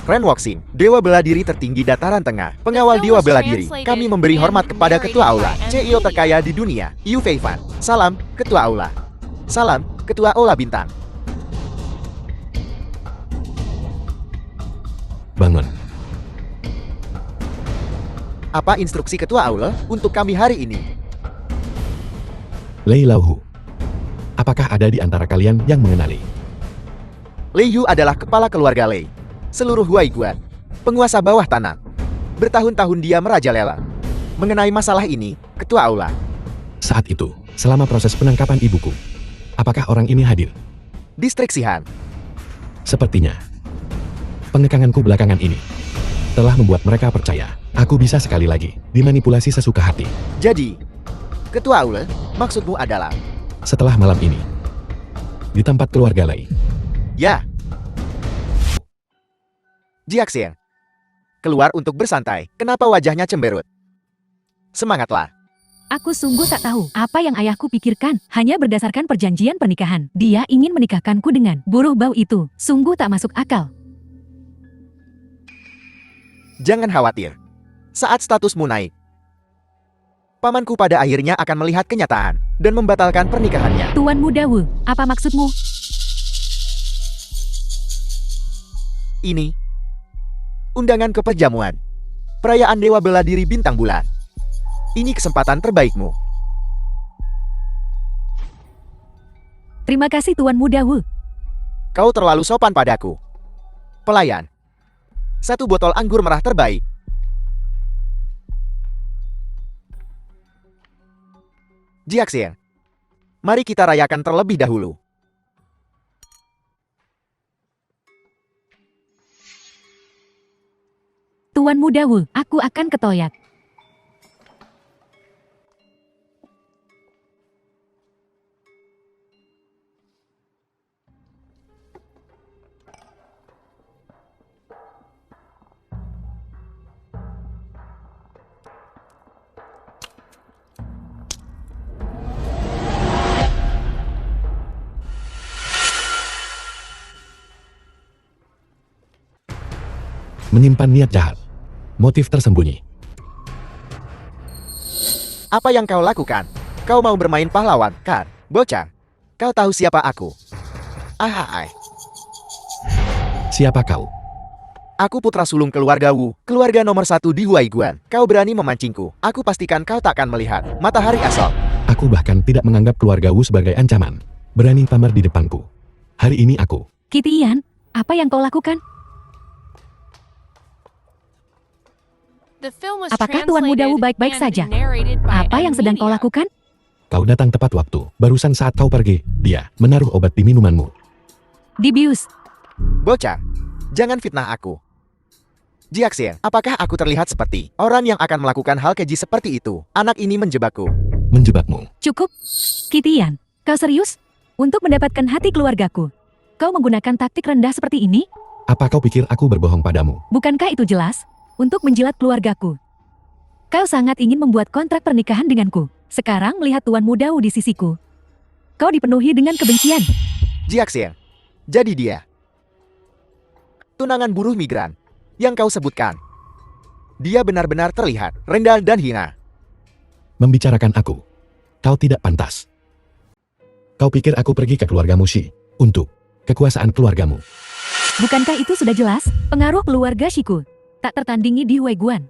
Ren Wuxing, Dewa Bela Diri tertinggi dataran tengah, pengawal Dewa Bela Diri. Kami memberi hormat kepada Ketua Aula, CEO terkaya di dunia, Yu Feifan. Salam, Ketua Aula. Salam, Ketua Aula Bintang. Bangun. Apa instruksi Ketua Aula untuk kami hari ini? Lei Lauhu. Apakah ada di antara kalian yang mengenali? Lei Yu adalah kepala keluarga Lei. Seluruh Huaiguan, penguasa bawah tanah. Bertahun-tahun dia merajalela. Mengenai masalah ini, Ketua Aula. Saat itu, selama proses penangkapan ibuku, apakah orang ini hadir? Distrik Sihan. Sepertinya, pengekanganku belakangan ini telah membuat mereka percaya aku bisa sekali lagi dimanipulasi sesuka hati. Jadi, Ketua Aula, maksudmu adalah? Setelah malam ini, di tempat keluarga Lei. Ya. Jiaxian. Keluar untuk bersantai. Kenapa wajahnya cemberut? Semangatlah. Aku sungguh tak tahu apa yang ayahku pikirkan. Hanya berdasarkan perjanjian pernikahan. Dia ingin menikahkanku dengan buruh bau itu. Sungguh tak masuk akal. Jangan khawatir. Saat statusmu naik, pamanku pada akhirnya akan melihat kenyataan dan membatalkan pernikahannya. Tuan Muda Wu, apa maksudmu? Ini undangan ke perjamuan. Perayaan Dewa Bela Diri Bintang Bulan. Ini kesempatan terbaikmu. Terima kasih Tuan Muda Wu. Kau terlalu sopan padaku. Pelayan. 1 botol anggur merah terbaik. Jiaxian. Mari kita rayakan terlebih dahulu. Tuan Muda Wu, aku akan ke toilet. Menyimpan niat jahat. Motif tersembunyi. Apa yang kau lakukan? Kau mau bermain pahlawan, kan? Bocah. Kau tahu siapa aku? Ahai. Siapa kau? Aku putra sulung keluarga Wu, keluarga nomor 1 di Huaiguan. Kau berani memancingku. Aku pastikan kau takkan melihat matahari esok. Aku bahkan tidak menganggap keluarga Wu sebagai ancaman. Berani pamer di depanku. Hari ini aku. Kitian, apa yang kau lakukan? Apakah Tuan Muda Wu baik-baik saja? Apa yang sedang kau lakukan? Kau datang tepat waktu. Barusan saat kau pergi, dia menaruh obat di minumanmu. Dibius. Bocah, jangan fitnah aku. Jiaxian, apakah aku terlihat seperti orang yang akan melakukan hal keji seperti itu? Anak ini menjebakku. Menjebakmu. Cukup. Kitian, kau serius? Untuk mendapatkan hati keluargaku, kau menggunakan taktik rendah seperti ini? Apa kau pikir aku berbohong padamu? Bukankah itu jelas? Untuk menjilat keluargaku. Kau sangat ingin membuat kontrak pernikahan denganku. Sekarang melihat Tuan Muda Wu di sisiku, kau dipenuhi dengan kebencian. Jiaxian, jadi dia. Tunangan buruh migran yang kau sebutkan. Dia benar-benar terlihat rendah dan hina. Membicarakan aku. Kau tidak pantas. Kau pikir aku pergi ke keluargamu Shi untuk kekuasaan keluargamu. Bukankah itu sudah jelas? Pengaruh keluarga Shiku tak tertandingi di Huaiguan.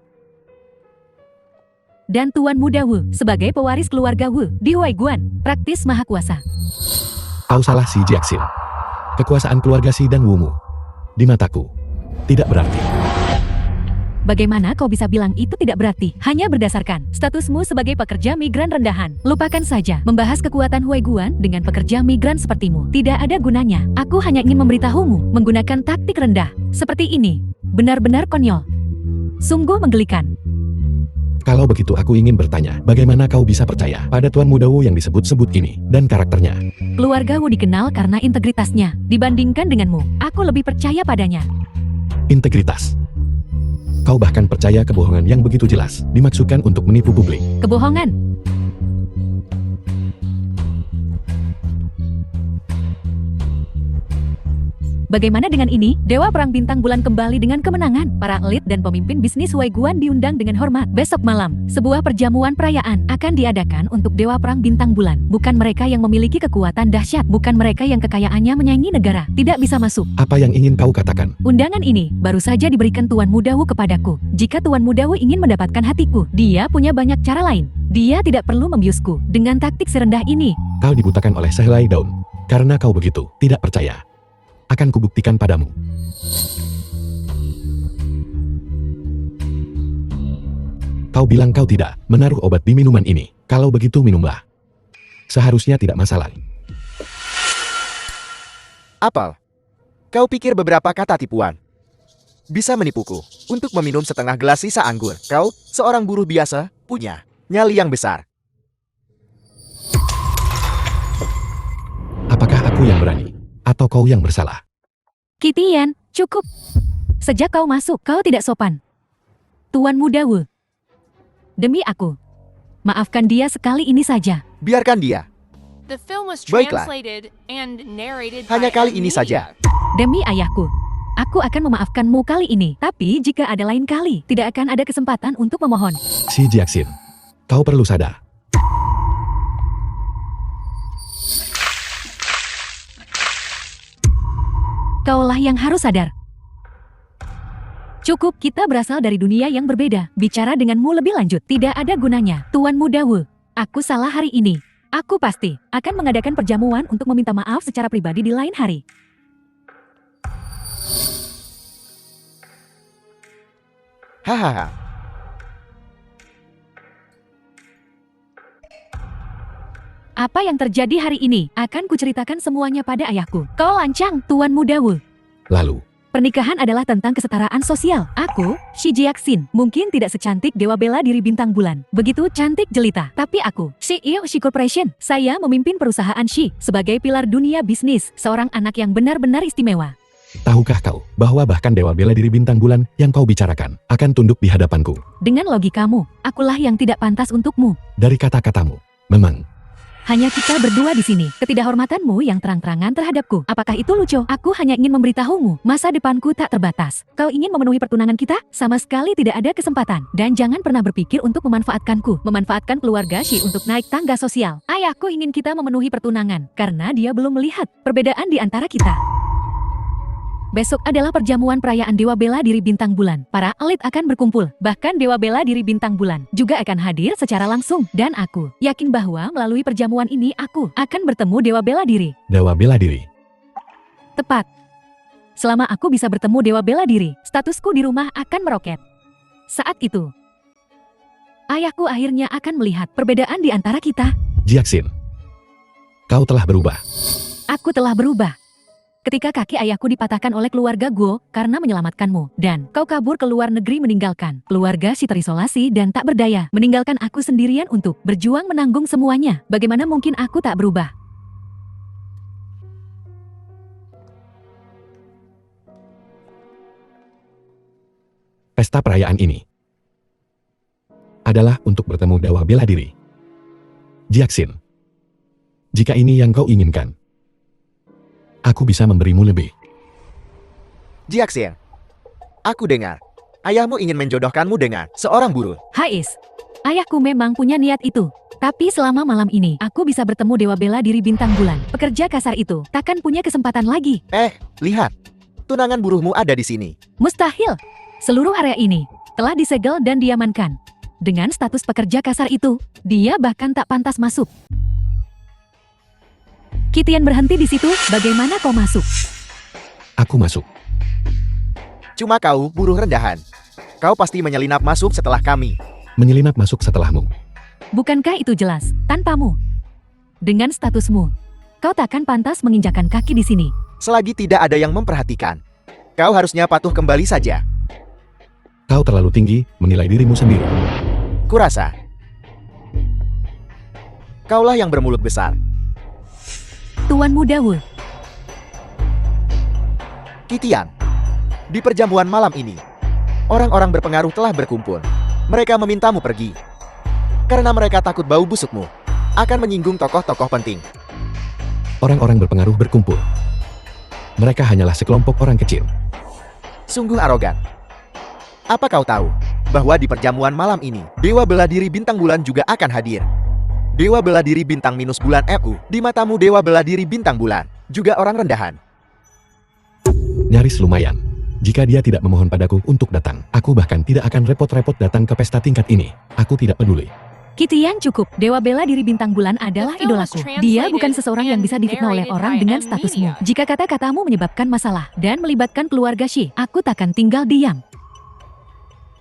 Dan Tuan Muda Wu sebagai pewaris keluarga Wu di Huaiguan, praktis maha kuasa. Kau salah si Jiaxian. Kekuasaan keluarga Si dan Wumu di mataku tidak berarti. Bagaimana kau bisa bilang itu tidak berarti? Hanya berdasarkan statusmu sebagai pekerja migran rendahan. Lupakan saja membahas kekuatan Huaiguan dengan pekerja migran sepertimu. Tidak ada gunanya. Aku hanya ingin memberitahumu menggunakan taktik rendah seperti ini. Benar-benar konyol. Sungguh menggelikan. Kalau begitu aku ingin bertanya, bagaimana kau bisa percaya pada Tuan Muda Wu yang disebut-sebut ini dan karakternya? Keluarga Wu dikenal karena integritasnya. Dibandingkan denganmu, aku lebih percaya padanya. Integritas. Kau bahkan percaya kebohongan yang begitu jelas dimaksudkan untuk menipu publik. Kebohongan. Bagaimana dengan ini? Dewa Perang Bintang Bulan kembali dengan kemenangan. Para elit dan pemimpin bisnis Huaiguan diundang dengan hormat. Besok malam, sebuah perjamuan perayaan akan diadakan untuk Dewa Perang Bintang Bulan. Bukan mereka yang memiliki kekuatan dahsyat, bukan mereka yang kekayaannya menyaingi negara, tidak bisa masuk. Apa yang ingin kau katakan? Undangan ini baru saja diberikan Tuan Mudawu kepadaku. Jika Tuan Mudawu ingin mendapatkan hatiku, dia punya banyak cara lain. Dia tidak perlu membiusku dengan taktik serendah ini. Kau dibutakan oleh sehelai daun. Karena kau begitu tidak percaya, akan kubuktikan padamu. Kau bilang kau tidak menaruh obat di minuman ini. Kalau begitu minumlah. Seharusnya tidak masalah. Apel, kau pikir beberapa kata tipuan bisa menipuku untuk meminum setengah gelas sisa anggur? Kau, seorang buruh biasa, punya nyali yang besar. Apakah aku yang berani? Atau kau yang bersalah? Kitian, cukup. Sejak kau masuk, kau tidak sopan. Tuan Mudawu, demi aku, maafkan dia sekali ini saja. Biarkan dia. Baiklah. Hanya kali ini saja. Demi ayahku, aku akan memaafkanmu kali ini. Tapi jika ada lain kali, tidak akan ada kesempatan untuk memohon. Si Jiaxin, kau perlu sadar. Kaulah yang harus sadar. Cukup, kita berasal dari dunia yang berbeda. Bicara denganmu lebih lanjut tidak ada gunanya. Tuan Mudawu, aku salah hari ini. Aku pasti akan mengadakan perjamuan untuk meminta maaf secara pribadi di lain hari. Hahaha. Apa yang terjadi hari ini akan kuceritakan semuanya pada ayahku. Kau lancang, Tuan Mudawu. Lalu, Pernikahan adalah tentang kesetaraan sosial. Aku, Shi Jiaxin, mungkin tidak secantik dewa bela diri bintang bulan. Begitu cantik jelita. Tapi aku, CEO Shi Corporation, saya memimpin perusahaan Shi sebagai pilar dunia bisnis, seorang anak yang benar-benar istimewa. tahukah kau bahwa bahkan dewa bela diri bintang bulan yang kau bicarakan akan tunduk di hadapanku? Dengan logikamu, akulah yang tidak pantas untukmu. Dari kata-katamu, memang. Hanya kita berdua di sini. Ketidakhormatanmu yang terang-terangan terhadapku. Apakah itu lucu? Aku hanya ingin memberitahumu, masa depanku tak terbatas. Kau ingin memenuhi pertunangan kita? Sama sekali tidak ada kesempatan. Dan jangan pernah berpikir untuk memanfaatkanku. Memanfaatkan keluarga Shi untuk naik tangga sosial. Ayahku ingin kita memenuhi pertunangan, karena dia belum melihat perbedaan di antara kita. Besok adalah perjamuan perayaan Dewa Bela Diri Bintang Bulan. Para elit akan berkumpul. Bahkan Dewa Bela Diri Bintang Bulan juga akan hadir secara langsung. Dan aku yakin bahwa melalui perjamuan ini aku akan bertemu Dewa Bela Diri. Dewa bela diri. Tepat. Selama aku bisa bertemu Dewa Bela Diri, statusku di rumah akan meroket. Saat itu, ayahku akhirnya akan melihat perbedaan di antara kita. Jiaxin, kau telah berubah. Aku telah berubah. Ketika kaki ayahku dipatahkan oleh keluarga Guo karena menyelamatkanmu, dan kau kabur ke luar negeri meninggalkan keluarga si terisolasi dan tak berdaya, meninggalkan aku sendirian untuk berjuang menanggung semuanya. Bagaimana mungkin aku tak berubah? Pesta perayaan ini adalah untuk bertemu Dewa Bela Diri. Jiaxin, jika ini yang kau inginkan, aku bisa memberimu lebih. Jiaxin, aku dengar ayahmu ingin menjodohkanmu dengan seorang buruh. Hais, ayahku memang punya niat itu. Tapi selama malam ini, aku bisa bertemu Dewa Bela Diri Bintang Bulan. Pekerja kasar itu takkan punya kesempatan lagi. Lihat, tunangan buruhmu ada di sini. Mustahil. Seluruh area ini telah disegel dan diamankan. Dengan status pekerja kasar itu, dia bahkan tak pantas masuk. Kitian berhenti di situ, bagaimana kau masuk? Aku masuk. Cuma kau buruh rendahan. Kau pasti menyelinap masuk setelah kami. Menyelinap masuk setelahmu. Bukankah itu jelas? Tanpamu. Dengan statusmu, kau takkan pantas menginjakan kaki di sini. Selagi tidak ada yang memperhatikan, kau harusnya patuh kembali saja. Kau terlalu tinggi menilai dirimu sendiri. Kurasa kaulah yang bermulut besar. Tuan Mudawu, Kitian, di perjamuan malam ini, orang-orang berpengaruh telah berkumpul. Mereka memintamu pergi, karena mereka takut bau busukmu akan menyinggung tokoh-tokoh penting. Orang-orang berpengaruh berkumpul. Mereka hanyalah sekelompok orang kecil. Sungguh arogan. Apa kau tahu bahwa di perjamuan malam ini, Dewa Bela Diri Bintang Bulan juga akan hadir? Dewa Bela Diri Bintang minus Bulan MU, di matamu Dewa Bela Diri Bintang Bulan, juga orang rendahan. Nyaris lumayan. Jika dia tidak memohon padaku untuk datang, aku bahkan tidak akan repot-repot datang ke pesta tingkat ini. Aku tidak peduli. Kitian cukup, Dewa Bela Diri Bintang Bulan adalah idolaku. Dia bukan seseorang yang bisa difitnah oleh orang dengan statusmu. Jika kata-katamu menyebabkan masalah dan melibatkan keluarga Shi, aku takkan tinggal diam.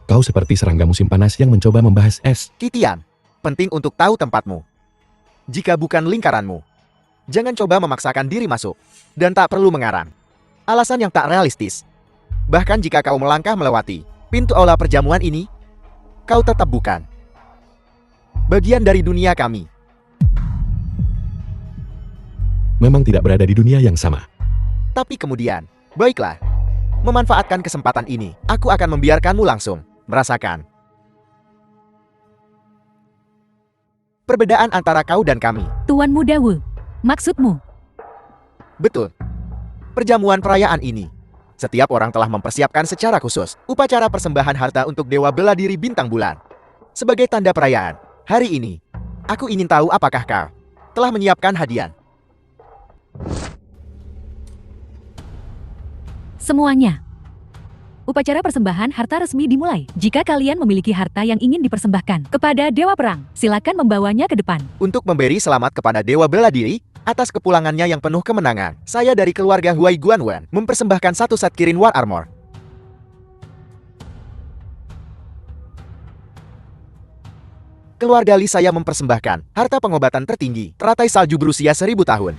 Kau seperti serangga musim panas yang mencoba membahas es. Kitian, penting untuk tahu tempatmu. Jika bukan lingkaranmu, jangan coba memaksakan diri masuk. Dan tak perlu mengarang alasan yang tak realistis. Bahkan jika kau melangkah melewati pintu aula perjamuan ini, kau tetap bukan bagian dari dunia kami. Memang tidak berada di dunia yang sama. Tapi kemudian, baiklah, memanfaatkan kesempatan ini, aku akan membiarkanmu langsung merasakan perbedaan antara kau dan kami. Tuan Muda Wu, maksudmu? Betul. Perjamuan perayaan ini, setiap orang telah mempersiapkan secara khusus upacara persembahan harta untuk Dewa Bela Diri Bintang Bulan. Sebagai tanda perayaan, hari ini, aku ingin tahu apakah kau telah menyiapkan hadiah. Semuanya. Upacara persembahan harta resmi dimulai. Jika kalian memiliki harta yang ingin dipersembahkan kepada Dewa Perang, silakan membawanya ke depan. Untuk memberi selamat kepada Dewa Bela Diri atas kepulangannya yang penuh kemenangan, saya dari keluarga Huai Guanwen mempersembahkan satu set Kirin War Armor. Keluarga Li saya mempersembahkan harta pengobatan tertinggi, teratai salju berusia 1000 tahun.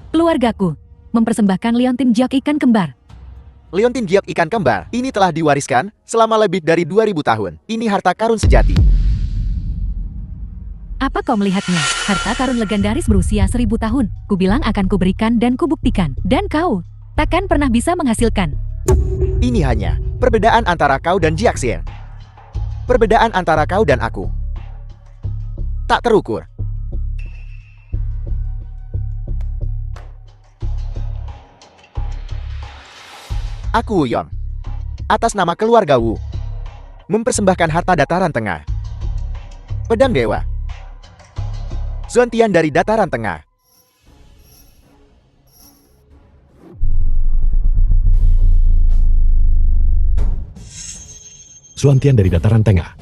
Keluargaku mempersembahkan liontin giok ikan kembar. Liontin giok ikan kembar ini telah diwariskan selama lebih dari 2000 tahun. Ini harta karun sejati. Apa kau melihatnya? Harta karun legendaris berusia 1000 tahun. Kubilang akan kuberikan dan kubuktikan. Dan kau takkan pernah bisa menghasilkan. Ini hanya perbedaan antara kau dan Jiaxin. Perbedaan antara kau dan aku tak terukur. Aku Wu Yong, atas nama keluarga Wu, mempersembahkan harta dataran tengah. Pedang Dewa Zuantian dari dataran tengah. Zuantian dari dataran tengah.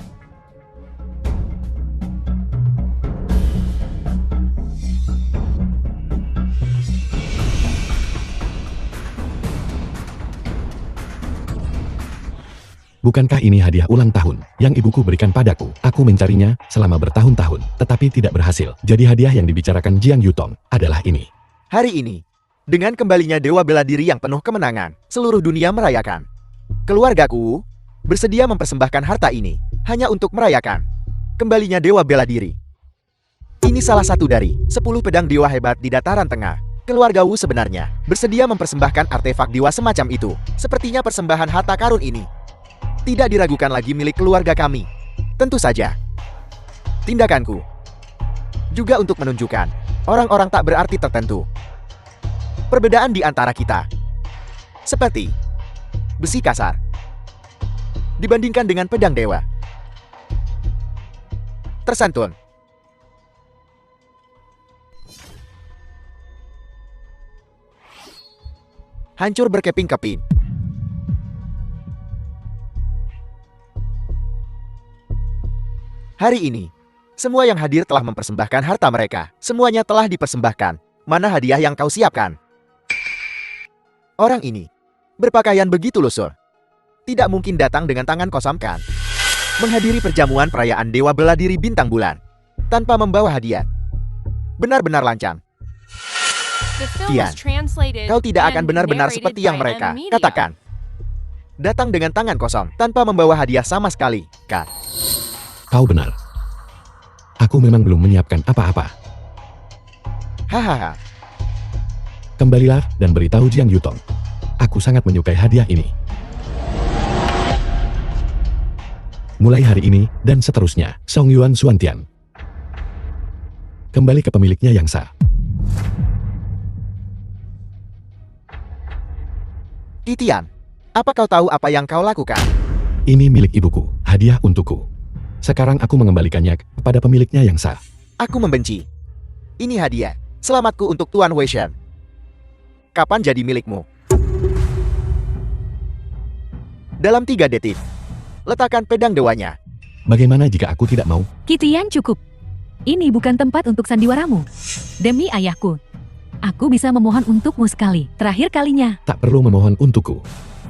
Bukankah ini hadiah ulang tahun yang ibuku berikan padaku? Aku mencarinya selama bertahun-tahun, tetapi tidak berhasil. Jadi hadiah yang dibicarakan Jiang Yutong adalah ini. Hari ini, dengan kembalinya Dewa Bela Diri yang penuh kemenangan, seluruh dunia merayakan. Keluargaku bersedia mempersembahkan harta ini hanya untuk merayakan kembalinya Dewa Bela Diri. Ini salah satu dari 10 pedang dewa hebat di dataran tengah. Keluarga Wu sebenarnya bersedia mempersembahkan artefak dewa semacam itu. Sepertinya persembahan harta karun ini tidak diragukan lagi milik keluarga kami. Tentu saja, tindakanku juga untuk menunjukkan orang-orang tak berarti tertentu. Perbedaan di antara kita seperti besi kasar dibandingkan dengan pedang dewa. Tersantun. Hancur berkeping-keping. Hari ini, semua yang hadir telah mempersembahkan harta mereka. Semuanya telah dipersembahkan. Mana hadiah yang kau siapkan? Orang ini berpakaian begitu lusuh. Tidak mungkin datang dengan tangan kosong kan? Menghadiri perjamuan perayaan Dewa Bela Diri Bintang Bulan tanpa membawa hadiah. Benar-benar lancang. Kian, kau tidak akan benar-benar seperti yang mereka katakan. Datang dengan tangan kosong tanpa membawa hadiah sama sekali, kan? Kau benar. Aku memang belum menyiapkan apa-apa. Hahaha. Kembalilah dan beritahu Jiang Yutong. Aku sangat menyukai hadiah ini. Mulai hari ini dan seterusnya, Song Yuan Zuantian. kembali ke pemiliknya yang sah. Titian, apa kau tahu apa yang kau lakukan? Ini milik ibuku, hadiah untukku. Sekarang aku mengembalikannya kepada pemiliknya yang sah. Aku membenci. Ini hadiah, selamatku untuk Tuan Weishen. Kapan jadi milikmu? Dalam 3 detik, letakkan pedang dewanya. Bagaimana jika aku tidak mau? Kitian cukup. Ini bukan tempat untuk sandiwaramu. Demi ayahku, aku bisa memohon untukmu sekali. Terakhir kalinya. Tak perlu memohon untukku.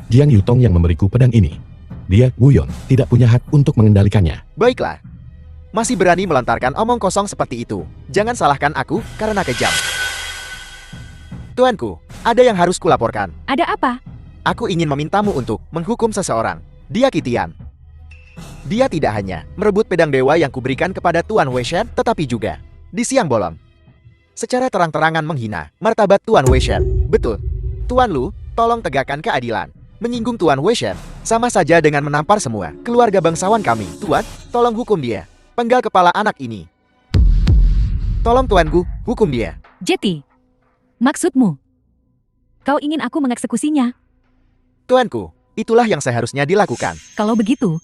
Jiang Yutong yang memberiku pedang ini. Dia, Guyon, tidak punya hak untuk mengendalikannya. Baiklah. Masih berani melontarkan omong kosong seperti itu. Jangan salahkan aku karena kejam. Tuanku, ada yang harus kulaporkan. Ada apa? Aku ingin memintamu untuk menghukum seseorang. Dia Kitian. Dia tidak hanya merebut pedang dewa yang kuberikan kepada Tuan Weishen, tetapi juga di siang bolong secara terang-terangan menghina martabat Tuan Weishen. Betul. Tuan Lu, tolong tegakkan keadilan. Menyinggung Tuan Weishen sama saja dengan menampar semua keluarga bangsawan kami. Tuan, tolong hukum dia. Penggal kepala anak ini. Tolong tuanku, hukum dia. Jeti, maksudmu? Kau ingin aku mengeksekusinya? Tuanku, itulah yang seharusnya dilakukan. Kalau begitu,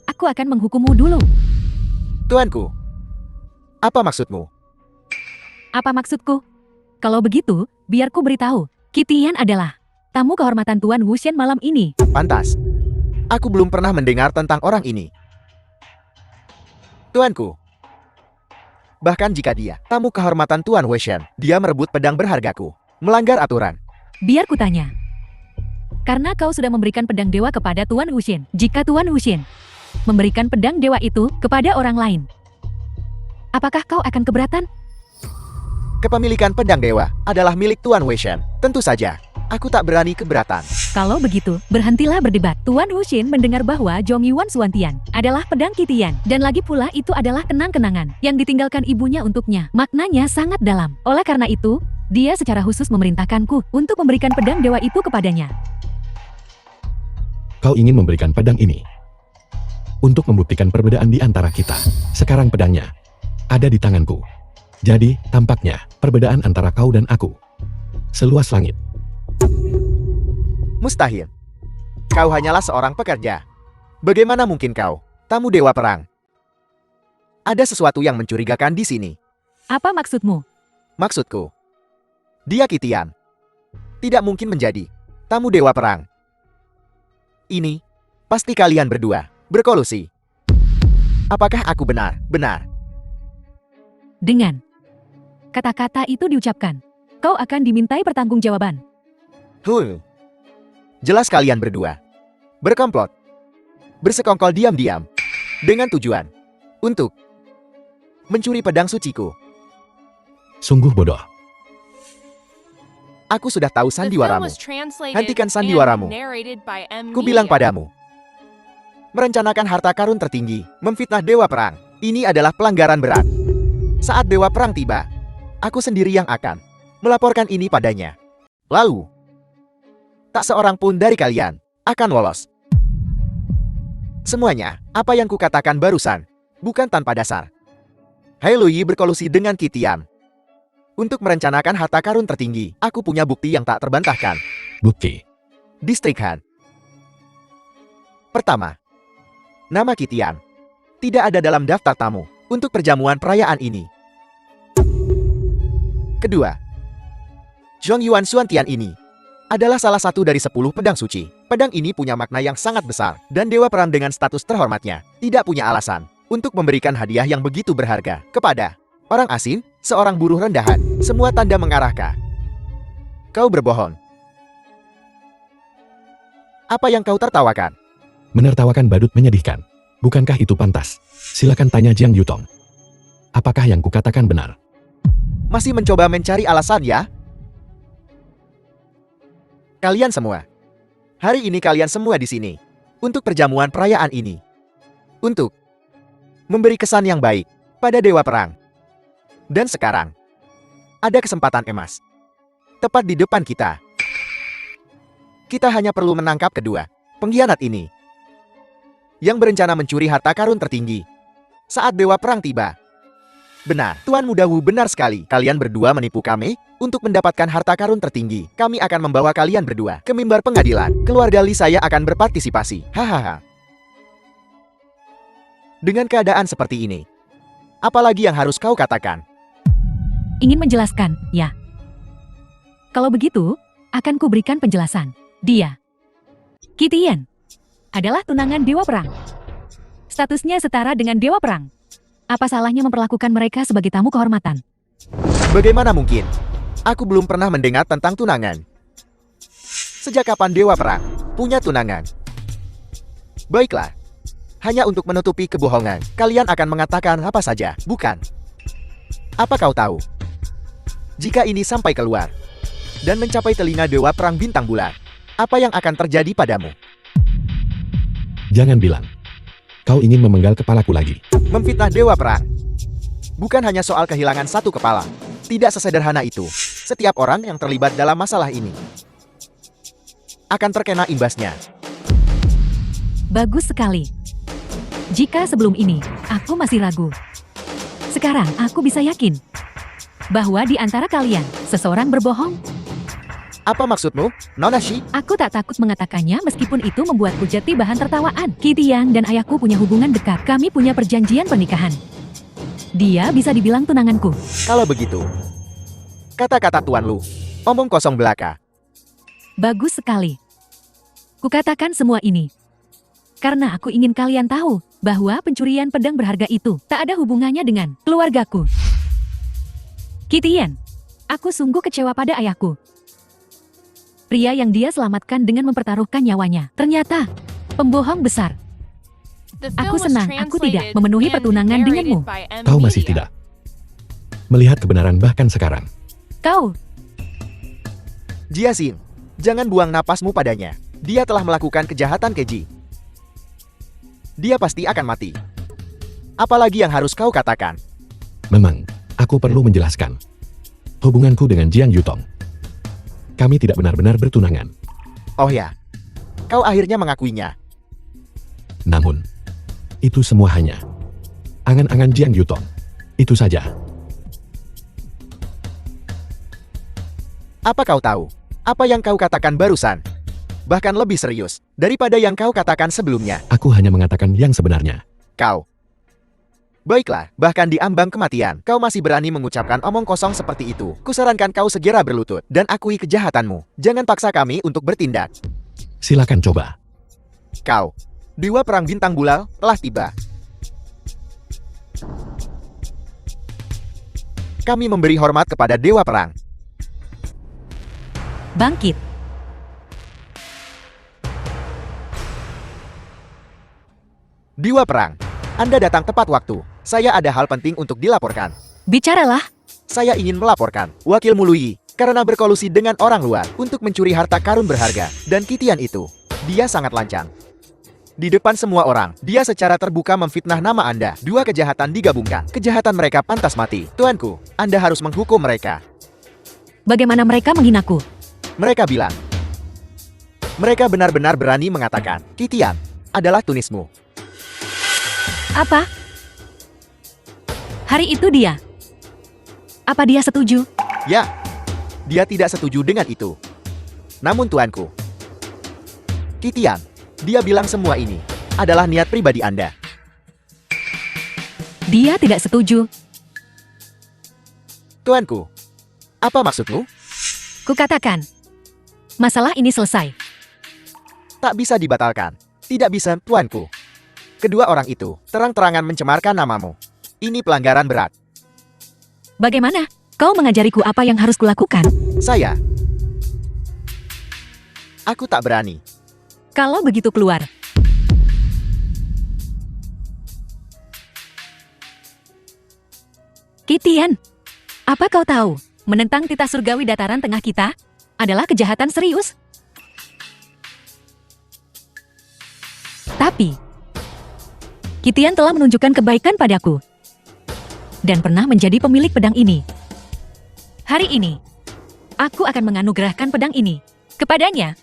aku akan menghukummu dulu. Tuanku, apa maksudmu? Apa maksudku? Kalau begitu, biar ku beritahu. Kitian adalah tamu kehormatan Tuan Wushen malam ini. Pantas. Aku belum pernah mendengar tentang orang ini. Tuanku. Bahkan jika dia tamu kehormatan Tuan Weishen, dia merebut pedang berhargaku. Melanggar aturan. Biar ku tanya. Karena kau sudah memberikan pedang dewa kepada Tuan Wushen. Jika Tuan Wushen memberikan pedang dewa itu kepada orang lain, apakah kau akan keberatan? Kepemilikan pedang dewa adalah milik Tuan Weishen. Tentu saja, aku tak berani keberatan. Kalau begitu, berhentilah berdebat. Tuan Wushen mendengar bahwa Zhong Yuan Suantian adalah pedang Kitian. Dan lagi pula itu adalah kenang-kenangan yang ditinggalkan ibunya untuknya. Maknanya sangat dalam. Oleh karena itu, dia secara khusus memerintahkanku untuk memberikan pedang dewa itu kepadanya. Kau ingin memberikan pedang ini untuk membuktikan perbedaan di antara kita. Sekarang pedangnya ada di tanganku. Jadi, tampaknya perbedaan antara kau dan aku seluas langit. Mustahil. Kau hanyalah seorang pekerja. Bagaimana mungkin kau, tamu dewa perang? Ada sesuatu yang mencurigakan di sini. Apa maksudmu? Maksudku, dia Kitian. Tidak mungkin menjadi tamu dewa perang. Ini, pasti kalian berdua berkolusi. Apakah aku benar? Benar. Dengan kata-kata itu diucapkan, kau akan dimintai pertanggungjawaban. Jelas kalian berdua berkomplot, bersekongkol diam-diam, dengan tujuan untuk mencuri pedang suciku. Sungguh bodoh. Aku sudah tahu sandiwaramu. Hentikan sandiwaramu. Ku bilang padamu. Merencanakan harta karun tertinggi, memfitnah dewa perang. Ini adalah pelanggaran berat. Saat dewa perang tiba, aku sendiri yang akan melaporkan ini padanya. Lalu, tak seorang pun dari kalian akan lolos. Semuanya, apa yang kukatakan barusan, bukan tanpa dasar. Hai Luyi berkolusi dengan Kitian untuk merencanakan harta karun tertinggi. Aku punya bukti yang tak terbantahkan. Bukti. Distrik Han. Pertama, nama Kitian tidak ada dalam daftar tamu untuk perjamuan perayaan ini. Kedua, Zhong Yuan Suantian ini adalah salah satu dari 10 pedang suci. Pedang ini punya makna yang sangat besar, dan dewa perang dengan status terhormatnya tidak punya alasan untuk memberikan hadiah yang begitu berharga kepada orang asing, seorang buruh rendahan. Semua tanda mengarah ke kau berbohong. Apa yang kau tertawakan? Menertawakan badut menyedihkan. Bukankah itu pantas? Silakan tanya Jiang Yutong. Apakah yang kukatakan benar? Masih mencoba mencari alasan ya? Kalian semua. Hari ini kalian semua di sini untuk perjamuan perayaan ini. Untuk memberi kesan yang baik pada dewa perang. Dan sekarang, ada kesempatan emas. Tepat di depan kita. Kita hanya perlu menangkap kedua pengkhianat ini, yang berencana mencuri harta karun tertinggi saat dewa perang tiba. Benar, Tuan Muda Wu benar sekali. Kalian berdua menipu kami untuk mendapatkan harta karun tertinggi. Kami akan membawa kalian berdua ke mimbar pengadilan. Keluarga Li saya akan berpartisipasi. Hahaha. Dengan keadaan seperti ini, apalagi yang harus kau katakan? Ingin menjelaskan, ya. Kalau begitu, akan kuberikan penjelasan. Dia, Kitian, adalah tunangan Dewa Perang. Statusnya setara dengan Dewa Perang. Apa salahnya memperlakukan mereka sebagai tamu kehormatan? Bagaimana mungkin? Aku belum pernah mendengar tentang tunangan. Sejak kapan Dewa Perang punya tunangan? Baiklah. Hanya untuk menutupi kebohongan, kalian akan mengatakan apa saja, bukan? Apa kau tahu? Jika ini sampai keluar dan mencapai telinga Dewa Perang Bintang Bulan, apa yang akan terjadi padamu? Jangan bilang. Kau ingin memenggal kepalaku lagi. Memfitnah Dewa Perang bukan hanya soal kehilangan satu kepala. Tidak sesederhana itu. Setiap orang yang terlibat dalam masalah ini akan terkena imbasnya. Bagus sekali. Jika sebelum ini, aku masih ragu. Sekarang aku bisa yakin bahwa di antara kalian, seseorang berbohong. Apa maksudmu, Nona Shi? Aku tak takut mengatakannya meskipun itu membuatku jadi bahan tertawaan. Kitian dan ayahku punya hubungan dekat. Kami punya perjanjian pernikahan. Dia bisa dibilang tunanganku. Kalau begitu, kata-kata Tuan Lu, omong kosong belaka. Bagus sekali. Kukatakan semua ini karena aku ingin kalian tahu bahwa pencurian pedang berharga itu tak ada hubungannya dengan keluargaku. Kitian, aku sungguh kecewa pada ayahku. Pria yang dia selamatkan dengan mempertaruhkan nyawanya, ternyata pembohong besar. Aku senang aku tidak memenuhi pertunangan denganmu. Kau masih tidak melihat kebenaran bahkan sekarang. Kau, Jiaxin, jangan buang napasmu padanya. Dia telah melakukan kejahatan keji. Dia pasti akan mati. Apalagi yang harus kau katakan? Memang, aku perlu menjelaskan. Hubunganku dengan Jiang Yutong. Kami tidak benar-benar bertunangan. Oh ya, kau akhirnya mengakuinya. Namun, itu semua hanya angan-angan Jiang Yutong. Itu saja. Apa kau tahu? Apa yang kau katakan barusan? Bahkan lebih serius daripada yang kau katakan sebelumnya. Aku hanya mengatakan yang sebenarnya. Kau. Baiklah, bahkan di ambang kematian, kau masih berani mengucapkan omong kosong seperti itu. Kusarankan kau segera berlutut dan akui kejahatanmu. Jangan paksa kami untuk bertindak. Silakan coba. Kau, Dewa Perang Bintang Bulan, telah tiba. Kami memberi hormat kepada Dewa Perang. bangkit. Dewa Perang, Anda datang tepat waktu. Saya ada hal penting untuk dilaporkan. Bicaralah. Saya ingin melaporkan Wakil Mului karena berkolusi dengan orang luar untuk mencuri harta karun berharga. Dan Kitian itu, dia sangat lancang. Di depan semua orang, dia secara terbuka memfitnah nama Anda. Dua kejahatan digabungkan. Kejahatan mereka pantas mati. Tuanku, Anda harus menghukum mereka. Bagaimana mereka menghinaku? Mereka bilang, mereka benar-benar berani mengatakan, Kitian adalah tunismu. Apa? Hari itu dia. Apa dia setuju? Ya, dia tidak setuju dengan itu. Namun tuanku, Kitian, dia bilang semua ini adalah niat pribadi Anda. Dia tidak setuju. Tuanku, apa maksudmu? Kukatakan, masalah ini selesai. Tak bisa dibatalkan. Tidak bisa, tuanku. Kedua orang itu terang-terangan mencemarkan namamu. Ini pelanggaran berat. Bagaimana? Kau mengajariku apa yang harus kulakukan? Saya. Aku tak berani. Kalau begitu keluar. Kitian, apa kau tahu, menentang titah surgawi dataran tengah kita adalah kejahatan serius? Tapi, Kitian telah menunjukkan kebaikan padaku dan pernah menjadi pemilik pedang ini. Hari ini, aku akan menganugerahkan pedang ini kepadanya.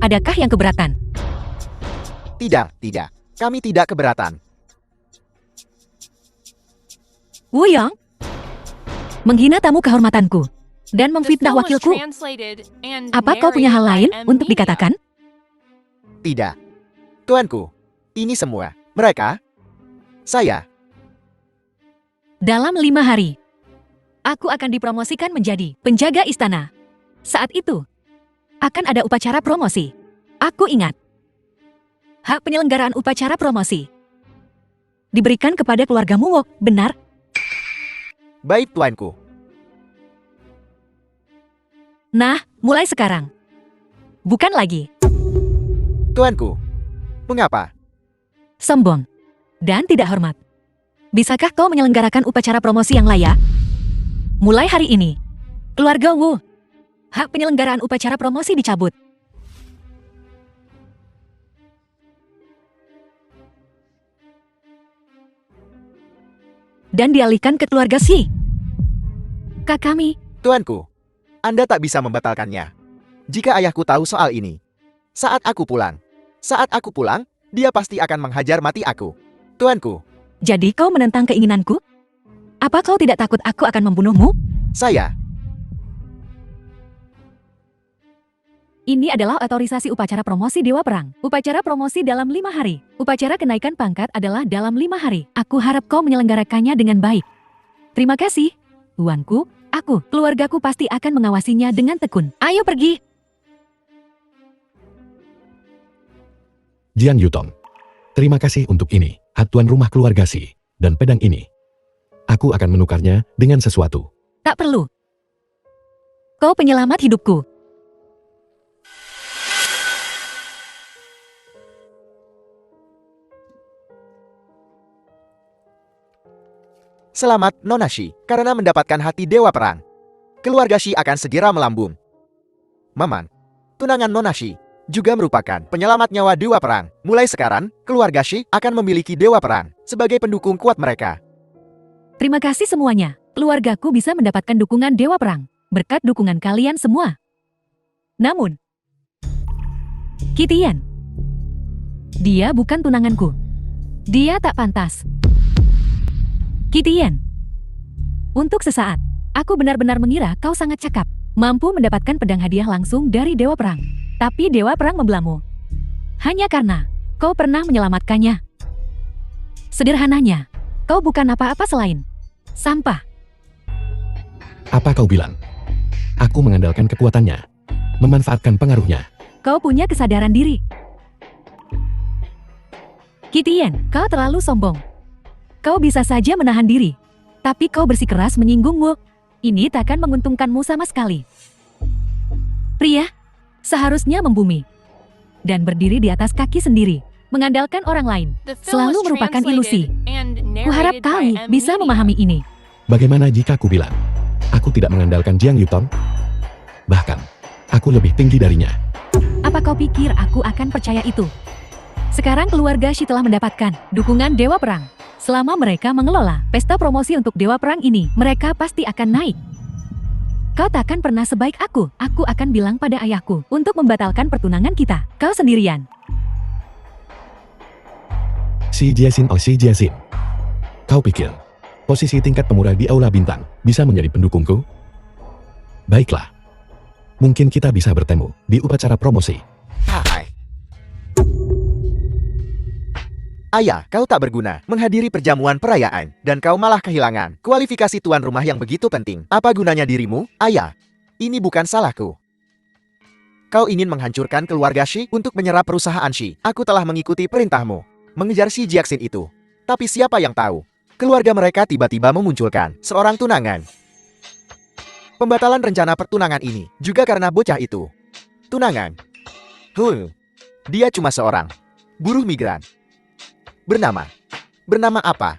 Adakah yang keberatan? Tidak, tidak. Kami tidak keberatan. Wuyong, menghina tamu kehormatanku dan memfitnah wakilku. Apa kau punya hal lain untuk dikatakan? Tidak. Tuanku, ini semua. Mereka. Saya. Dalam 5 hari, aku akan dipromosikan menjadi penjaga istana. Saat itu, akan ada upacara promosi. Aku ingat. Hak penyelenggaraan upacara promosi diberikan kepada keluargamu, Wok, benar? Baik, tuanku. Nah, mulai sekarang. Bukan lagi Tuanku. Mengapa? sombong dan tidak hormat. Bisakah kau menyelenggarakan upacara promosi yang layak? Mulai hari ini, keluarga Wu, hak penyelenggaraan upacara promosi dicabut. Dan dialihkan ke keluarga Xi. Kak kami, Tuanku. Anda tak bisa membatalkannya. Jika ayahku tahu soal ini. Saat aku pulang, dia pasti akan menghajar mati aku. Tuanku, jadi kau menentang keinginanku? Apa kau tidak takut aku akan membunuhmu? saya. Ini adalah otorisasi upacara promosi Dewa Perang. Upacara promosi dalam 5 hari. Upacara kenaikan pangkat adalah dalam 5 hari. Aku harap kau menyelenggarakannya dengan baik. Terima kasih, tuanku. Aku, keluargaku pasti akan mengawasinya dengan tekun. Ayo pergi. Jiang Yutong. Terima kasih untuk ini, hak tuan rumah keluarga Si, dan pedang ini. Aku akan menukarnya dengan sesuatu. Tak perlu. Kau penyelamat hidupku. Selamat, Nona Shi, karena mendapatkan hati Dewa Perang. Keluarga Shi akan segera melambung. Maman, tunangan Nona Shi juga merupakan penyelamat nyawa Dewa Perang. Mulai sekarang, keluarga Shi akan memiliki Dewa Perang sebagai pendukung kuat mereka. Terima kasih semuanya. Keluargaku bisa mendapatkan dukungan Dewa Perang berkat dukungan kalian semua. Namun, Kitian, dia bukan tunanganku. Dia tak pantas. Kitian, untuk sesaat, aku benar-benar mengira kau sangat cakap, mampu mendapatkan pedang hadiah langsung dari Dewa Perang. Tapi Dewa Perang membelamu. Hanya karena kau pernah menyelamatkannya. Sederhananya, kau bukan apa-apa selain sampah. Apa kau bilang? Aku mengandalkan kekuatannya, memanfaatkan pengaruhnya. Kau punya kesadaran diri. Kitian, kau terlalu sombong. Kau bisa saja menahan diri, tapi kau bersikeras menyinggungmu. Ini takkan menguntungkanmu sama sekali. Pria, seharusnya membumi dan berdiri di atas kaki sendiri, mengandalkan orang lain, selalu merupakan ilusi. Kuharap kau bisa memahami ini. Bagaimana jika aku bilang, aku tidak mengandalkan Jiang Yutong? Bahkan, aku lebih tinggi darinya. Apa kau pikir aku akan percaya itu? Sekarang keluarga Shi telah mendapatkan dukungan Dewa Perang. Selama mereka mengelola pesta promosi untuk Dewa Perang ini, mereka pasti akan naik. Kau takkan pernah sebaik aku. Aku akan bilang pada ayahku untuk membatalkan pertunangan kita. Kau sendirian. Si Jiaxin. Kau pikir, posisi tingkat pemurah di Aula Bintang bisa menjadi pendukungku? Baiklah. Mungkin kita bisa bertemu di upacara promosi. Hai. Ayah, kau tak berguna menghadiri perjamuan perayaan, dan kau malah kehilangan kualifikasi tuan rumah yang begitu penting. Apa gunanya dirimu, ayah? Ini bukan salahku. Kau ingin menghancurkan keluarga Shi untuk menyerap perusahaan Shi. Aku telah mengikuti perintahmu, mengejar si Jiaxin itu. Tapi siapa yang tahu, keluarga mereka tiba-tiba memunculkan seorang tunangan. Pembatalan rencana pertunangan ini juga karena bocah itu. Tunangan. Dia cuma seorang buruh migran. Bernama apa?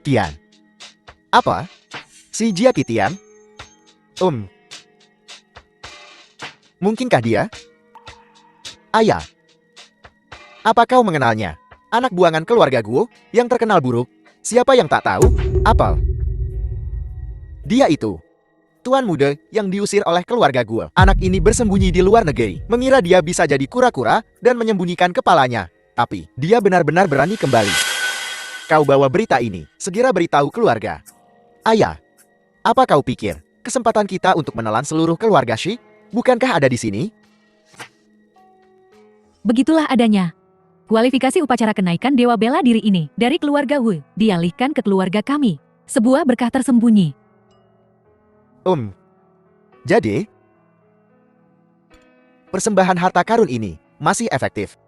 Tian. Apa? Si Jia Kitian? Mungkinkah dia? Ayah. Apa kau mengenalnya? Anak buangan keluarga Guo yang terkenal buruk. Siapa yang tak tahu? Apel. Dia itu. Tuan muda yang diusir oleh keluarga Guo. Anak ini bersembunyi di luar negeri, mengira dia bisa jadi kura-kura dan menyembunyikan kepalanya. Tapi, dia benar-benar berani kembali. kau bawa berita ini. Segera beritahu keluarga. Ayah, apa kau pikir? Kesempatan kita untuk menelan seluruh keluarga Shi? Bukankah ada di sini? Begitulah adanya. Kualifikasi upacara kenaikan Dewa Bela Diri ini dari keluarga Wu dialihkan ke keluarga kami. Sebuah berkah tersembunyi. Jadi, persembahan harta karun ini masih efektif.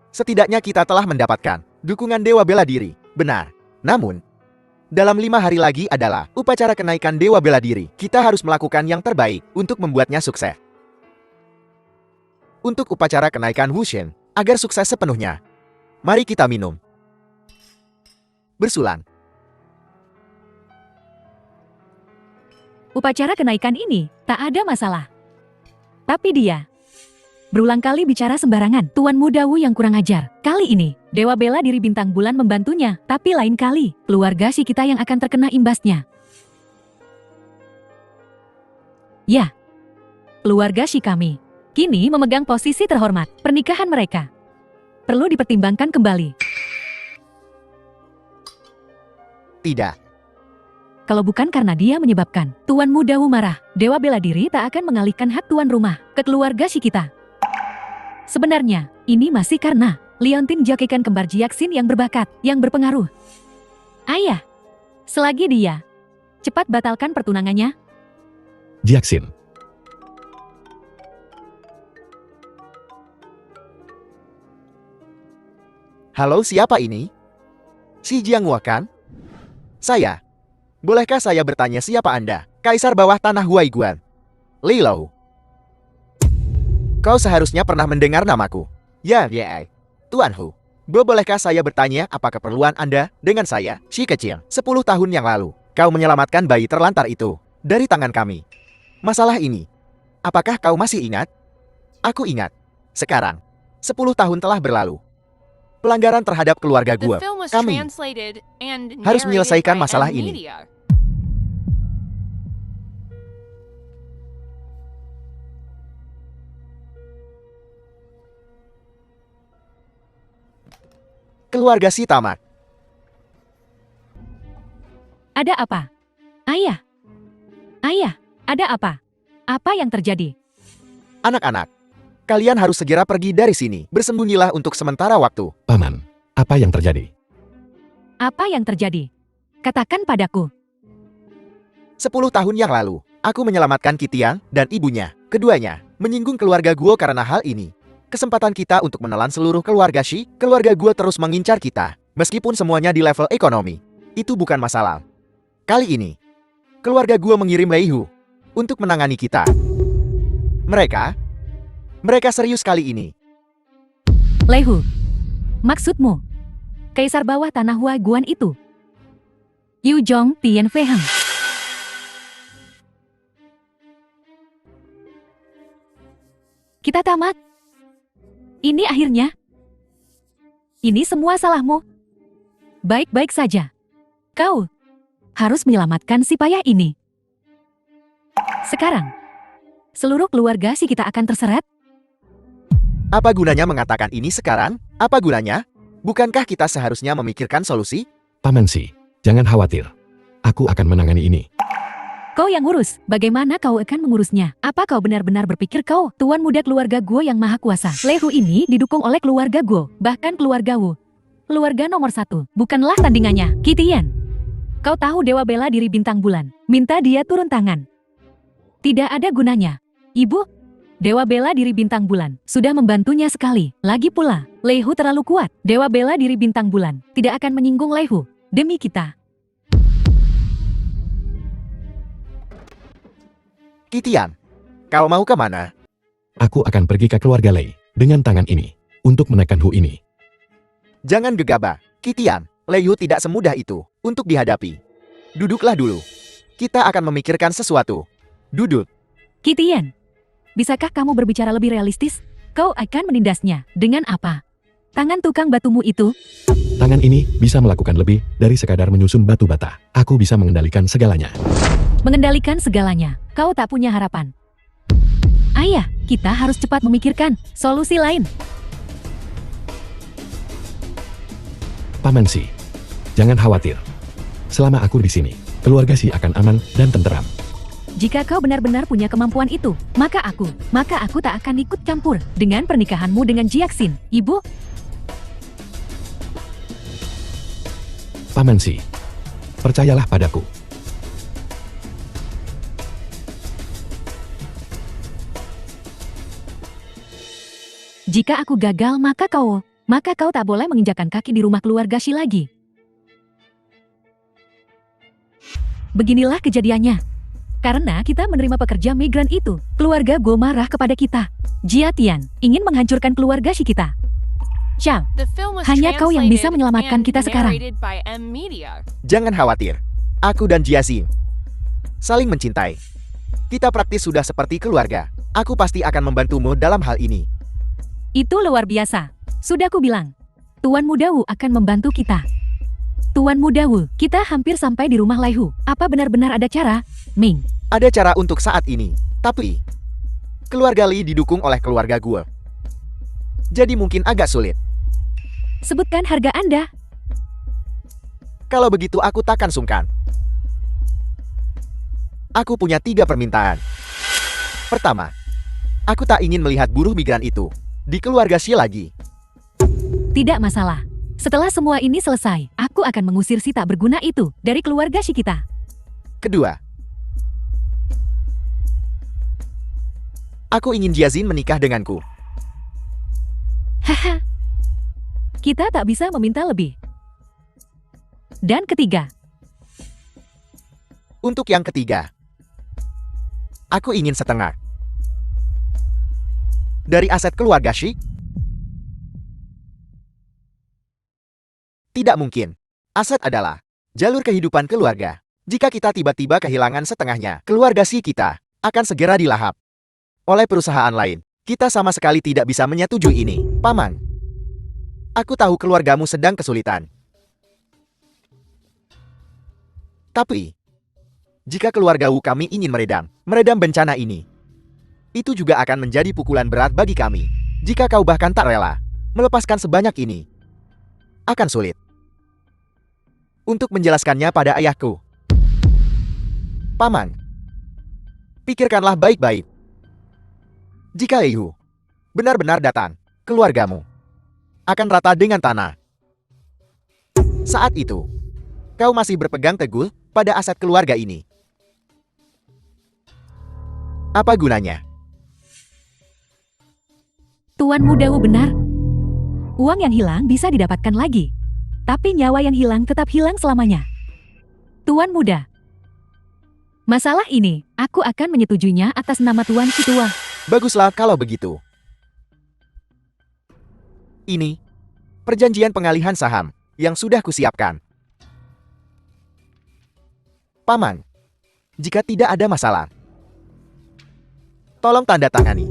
Setidaknya kita telah mendapatkan dukungan Dewa Bela Diri. Benar. Namun, dalam 5 hari lagi adalah upacara kenaikan Dewa Bela Diri. Kita harus melakukan yang terbaik untuk membuatnya sukses. Untuk upacara kenaikan Wushen, agar sukses sepenuhnya, mari kita minum. Bersulan. Upacara kenaikan ini tak ada masalah. Tapi dia berulang kali bicara sembarangan. Tuan Muda Wu yang kurang ajar. Kali ini, Dewa Bela Diri Bintang Bulan membantunya. Tapi lain kali, keluarga Shi kita yang akan terkena imbasnya. Ya, keluarga Shi kami kini memegang posisi terhormat. Pernikahan mereka perlu dipertimbangkan kembali. Tidak. Kalau bukan karena dia menyebabkan Tuan Muda Wu marah, Dewa Bela Diri tak akan mengalihkan hak tuan rumah ke keluarga Shi kita. Sebenarnya, ini masih karena Leontin jokikan kembar Jiaxin yang berbakat, yang berpengaruh. Ayah, selagi dia cepat batalkan pertunangannya. Jiaxin. Halo, siapa ini? Si Jianghua kan? Saya. Bolehkah saya bertanya siapa Anda? Kaisar bawah tanah Huaiguan. Li Lou. Kau seharusnya pernah mendengar namaku. Ya. Tuan Hu. Bolehkah saya bertanya apa keperluan Anda dengan saya, si kecil? 10 tahun yang lalu, kau menyelamatkan bayi terlantar itu dari tangan kami. Masalah ini, apakah kau masih ingat? Aku ingat. Sekarang, 10 tahun telah berlalu. Pelanggaran terhadap keluarga gue, kami harus menyelesaikan masalah ini. Keluarga si tamat. Ada apa? Ayah, ada apa? Apa yang terjadi? Anak-anak, kalian harus segera pergi dari sini. Bersembunyilah untuk sementara waktu. Paman, apa yang terjadi? Apa yang terjadi? Katakan padaku. 10 tahun yang lalu, aku menyelamatkan Kitian dan ibunya. Keduanya menyinggung keluarga gue karena hal ini. Kesempatan kita untuk menelan seluruh keluarga Shi, keluarga gue terus mengincar kita. Meskipun semuanya di level ekonomi, itu bukan masalah. Kali ini, keluarga gue mengirim Lei Hu untuk menangani kita. Mereka serius kali ini. Lei Hu, maksudmu Kaisar bawah tanah Huaiguan itu? Yu Zhong Tian Fei Heng. Kita tamat. Ini akhirnya. Ini semua salahmu. Baik-baik saja. Kau harus menyelamatkan si payah ini. Sekarang, seluruh keluarga si kita akan terseret. Apa gunanya mengatakan ini sekarang? Apa gunanya? Bukankah kita seharusnya memikirkan solusi? Paman Si, jangan khawatir. Aku akan menangani ini. Kau yang ngurus, bagaimana kau akan mengurusnya? Apa kau benar-benar berpikir kau, tuan muda keluarga Guo yang maha kuasa? Lei Hu ini didukung oleh keluarga Guo, bahkan keluarga Wu. Keluarga nomor 1, bukanlah tandingannya. Kitian, kau tahu Dewa Bela Diri Bintang Bulan, minta dia turun tangan. Tidak ada gunanya. Ibu, Dewa Bela Diri Bintang Bulan sudah membantunya sekali. Lagi pula, Lei Hu terlalu kuat. Dewa Bela Diri Bintang Bulan tidak akan menyinggung Lei Hu demi kita. Kitian, kau mau kemana? Aku akan pergi ke keluarga Lei dengan tangan ini untuk menekan Hu ini. Jangan gegabah, Kitian. Lei Hu tidak semudah itu untuk dihadapi. Duduklah dulu. Kita akan memikirkan sesuatu. Duduk. Kitian, bisakah kamu berbicara lebih realistis? Kau akan menindasnya dengan apa? Tangan tukang batumu itu? Tangan ini bisa melakukan lebih dari sekadar menyusun batu bata. Aku bisa mengendalikan segalanya. Mengendalikan segalanya, kau tak punya harapan. Ayah, kita harus cepat memikirkan solusi lain. Paman Si, Jangan khawatir. Selama aku di sini, keluarga Xi akan aman dan tenteram. Jika kau benar-benar punya kemampuan itu, maka aku tak akan ikut campur dengan pernikahanmu dengan Jiaxin, Ibu. Paman Xi, percayalah padaku. Jika aku gagal, maka kau tak boleh menginjakan kaki di rumah keluarga Xi lagi. Beginilah kejadiannya. Karena kita menerima pekerja migran itu, keluarga Guo marah kepada kita. Jia Tian ingin menghancurkan keluarga Xi kita. Xiao, hanya kau yang bisa menyelamatkan kita sekarang. Jangan khawatir. Aku dan Jiaxin saling mencintai. Kita praktis sudah seperti keluarga. Aku pasti akan membantumu dalam hal ini. Itu luar biasa. Sudah ku bilang, Tuan Muda Wu akan membantu kita. Tuan Muda Wu, kita hampir sampai di rumah Lai Hu. Apa benar-benar ada cara, Ming? Ada cara untuk saat ini, tapi keluarga Li didukung oleh keluarga Guo. Jadi mungkin agak sulit. Sebutkan harga Anda. Kalau begitu aku takkan sungkan. Aku punya 3 permintaan. Pertama, aku tak ingin melihat buruh migran itu di keluarga Xi lagi. Tidak masalah. Setelah semua ini selesai, aku akan mengusir si tak berguna itu dari keluarga Xi kita. Kedua, aku ingin Jiaxin menikah denganku. Haha. Kita tak bisa meminta lebih. Dan ketiga, Untuk yang ketiga, aku ingin setengah dari aset keluarga Xi. Tidak mungkin. Aset adalah jalur kehidupan keluarga. Jika kita tiba-tiba kehilangan setengahnya, keluarga Xi kita akan segera dilahap oleh perusahaan lain. Kita sama sekali tidak bisa menyetujui ini, Paman. Aku tahu keluargamu sedang kesulitan. Tapi, jika keluarga Wu kami ingin meredam bencana ini, itu juga akan menjadi pukulan berat bagi kami. Jika kau bahkan tak rela melepaskan sebanyak ini, akan sulit untuk menjelaskannya pada ayahku. Paman, pikirkanlah baik-baik. Jika Liu benar-benar datang, keluargamu akan rata dengan tanah. Saat itu, kau masih berpegang teguh pada aset keluarga ini. Apa gunanya? Tuan Muda Wu benar. Uang yang hilang bisa didapatkan lagi. Tapi nyawa yang hilang tetap hilang selamanya. Tuan Muda, masalah ini, aku akan menyetujuinya atas nama Tuan Si Tua. Baguslah kalau begitu. Ini perjanjian pengalihan saham yang sudah kusiapkan. Paman, jika tidak ada masalah, tolong tanda tangani.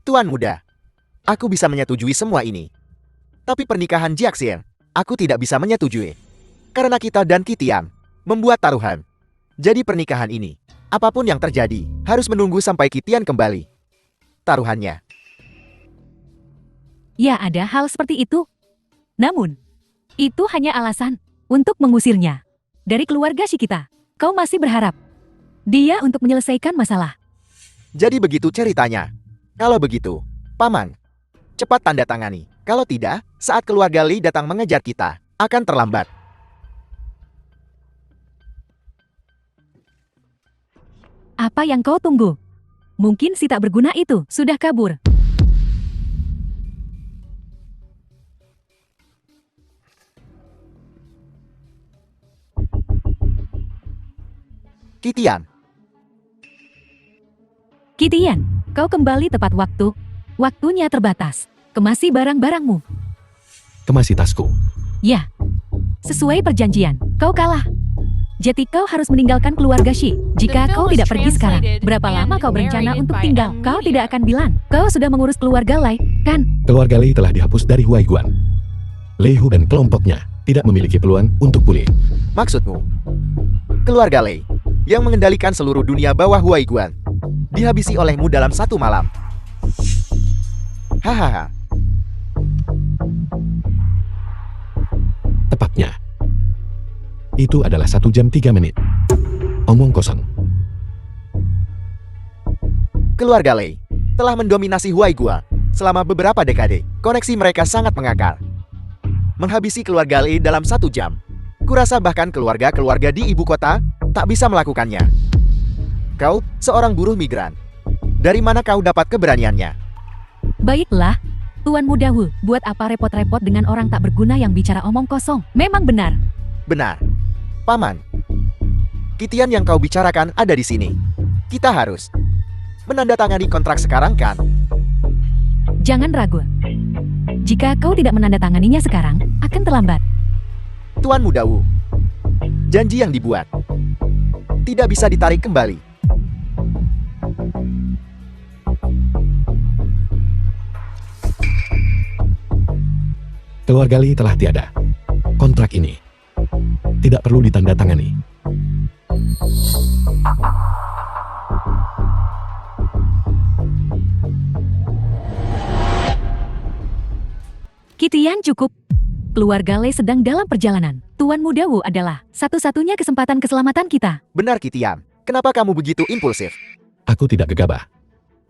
Tuan Muda, aku bisa menyetujui semua ini. Tapi pernikahan Jiaxin, aku tidak bisa menyetujui. Karena kita dan Qitian membuat taruhan. Jadi pernikahan ini, apapun yang terjadi, harus menunggu sampai Qitian kembali. Taruhannya. Ya, ada hal seperti itu. Namun, itu hanya alasan untuk mengusirnya dari keluarga si kita. Kau masih berharap dia untuk menyelesaikan masalah. Jadi begitu ceritanya. Kalau begitu, Paman, cepat tanda tangani. Kalau tidak, saat keluarga Li datang mengejar kita, akan terlambat. Apa yang kau tunggu? Mungkin si tak berguna itu sudah kabur. Qitian, Qitian, kau kembali tepat waktu. Waktunya terbatas. Kemasi barang-barangmu. Kemasi tasku. Ya, sesuai perjanjian, kau kalah. Jadi kau harus meninggalkan keluarga Xi. Jika kau tidak pergi sekarang, berapa lama kau berencana untuk tinggal? Kau tidak akan bilang, kau sudah mengurus keluarga Lai, kan? Keluarga Lei telah dihapus dari Huaiguan. Lei Hu dan kelompoknya tidak memiliki peluang untuk pulih. Maksudmu, keluarga Lei yang mengendalikan seluruh dunia bawah Huaiguan dihabisi olehmu dalam satu malam. Hahaha. Tepatnya. Itu adalah 1 jam 3 menit. Omong kosong. Keluarga Lei telah mendominasi Huaiguan selama beberapa dekade. Koneksi mereka sangat mengakar. Menghabisi keluarga Lei dalam 1 jam. Kurasa bahkan keluarga-keluarga di ibu kota tak bisa melakukannya. Kau, seorang buruh migran. Dari mana kau dapat keberaniannya? Baiklah, Tuan Muda Wu, buat apa repot-repot dengan orang tak berguna yang bicara omong kosong? Memang benar. Benar. Paman. Kitian yang kau bicarakan ada di sini. Kita harus menandatangani kontrak sekarang kan? Jangan ragu. Jika kau tidak menandatanganinya sekarang, akan terlambat. Tuan Muda Wu. Janji yang dibuat tidak bisa ditarik kembali. Keluarga Li telah tiada. Kontrak ini tidak perlu ditandatangani. Kitian cukup. Keluarga Lei sedang dalam perjalanan. Tuan Muda Wu adalah satu-satunya kesempatan keselamatan kita. Benar Kitian. Kenapa kamu begitu impulsif? Aku tidak gegabah.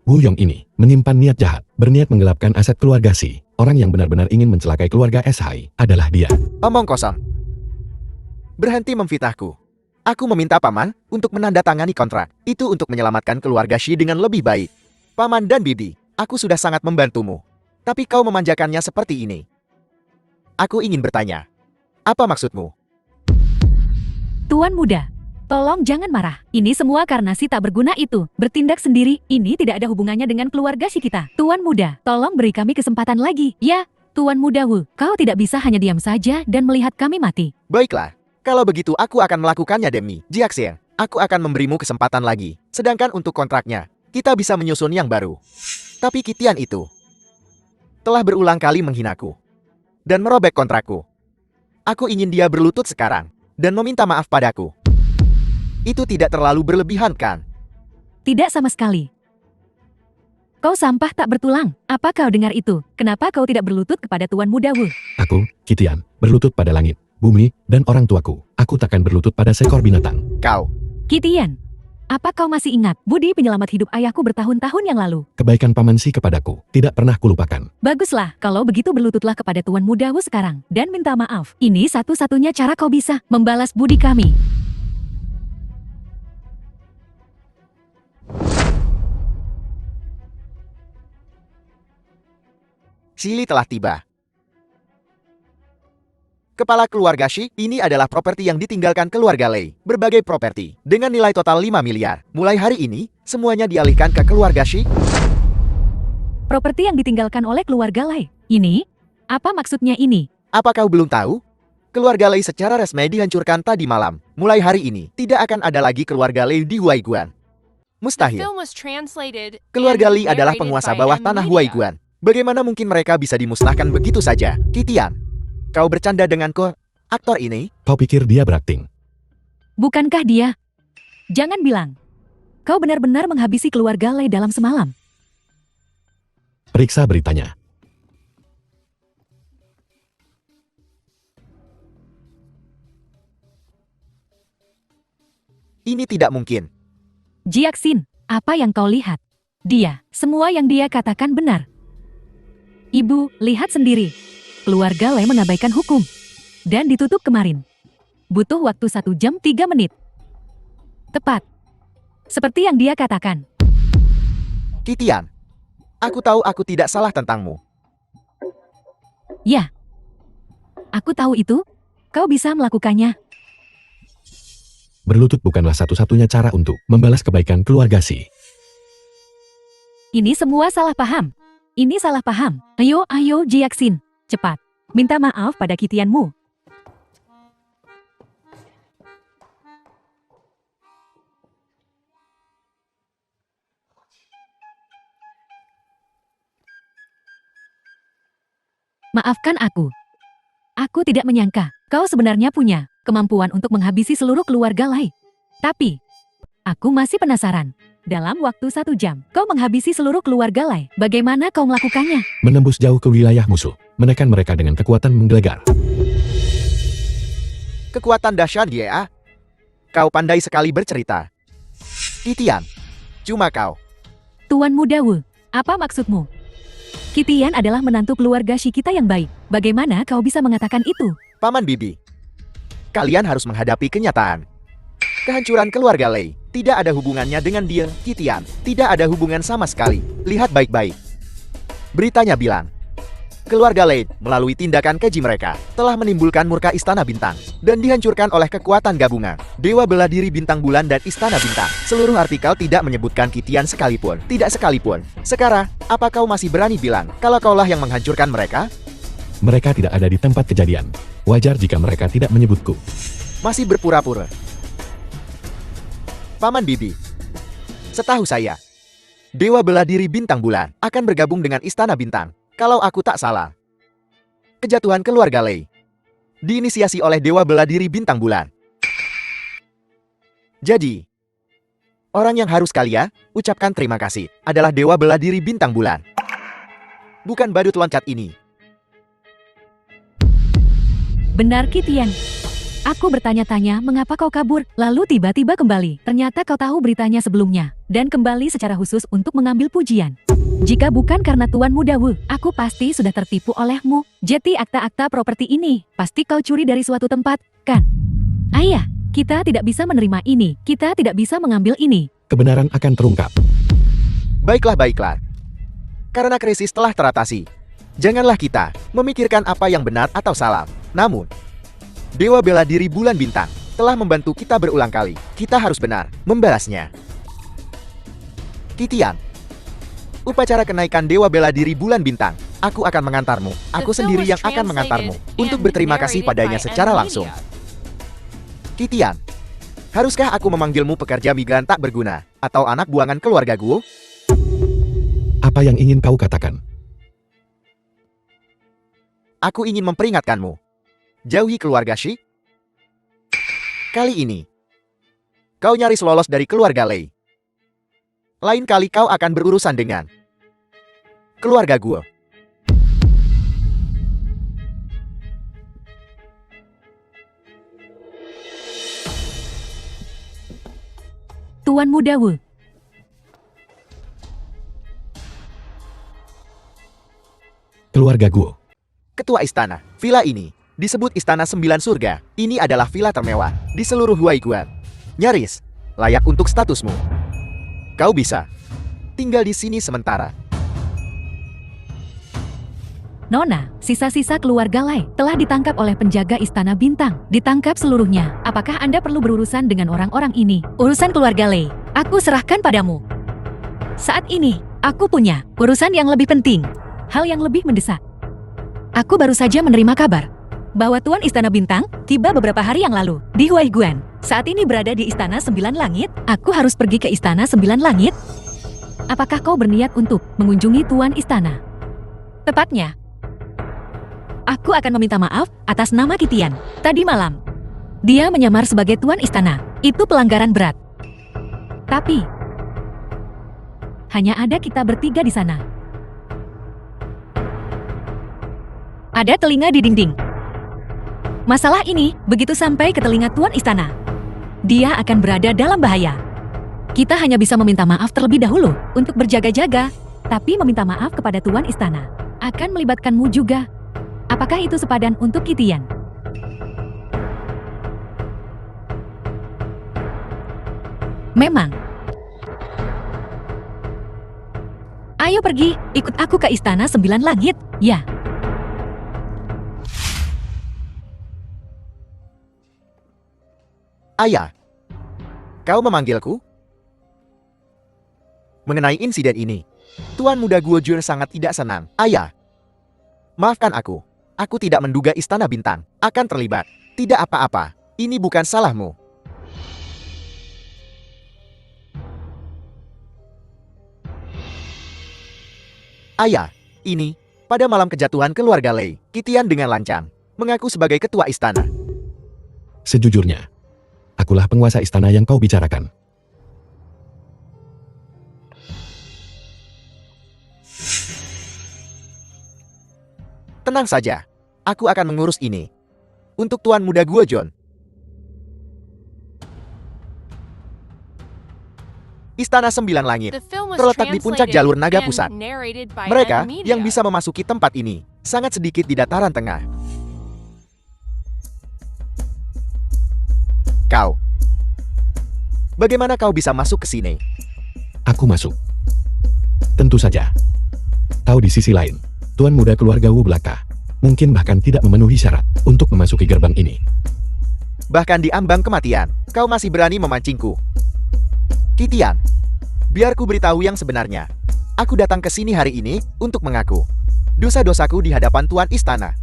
Wu Yong ini menyimpan niat jahat, berniat menggelapkan aset keluarga Si. Orang yang benar-benar ingin mencelakai keluarga SHI adalah dia. Omong kosong. Berhenti memfitnahku. Aku meminta Paman untuk menandatangani kontrak. Itu untuk menyelamatkan keluarga Shi dengan lebih baik. Paman dan Bibi, aku sudah sangat membantumu. Tapi kau memanjakannya seperti ini. Aku ingin bertanya. Apa maksudmu? Tuan Muda, tolong jangan marah. Ini semua karena si tak berguna itu. Bertindak sendiri, ini tidak ada hubungannya dengan keluarga si kita. Tuan Muda, tolong beri kami kesempatan lagi. Ya, Tuan Muda Wu, kau tidak bisa hanya diam saja dan melihat kami mati. Baiklah. Kalau begitu aku akan melakukannya demi Jiaxian. Aku akan memberimu kesempatan lagi. Sedangkan untuk kontraknya, kita bisa menyusun yang baru. Tapi Kitian itu telah berulang kali menghinaku dan merobek kontrakku. Aku ingin dia berlutut sekarang dan meminta maaf padaku. Itu tidak terlalu berlebihan kan? Tidak sama sekali. Kau sampah tak bertulang. Apa kau dengar itu? Kenapa kau tidak berlutut kepada Tuan Muda Wu? Aku, Kitian, berlutut pada langit, bumi, dan orang tuaku. Aku takkan berlutut pada seekor binatang. Kau, Kitian, apa kau masih ingat budi penyelamat hidup ayahku bertahun-tahun yang lalu? Kebaikan Paman Si kepadaku tidak pernah kulupakan. Baguslah, kalau begitu berlututlah kepada Tuan Muda Wu sekarang dan minta maaf. Ini satu-satunya cara kau bisa membalas budi kami. Shili telah tiba. Kepala keluarga Shi, ini adalah properti yang ditinggalkan keluarga Lei. Berbagai properti, dengan nilai total 5 miliar. Mulai hari ini, semuanya dialihkan ke keluarga Shi. Properti yang ditinggalkan oleh keluarga Lei. Ini? Apa maksudnya ini? Apa kau belum tahu? Keluarga Lei secara resmi dihancurkan tadi malam. Mulai hari ini, tidak akan ada lagi keluarga Lei di Huaiguan. Mustahil. Keluarga Li adalah penguasa bawah tanah Huaiguan. Bagaimana mungkin mereka bisa dimusnahkan begitu saja? Kitian, kau bercanda denganku, aktor ini? Kau pikir dia berakting? Bukankah dia? Jangan bilang. Kau benar-benar menghabisi keluarga Lei dalam semalam. Periksa beritanya. Ini tidak mungkin. Jiaxin, apa yang kau lihat? Dia, semua yang dia katakan benar. Ibu, lihat sendiri. Keluarga Lei mengabaikan hukum. Dan ditutup kemarin. Butuh waktu 1 jam 3 menit. Tepat. Seperti yang dia katakan. Kitian, aku tahu aku tidak salah tentangmu. Ya. Aku tahu itu. Kau bisa melakukannya. Berlutut bukanlah satu-satunya cara untuk membalas kebaikan keluarga Si. Ini semua salah paham. Ini salah paham. Ayo Jiaxin. Cepat. Minta maaf pada Kitianmu. Maafkan aku. Aku tidak menyangka Kau sebenarnya punya kemampuan untuk menghabisi seluruh keluarga Lai. Tapi, aku masih penasaran. Dalam waktu 1 jam, kau menghabisi seluruh keluarga Lai. Bagaimana kau melakukannya? Menembus jauh ke wilayah musuh, menekan mereka dengan kekuatan menggelegar. Kekuatan dahsyat ya. Kau pandai sekali bercerita. Titian, cuma kau. Tuan Muda Wu, apa maksudmu? Kitian adalah menantu keluarga Shikita yang baik. Bagaimana kau bisa mengatakan itu? Paman Bibi, kalian harus menghadapi kenyataan. Kehancuran keluarga Lei tidak ada hubungannya dengan dia, Titian. Tidak ada hubungan sama sekali. Lihat baik-baik. Beritanya bilang, keluarga Lei melalui tindakan keji mereka telah menimbulkan murka Istana Bintang dan dihancurkan oleh kekuatan gabungan Dewa Bela Diri Bintang Bulan dan Istana Bintang. Seluruh artikel tidak menyebutkan Kitian sekalipun. Tidak sekalipun. Sekarang, apa kau masih berani bilang kalau kaulah yang menghancurkan mereka? Mereka tidak ada di tempat kejadian. Wajar jika mereka tidak menyebutku. Masih berpura-pura. Paman Bibi, setahu saya, Dewa Bela Diri Bintang Bulan akan bergabung dengan Istana Bintang. Kalau aku tak salah, kejatuhan keluarga Lei diinisiasi oleh Dewa Bela Diri Bintang Bulan. Jadi, orang yang harus kalian ucapkan terima kasih adalah Dewa Bela Diri Bintang Bulan. Bukan badut loncat ini. Benar Kitian. Aku bertanya-tanya mengapa kau kabur, lalu tiba-tiba kembali. Ternyata kau tahu beritanya sebelumnya, dan kembali secara khusus untuk mengambil pujian. Jika bukan karena Tuan Muda Wu, aku pasti sudah tertipu olehmu. Jadi akta-akta properti ini, pasti kau curi dari suatu tempat, kan? Ayah, kita tidak bisa menerima ini. Kita tidak bisa mengambil ini. Kebenaran akan terungkap. Baiklah, baiklah. Karena krisis telah teratasi, janganlah kita memikirkan apa yang benar atau salah. Namun, Dewa Bela Diri Bulan Bintang telah membantu kita berulang kali. Kita harus benar membalasnya. Kitian, upacara kenaikan Dewa Bela Diri Bulan Bintang. Aku akan mengantarmu. Aku sendiri yang akan mengantarmu untuk berterima kasih padanya secara langsung. Kitian, haruskah aku memanggilmu pekerja migran tak berguna atau anak buangan keluarga Guo? Apa yang ingin kau katakan? Aku ingin memperingatkanmu. Jauhi keluarga Shi. Kali ini, kau nyaris lolos dari keluarga Lei. Lain kali kau akan berurusan dengan keluarga Guo. Tuan Muda Wu. Keluarga Guo. Ketua istana, villa ini disebut Istana 9 Surga. Ini adalah villa termewah di seluruh Huaiguan. Nyaris layak untuk statusmu. Kau bisa tinggal di sini sementara. Nona, sisa-sisa keluarga Lai telah ditangkap oleh penjaga Istana Bintang. Ditangkap seluruhnya. Apakah Anda perlu berurusan dengan orang-orang ini? Urusan keluarga Lai, aku serahkan padamu. Saat ini, aku punya urusan yang lebih penting. Hal yang lebih mendesak. Aku baru saja menerima kabar bahwa Tuan Istana Bintang tiba beberapa hari yang lalu di Huaiguan. Saat ini berada di Istana 9 Langit. Aku harus pergi ke Istana 9 Langit. Apakah kau berniat untuk mengunjungi Tuan Istana? Tepatnya, aku akan meminta maaf atas nama Kitian. Tadi malam, dia menyamar sebagai Tuan Istana. Itu pelanggaran berat. Tapi, hanya ada kita bertiga di sana. Ada telinga di dinding. Masalah ini begitu sampai ke telinga Tuan Istana, dia akan berada dalam bahaya. Kita hanya bisa meminta maaf terlebih dahulu untuk berjaga-jaga, tapi meminta maaf kepada Tuan Istana akan melibatkanmu juga. Apakah itu sepadan untuk Kitian? Memang. Ayo pergi, ikut aku ke Istana 9 Langit, ya. Ayah, kau memanggilku? Mengenai insiden ini, Tuan Muda Guo Jun sangat tidak senang. Ayah, maafkan aku. Aku tidak menduga Istana Bintang akan terlibat. Tidak apa-apa, ini bukan salahmu. Ayah, ini, pada malam kejatuhan keluarga Lei, Kitian dengan lancang mengaku sebagai ketua istana. Sejujurnya, akulah penguasa istana yang kau bicarakan. Tenang saja, aku akan mengurus ini. Untuk Tuan Muda Guojon. Istana Sembilan Langit terletak di puncak jalur naga pusat. Mereka yang bisa memasuki tempat ini sangat sedikit di dataran tengah. Kau, bagaimana kau bisa masuk ke sini? Aku masuk. Tentu saja. Tahu di sisi lain, Tuan Muda keluarga Wu Belaka mungkin bahkan tidak memenuhi syarat untuk memasuki gerbang ini. Bahkan di ambang kematian, kau masih berani memancingku. Qitian, biar ku beritahu yang sebenarnya. Aku datang ke sini hari ini untuk mengaku dosa-dosaku di hadapan Tuan Istana.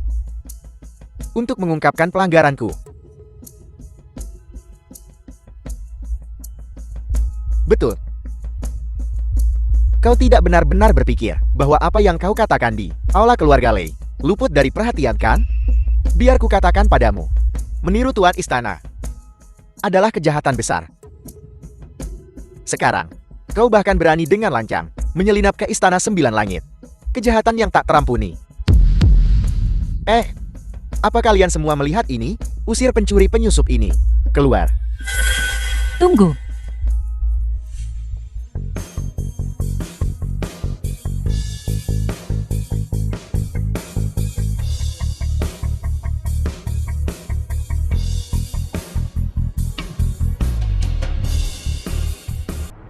Untuk mengungkapkan pelanggaranku. Betul. Kau tidak benar-benar berpikir bahwa apa yang kau katakan di aula keluarga Lei luput dari perhatian, kan? Biar ku katakan padamu, meniru Tuan Istana adalah kejahatan besar. Sekarang, kau bahkan berani dengan lancang menyelinap ke Istana Sembilan Langit. Kejahatan yang tak terampuni. Apa kalian semua melihat ini? Usir pencuri penyusup ini. Keluar. Tunggu.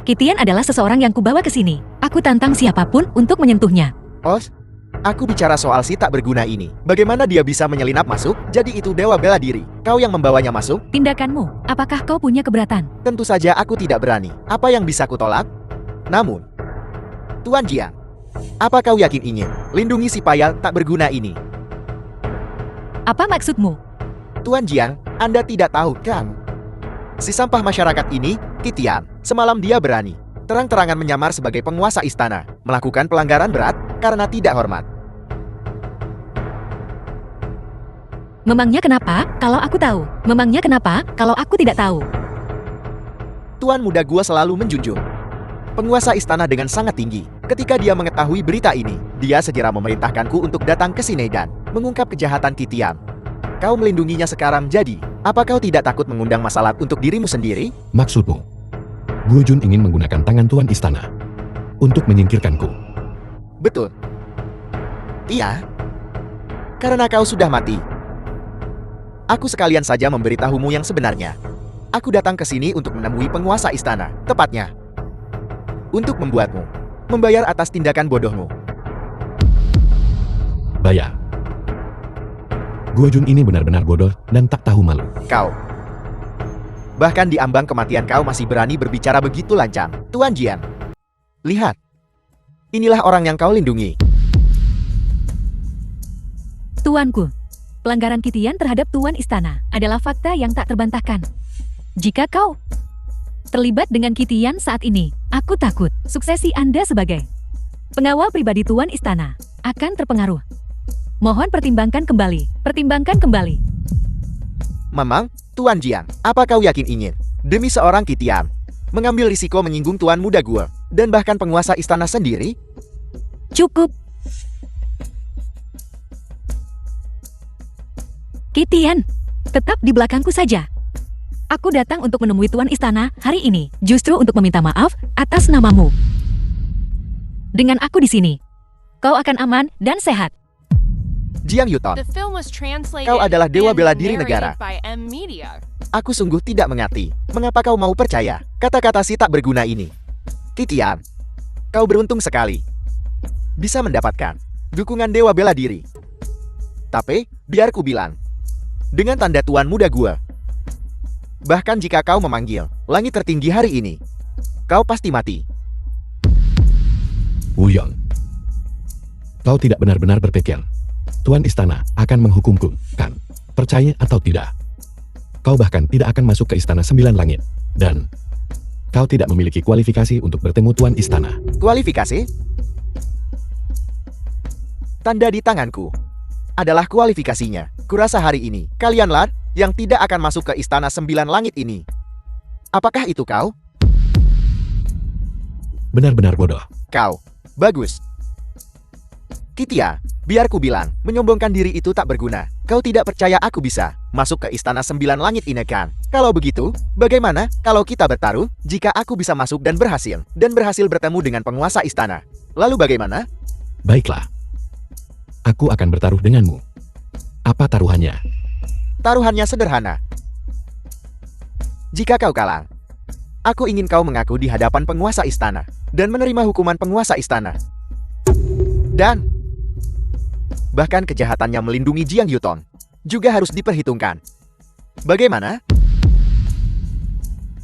Qitian adalah seseorang yang kubawa ke sini. Aku tantang siapapun untuk menyentuhnya. Os, aku bicara soal si tak berguna ini. Bagaimana dia bisa menyelinap masuk? Jadi itu dewa bela diri. Kau yang membawanya masuk? Tindakanmu, apakah kau punya keberatan? Tentu saja aku tidak berani. Apa yang bisa kutolak? Namun, Tuan Jiang, apa kau yakin ingin lindungi si payal tak berguna ini? Apa maksudmu? Tuan Jiang, Anda tidak tahu, kan? Si sampah masyarakat ini, Qitian, semalam dia berani terang-terangan menyamar sebagai penguasa istana, melakukan pelanggaran berat karena tidak hormat. Memangnya kenapa kalau aku tahu? Memangnya kenapa kalau aku tidak tahu? Tuan Muda Gua selalu menjunjung penguasa istana dengan sangat tinggi. Ketika dia mengetahui berita ini, dia segera memerintahkanku untuk datang ke sini dan mengungkap kejahatan Qitian. Kau melindunginya sekarang, jadi apa kau tidak takut mengundang masalah untuk dirimu sendiri? Maksudmu, Guojun ingin menggunakan tangan Tuan Istana untuk menyingkirkanku? Betul. Iya. Karena kau sudah mati. Aku sekalian saja memberitahumu yang sebenarnya. Aku datang ke sini untuk menemui penguasa istana, tepatnya untuk membuatmu membayar atas tindakan bodohmu. Bayar. Guojun ini benar-benar bodoh dan tak tahu malu. Kau. Bahkan di ambang kematian kau masih berani berbicara begitu lancang. Tuan Jian. Lihat. Inilah orang yang kau lindungi. Tuanku, pelanggaran Qitian terhadap Tuan Istana adalah fakta yang tak terbantahkan. Jika kau terlibat dengan Qitian saat ini, aku takut suksesi Anda sebagai pengawal pribadi Tuan Istana akan terpengaruh. Mohon pertimbangkan kembali. Pertimbangkan kembali. Memang, Tuan Jian, apa kau yakin ingin demi seorang Qitian mengambil risiko menyinggung Tuan Muda Gua dan bahkan penguasa istana sendiri? Cukup. Qitian, tetap di belakangku saja. Aku datang untuk menemui Tuan Istana hari ini, justru untuk meminta maaf atas namamu. Dengan aku di sini, kau akan aman dan sehat. Jiang Yuton, kau adalah dewa bela diri negara. Aku sungguh tidak mengerti mengapa kau mau percaya kata-kata si tak berguna ini. Qitian, kau beruntung sekali bisa mendapatkan dukungan dewa bela diri. Tapi, biar ku bilang, dengan tanda Tuan Muda Gua, bahkan jika kau memanggil langit tertinggi hari ini, kau pasti mati. Wuyong, kau tidak benar-benar berpikir Tuan Istana akan menghukumku, kan? Percaya atau tidak? Kau bahkan tidak akan masuk ke Istana Sembilan Langit. Dan kau tidak memiliki kualifikasi untuk bertemu Tuan Istana. Kualifikasi? Tanda di tanganku adalah kualifikasinya. Kurasa hari ini kalianlah yang tidak akan masuk ke istana 9 langit ini. Apakah itu kau? Benar-benar bodoh. Kau. Bagus. Kitia, biar ku bilang, menyombongkan diri itu tak berguna. Kau tidak percaya aku bisa masuk ke istana 9 langit ini kan? Kalau begitu, bagaimana kalau kita bertaruh jika aku bisa masuk dan berhasil bertemu dengan penguasa istana? Lalu bagaimana? Baiklah. Aku akan bertaruh denganmu. Apa taruhannya? Taruhannya sederhana. Jika kau kalah, aku ingin kau mengaku di hadapan penguasa istana dan menerima hukuman penguasa istana. Dan bahkan kejahatannya melindungi Jiang Yutong juga harus diperhitungkan. Bagaimana?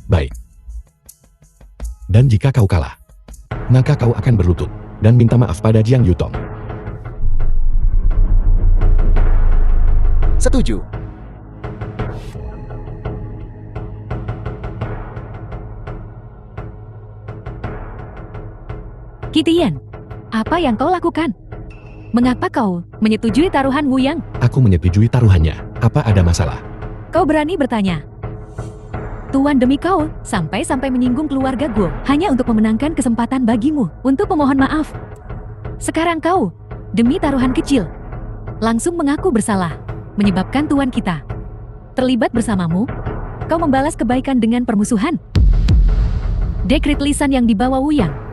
Baik. Dan jika kau kalah, maka kau akan berlutut dan minta maaf pada Jiang Yutong. Setuju. Kitian, apa yang kau lakukan? Mengapa kau menyetujui taruhan Wu Yang? Aku menyetujui taruhannya. Apa ada masalah? Kau berani bertanya? Tuan demi kau, sampai-sampai menyinggung keluarga Guo, hanya untuk memenangkan kesempatan bagimu, untuk memohon maaf. Sekarang kau, demi taruhan kecil, langsung mengaku bersalah, menyebabkan tuan kita terlibat bersamamu. Kau membalas kebaikan dengan permusuhan. Dekret lisan yang dibawa Wu Yang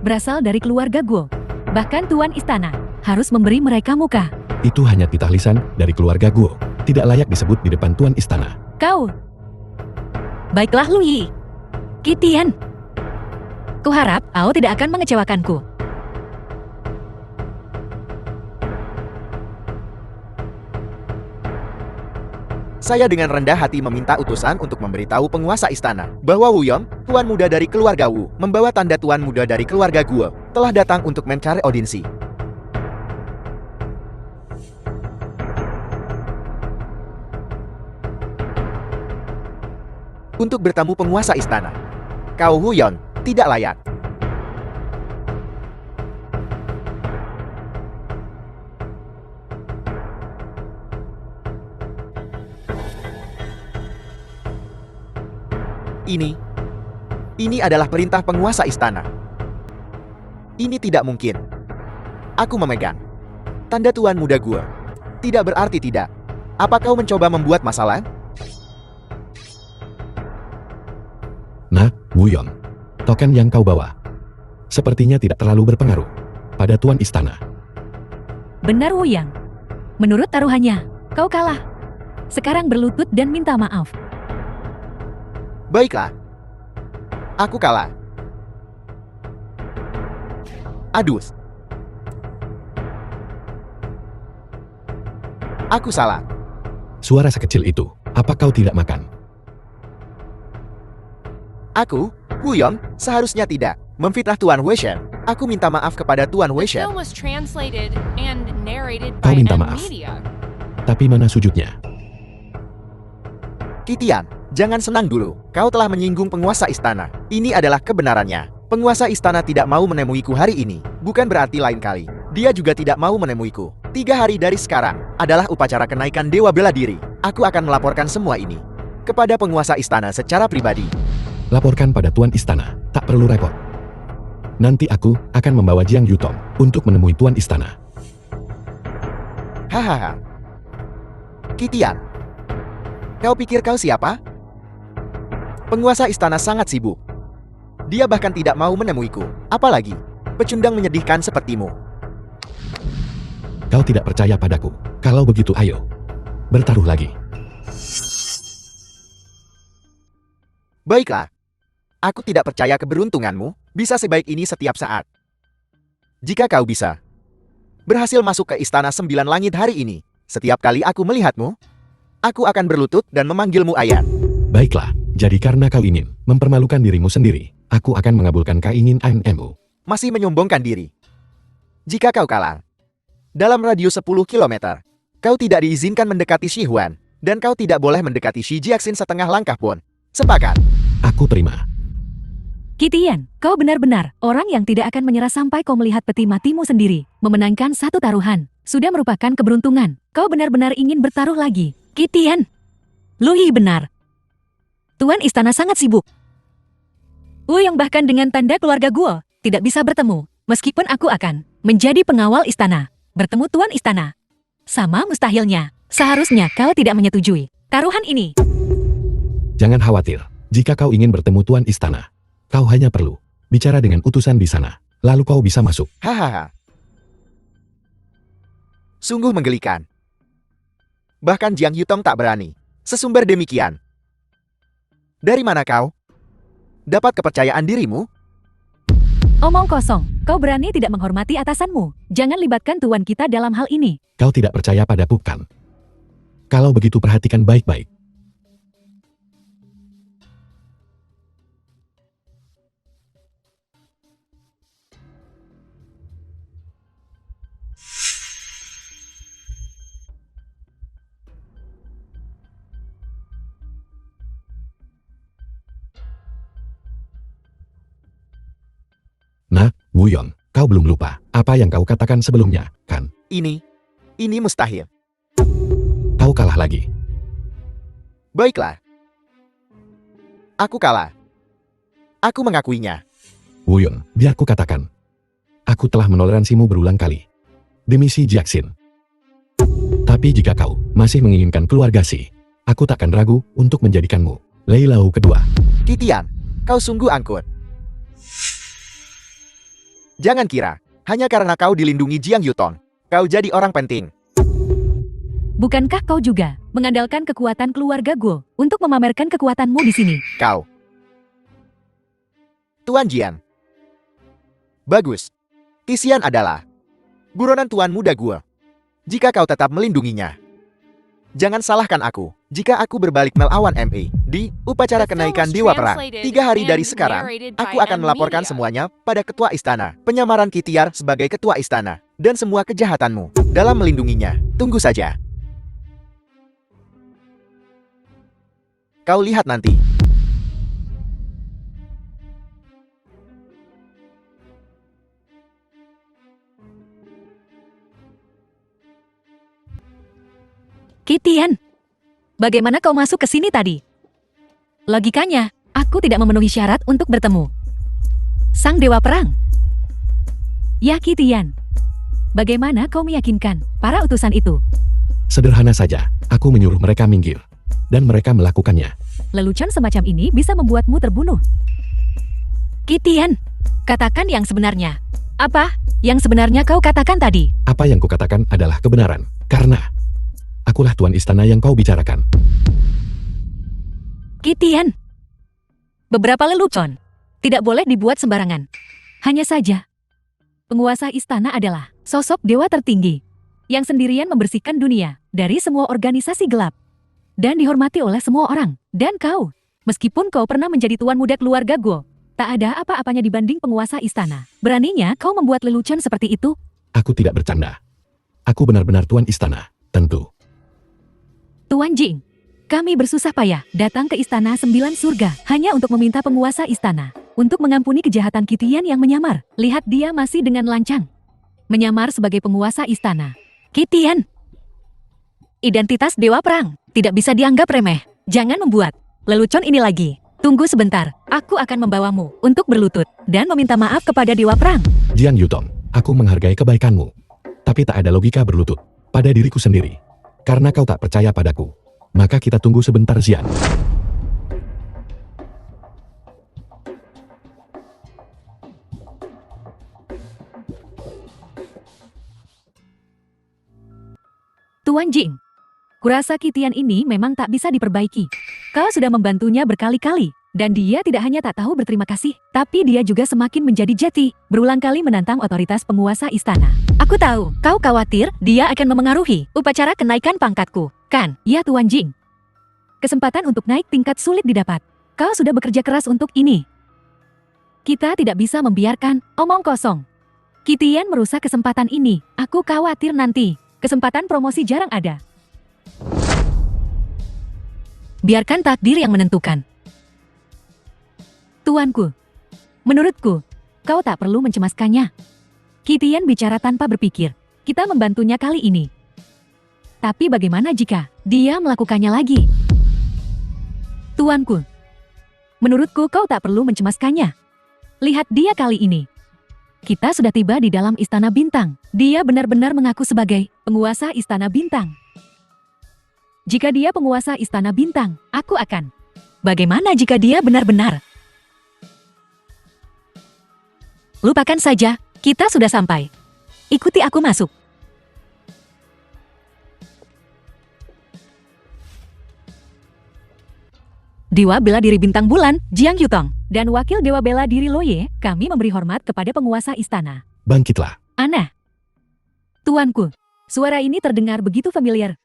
berasal dari keluarga Guo. Bahkan tuan istana harus memberi mereka muka. Itu hanya titah lisan dari keluarga Guo. Tidak layak disebut di depan tuan istana. Kau. Baiklah Lu Yi. Kitian. Kuharap kau tidak akan mengecewakanku. Saya dengan rendah hati meminta utusan untuk memberitahu penguasa istana bahwa Wu Yong, tuan muda dari keluarga Wu, membawa tanda tuan muda dari keluarga Guo, telah datang untuk mencari audiensi. Untuk bertemu penguasa istana. Kau Wu Yong, tidak layak. Ini adalah perintah penguasa istana. Ini tidak mungkin. Aku memegang tanda tuan muda gua. Tidak berarti tidak. Apa kau mencoba membuat masalah? Nah, Wu Yong, token yang kau bawa sepertinya tidak terlalu berpengaruh pada tuan istana. Benar Wu Yang. Menurut taruhannya, kau kalah. Sekarang berlutut dan minta maaf. Baiklah. Aku kalah. Adus. Aku salah. Suara sekecil itu, apa kau tidak makan? Aku, Wu Yong, seharusnya tidak memfitnah Tuan Weishen. Aku minta maaf kepada Tuan The Weishen. film was translated and narrated Kau by minta M maaf. Media. Tapi mana sujudnya? Kitian, jangan senang dulu. Kau telah menyinggung penguasa istana. Ini adalah kebenarannya. Penguasa istana tidak mau menemuiku hari ini. Bukan berarti lain kali dia juga tidak mau menemuiku. 3 hari dari sekarang adalah upacara kenaikan Dewa Bela Diri. Aku akan melaporkan semua ini kepada penguasa istana secara pribadi. Laporkan pada tuan istana, tak perlu repot. Nanti aku akan membawa Jiang Yutong untuk menemui tuan istana. Hahaha. Kitian, kau pikir kau siapa? Penguasa istana sangat sibuk. Dia bahkan tidak mau menemuiku. Apalagi pecundang menyedihkan sepertimu. Kau tidak percaya padaku. Kalau begitu ayo, bertaruh lagi. Baiklah. Aku tidak percaya keberuntunganmu bisa sebaik ini setiap saat. Jika kau bisa berhasil masuk ke istana 9 langit hari ini, setiap kali aku melihatmu, aku akan berlutut dan memanggilmu ayah. Baiklah, jadi karena kau ingin mempermalukan dirimu sendiri, aku akan mengabulkan keinginanmu. Masih menyombongkan diri. Jika kau kalah, dalam radius 10 km, kau tidak diizinkan mendekati Shi Huan, dan kau tidak boleh mendekati Shi Jiaxin setengah langkah pun. Sepakat? Aku terima. Kitian, kau benar-benar orang yang tidak akan menyerah sampai kau melihat peti matimu sendiri. Memenangkan satu taruhan sudah merupakan keberuntungan. Kau benar-benar ingin bertaruh lagi. Kitian, Luhi benar. Tuan istana sangat sibuk. Yang bahkan dengan tanda keluarga Guo tidak bisa bertemu. Meskipun aku akan menjadi pengawal istana, bertemu tuan istana. Sama mustahilnya. Seharusnya kau tidak menyetujui taruhan ini. Jangan khawatir. Jika kau ingin bertemu tuan istana, kau hanya perlu bicara dengan utusan di sana. Lalu kau bisa masuk. Hahaha. Sungguh menggelikan. Bahkan Jiang Yutong tak berani. Sesumber demikian. Dari mana kau dapat kepercayaan dirimu? Omong kosong, kau berani tidak menghormati atasanmu. Jangan libatkan tuan kita dalam hal ini. Kau tidak percaya padaku kan? Kalau begitu perhatikan baik-baik. Nah, Wuyon, kau belum lupa apa yang kau katakan sebelumnya, kan? Ini mustahil. Kau kalah lagi. Baiklah. Aku kalah. Aku mengakuinya. Wuyon, biar ku katakan. Aku telah menoleransimu berulang kali. Demi si Jiaxin. Tapi jika kau masih menginginkan keluarga si, aku takkan ragu untuk menjadikanmu Lei Lau kedua. Kitian, kau sungguh angkut. Jangan kira, hanya karena kau dilindungi Jiang Yutong, kau jadi orang penting. Bukankah kau juga mengandalkan kekuatan keluarga Guo untuk memamerkan kekuatanmu di sini? Kau. Tuan Jian. Bagus. Tisian adalah buronan Tuan Muda Guo. Jika kau tetap melindunginya. Jangan salahkan aku, jika aku berbalik melawan MA di upacara kenaikan Dewa Perang. 3 hari dari sekarang, aku akan melaporkan semuanya pada ketua istana. Penyamaran Kitiar sebagai ketua istana. Dan semua kejahatanmu dalam melindunginya. Tunggu saja. Kau lihat nanti. Kitian, bagaimana kau masuk ke sini tadi? Logikanya, aku tidak memenuhi syarat untuk bertemu Sang Dewa Perang. Ya Kitian, bagaimana kau meyakinkan para utusan itu? Sederhana saja, aku menyuruh mereka minggir. Dan mereka melakukannya. Lelucon semacam ini bisa membuatmu terbunuh. Kitian, katakan yang sebenarnya. Apa yang sebenarnya kau katakan tadi? Apa yang kukatakan adalah kebenaran. Karena akulah tuan istana yang kau bicarakan. Kitian, beberapa lelucon tidak boleh dibuat sembarangan. Hanya saja, penguasa istana adalah sosok dewa tertinggi yang sendirian membersihkan dunia dari semua organisasi gelap dan dihormati oleh semua orang. Dan kau, meskipun kau pernah menjadi tuan muda keluarga Guo, tak ada apa-apanya dibanding penguasa istana. Beraninya kau membuat lelucon seperti itu? Aku tidak bercanda. Aku benar-benar tuan istana, tentu. Tuan Jing, kami bersusah payah datang ke istana 9 surga hanya untuk meminta penguasa istana untuk mengampuni kejahatan Kitian yang menyamar. Lihat dia masih dengan lancang menyamar sebagai penguasa istana. Kitian, identitas Dewa Perang tidak bisa dianggap remeh. Jangan membuat lelucon ini lagi. Tunggu sebentar, aku akan membawamu untuk berlutut dan meminta maaf kepada Dewa Perang. Jiang Yutong, aku menghargai kebaikanmu. Tapi tak ada logika berlutut pada diriku sendiri. Karena kau tak percaya padaku, maka kita tunggu sebentar, Xian. Tuan Jing, kurasa Kitian ini memang tak bisa diperbaiki. Kau sudah membantunya berkali-kali, dan dia tidak hanya tak tahu berterima kasih, tapi dia juga semakin menjadi jati, berulang kali menantang otoritas penguasa istana. Aku tahu, kau khawatir dia akan memengaruhi upacara kenaikan pangkatku, kan? Ya Tuan Jing. Kesempatan untuk naik tingkat sulit didapat. Kau sudah bekerja keras untuk ini. Kita tidak bisa membiarkan omong kosong. Kitian merusak kesempatan ini. Aku khawatir nanti kesempatan promosi jarang ada. Biarkan takdir yang menentukan. Tuanku, menurutku, kau tak perlu mencemaskannya. Kitian bicara tanpa berpikir. Kita membantunya kali ini. Tapi bagaimana jika dia melakukannya lagi? Tuanku. Menurutku kau tak perlu mencemaskannya. Lihat dia kali ini. Kita sudah tiba di dalam Istana Bintang. Dia benar-benar mengaku sebagai penguasa Istana Bintang. Jika dia penguasa Istana Bintang, aku akan. Bagaimana jika dia benar-benar? Lupakan saja, kita sudah sampai. Ikuti aku masuk. Dewa Bela Diri Bintang Bulan, Jiang Yutong, dan Wakil Dewa Bela Diri Loye, kami memberi hormat kepada penguasa istana. Bangkitlah. Aneh. Tuanku, suara ini terdengar begitu familiar.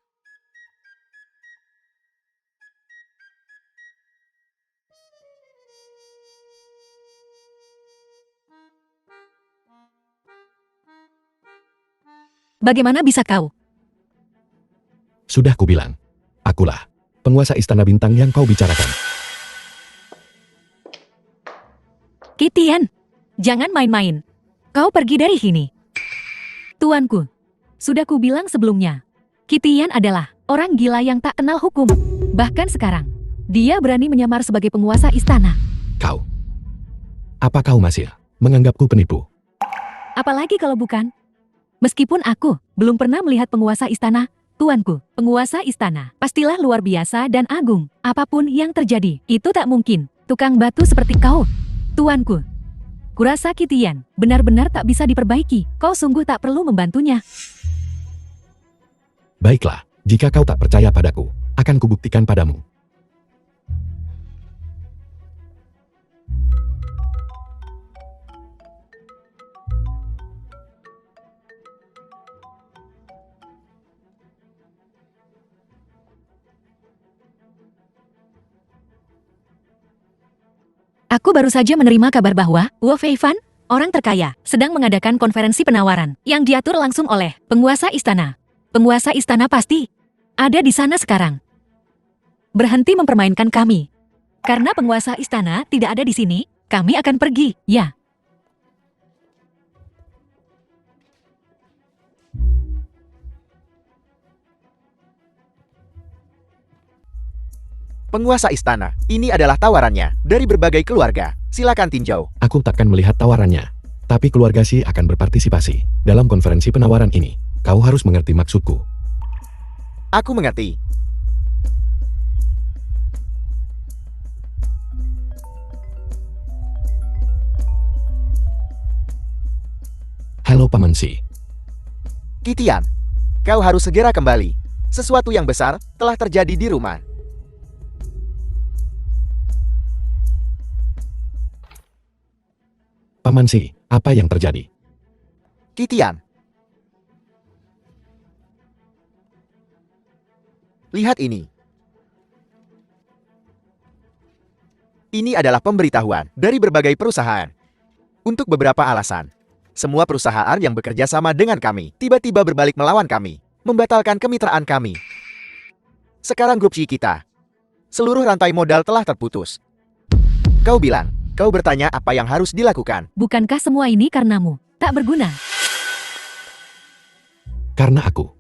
Bagaimana bisa kau? Sudah kubilang. Akulah penguasa Istana Bintang yang kau bicarakan. Kitian, jangan main-main. Kau pergi dari sini. Tuanku, sudah kubilang sebelumnya. Kitian adalah orang gila yang tak kenal hukum. Bahkan sekarang, dia berani menyamar sebagai penguasa istana. Kau. Apa kau masih menganggapku penipu? Apalagi kalau bukan. Meskipun aku belum pernah melihat penguasa istana, tuanku, penguasa istana, pastilah luar biasa dan agung. Apapun yang terjadi, itu tak mungkin. Tukang batu seperti kau, tuanku. Kurasa Kitian benar-benar tak bisa diperbaiki. Kau sungguh tak perlu membantunya. Baiklah, jika kau tak percaya padaku, akan kubuktikan padamu. Aku baru saja menerima kabar bahwa Wu Feifan, orang terkaya, sedang mengadakan konferensi penawaran yang diatur langsung oleh penguasa istana. Penguasa istana pasti ada di sana sekarang. Berhenti mempermainkan kami. Karena penguasa istana tidak ada di sini, kami akan pergi, ya. Penguasa istana, ini adalah tawarannya dari berbagai keluarga. Silakan tinjau. Aku takkan melihat tawarannya. Tapi keluarga Si akan berpartisipasi dalam konferensi penawaran ini. Kau harus mengerti maksudku. Aku mengerti. Halo Paman Si. Kitian, kau harus segera kembali. Sesuatu yang besar telah terjadi di rumah. Paman Si, apa yang terjadi? Kitian. Lihat ini. Ini adalah pemberitahuan dari berbagai perusahaan. Untuk beberapa alasan. Semua perusahaan yang bekerja sama dengan kami tiba-tiba berbalik melawan kami, membatalkan kemitraan kami. Sekarang grup Shi kita, seluruh rantai modal telah terputus. Kau bilang, kau bertanya apa yang harus dilakukan. Bukankah semua ini karenamu? Tak berguna. Karena aku.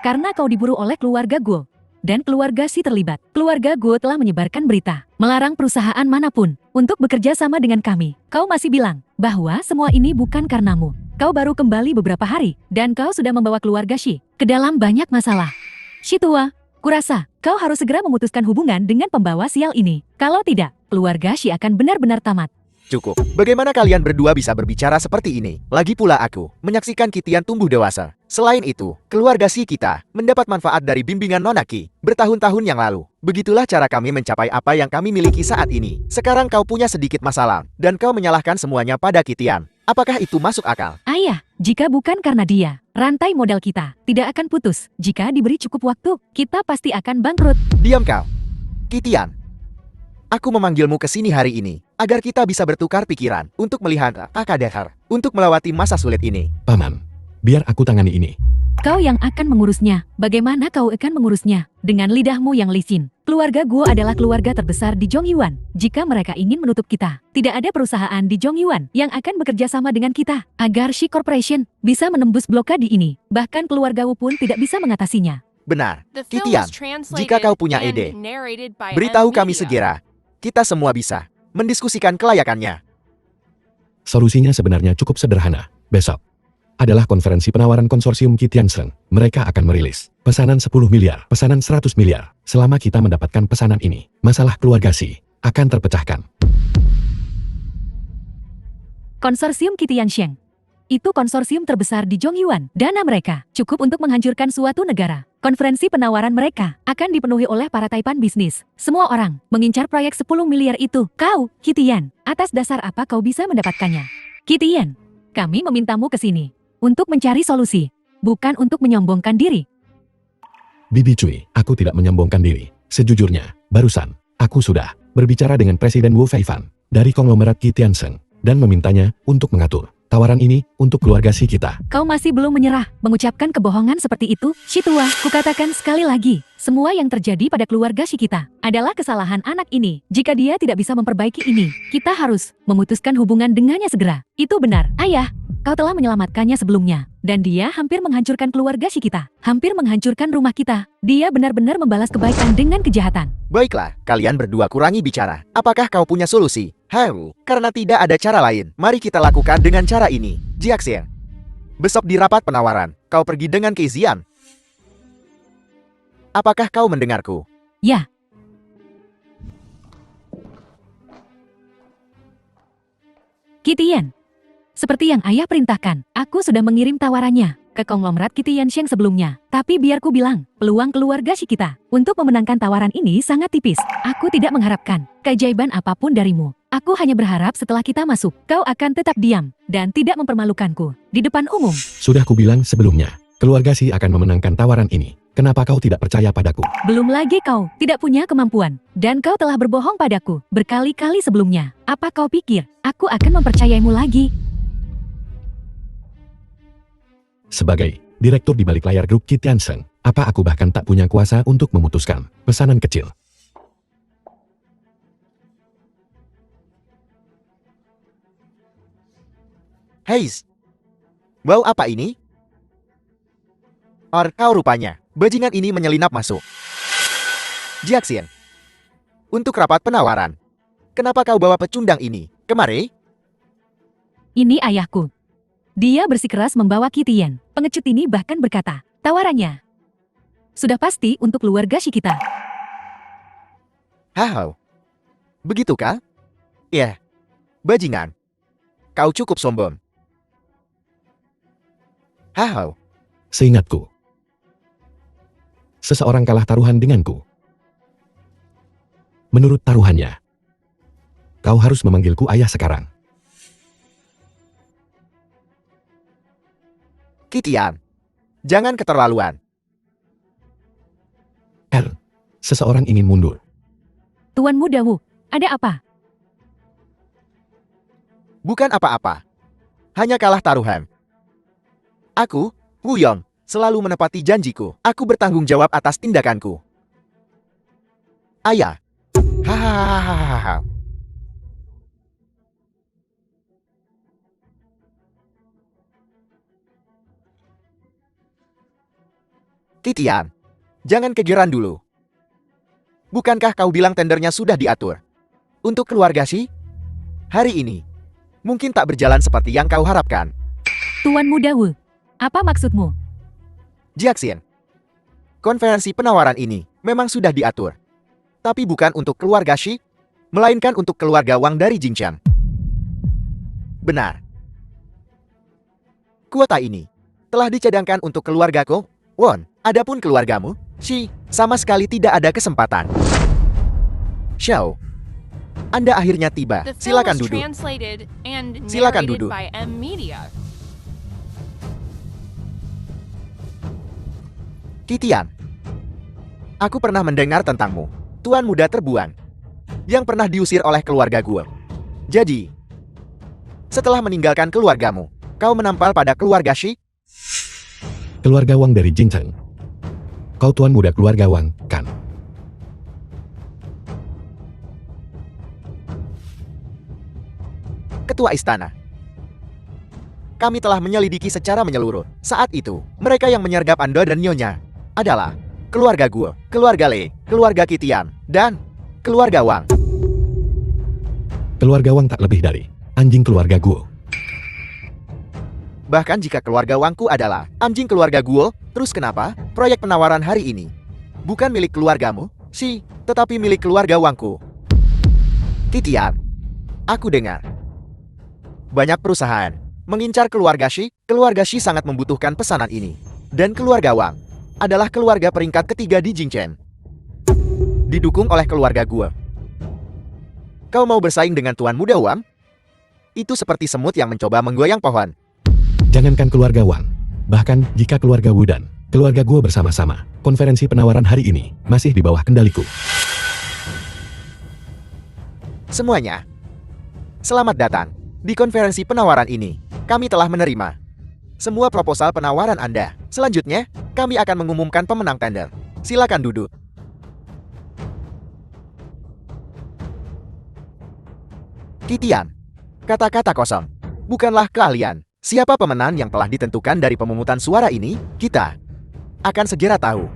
Karena kau diburu oleh keluarga Guo. Dan keluarga Si terlibat. Keluarga Guo telah menyebarkan berita, melarang perusahaan manapun untuk bekerja sama dengan kami. Kau masih bilang bahwa semua ini bukan karenamu. Kau baru kembali beberapa hari, dan kau sudah membawa keluarga Shi ke dalam banyak masalah. Shi tua, kurasa kau harus segera memutuskan hubungan dengan pembawa sial ini. Kalau tidak, keluarga Shi akan benar-benar tamat. Cukup. Bagaimana kalian berdua bisa berbicara seperti ini? Lagi pula aku menyaksikan Kitian tumbuh dewasa. Selain itu, keluarga Si kita mendapat manfaat dari bimbingan Nona Ki bertahun-tahun yang lalu. Begitulah cara kami mencapai apa yang kami miliki saat ini. Sekarang kau punya sedikit masalah, dan kau menyalahkan semuanya pada Kitian. Apakah itu masuk akal? Ayah, jika bukan karena dia, rantai modal kita tidak akan putus. Jika diberi cukup waktu, kita pasti akan bangkrut. Diam kau. Kitian. Aku memanggilmu ke sini hari ini, agar kita bisa bertukar pikiran untuk melihat Akadehar, untuk melewati masa sulit ini. Paman, biar aku tangani ini. Kau yang akan mengurusnya. Bagaimana kau akan mengurusnya? Dengan lidahmu yang licin. Keluarga Guo adalah keluarga terbesar di Zhongyuan. Jika mereka ingin menutup kita, tidak ada perusahaan di Zhongyuan yang akan bekerja sama dengan kita, agar Shi Corporation bisa menembus blokade ini. Bahkan keluarga Wu pun tidak bisa mengatasinya. Benar. The film Kitian, was translated jika kau punya and ide, narrated by beritahu M kami Media. segera. Kita semua bisa mendiskusikan kelayakannya. Solusinya sebenarnya cukup sederhana. Besok adalah konferensi penawaran konsorsium Kitianseng. Mereka akan merilis pesanan 10 miliar, pesanan 100 miliar. Selama kita mendapatkan pesanan ini, masalah keluarga Xi akan terpecahkan. Konsorsium Kitiansheng. Itu konsorsium terbesar di Zhongyuan. Dana mereka cukup untuk menghancurkan suatu negara. Konferensi penawaran mereka akan dipenuhi oleh para taipan bisnis. Semua orang mengincar proyek 10 miliar itu. Kau, Kitian, atas dasar apa kau bisa mendapatkannya? Kitian, kami memintamu ke sini untuk mencari solusi, bukan untuk menyombongkan diri. Bibi Cui, aku tidak menyombongkan diri. Sejujurnya, barusan, aku sudah berbicara dengan Presiden Wu Feifan dari konglomerat Kitianseng dan memintanya untuk mengatur tawaran ini untuk keluarga Xi kita. Kau masih belum menyerah, mengucapkan kebohongan seperti itu? Shitua, kukatakan sekali lagi, semua yang terjadi pada keluarga Xi kita adalah kesalahan anak ini. Jika dia tidak bisa memperbaiki ini, kita harus memutuskan hubungan dengannya segera. Itu benar, ayah. Kau telah menyelamatkannya sebelumnya, dan dia hampir menghancurkan keluarga Xi kita, hampir menghancurkan rumah kita. Dia benar-benar membalas kebaikan dengan kejahatan. Baiklah, kalian berdua kurangi bicara. Apakah kau punya solusi? Karena tidak ada cara lain, mari kita lakukan dengan cara ini. Jiaxian, besok di rapat penawaran, kau pergi dengan Keizian. Apakah kau mendengarku? Ya. Kitian, seperti yang ayah perintahkan, aku sudah mengirim tawarannya ke konglomerat Kitiansheng sebelumnya. Tapi biar ku bilang, peluang keluarga Xi kita untuk memenangkan tawaran ini sangat tipis. Aku tidak mengharapkan keajaiban apapun darimu. Aku hanya berharap setelah kita masuk, kau akan tetap diam dan tidak mempermalukanku di depan umum. Sudah kubilang sebelumnya, keluarga Xi akan memenangkan tawaran ini. Kenapa kau tidak percaya padaku? Belum lagi kau tidak punya kemampuan, dan kau telah berbohong padaku berkali-kali sebelumnya. Apa kau pikir aku akan mempercayaimu lagi? Sebagai direktur di balik layar grup Kitianseng, apa aku bahkan tak punya kuasa untuk memutuskan pesanan kecil? Heis, bau apa ini? Kau rupanya, bajingan ini menyelinap masuk. Jiaxian, untuk rapat penawaran, kenapa kau bawa pecundang ini kemari? Ini ayahku. Dia bersikeras membawa Kitian. Pengecut ini bahkan berkata, tawarannya sudah pasti untuk keluarga Xi kita. Begitukah? Ya, bajingan, kau cukup sombong. Seingatku, seseorang kalah taruhan denganku. Menurut taruhannya, kau harus memanggilku ayah sekarang. Kitian, jangan keterlaluan. Seseorang ingin mundur. Tuan Muda Wu, ada apa? Bukan apa-apa. Hanya kalah taruhan. Aku, Wu Yong, selalu menepati janjiku. Aku bertanggung jawab atas tindakanku. Ayah. Hahaha. Kitian, jangan kegeran dulu. Bukankah kau bilang tendernya sudah diatur? Untuk keluarga Xi? Hari ini, mungkin tak berjalan seperti yang kau harapkan. Tuan Muda Wu, apa maksudmu? Jiaxian, konferensi penawaran ini memang sudah diatur. Tapi bukan untuk keluarga Xi, melainkan untuk keluarga Wang dari Jingqiang. Benar. Kuota ini telah dicadangkan untuk keluargaku, Won. Adapun keluargamu, Xi, sama sekali tidak ada kesempatan. Xiao, Anda akhirnya tiba. The film Silakan was duduk. translated and Silakan narrated duduk. by M Media. Kitian, aku pernah mendengar tentangmu, tuan muda terbuang, yang pernah diusir oleh keluarga gue. Jadi, setelah meninggalkan keluargamu, kau menampal pada keluarga Xi? Keluarga Wang dari Jingcheng. Kau tuan muda keluarga Wang, kan? Ketua istana. Kami telah menyelidiki secara menyeluruh. Saat itu, mereka yang menyergap Anda dan Nyonya adalah keluarga Gue, keluarga Le, keluarga Kitian, dan keluarga Wang. Keluarga Wang tak lebih dari anjing keluarga Guo. Bahkan jika keluarga Wangku adalah anjing keluarga Gue, terus kenapa proyek penawaran hari ini bukan milik keluargamu, sih, tetapi milik keluarga Wangku? Kitian, aku dengar banyak perusahaan mengincar keluarga Shi sangat membutuhkan pesanan ini. Dan keluarga Wang adalah keluarga peringkat ketiga di Jingchen. Didukung oleh keluarga Gue. Kau mau bersaing dengan Tuan Muda Wang? Itu seperti semut yang mencoba menggoyang pohon. Jangankan keluarga Wang, bahkan jika keluarga Wu dan keluarga Guo bersama-sama, konferensi penawaran hari ini masih di bawah kendaliku. Semuanya, selamat datang di konferensi penawaran ini. Kami telah menerima semua proposal penawaran Anda. Selanjutnya, kami akan mengumumkan pemenang tender. Silakan duduk. Kitian, kata-kata kosong. Bukanlah keahlian. Siapa pemenang yang telah ditentukan dari pemungutan suara ini, kita akan segera tahu.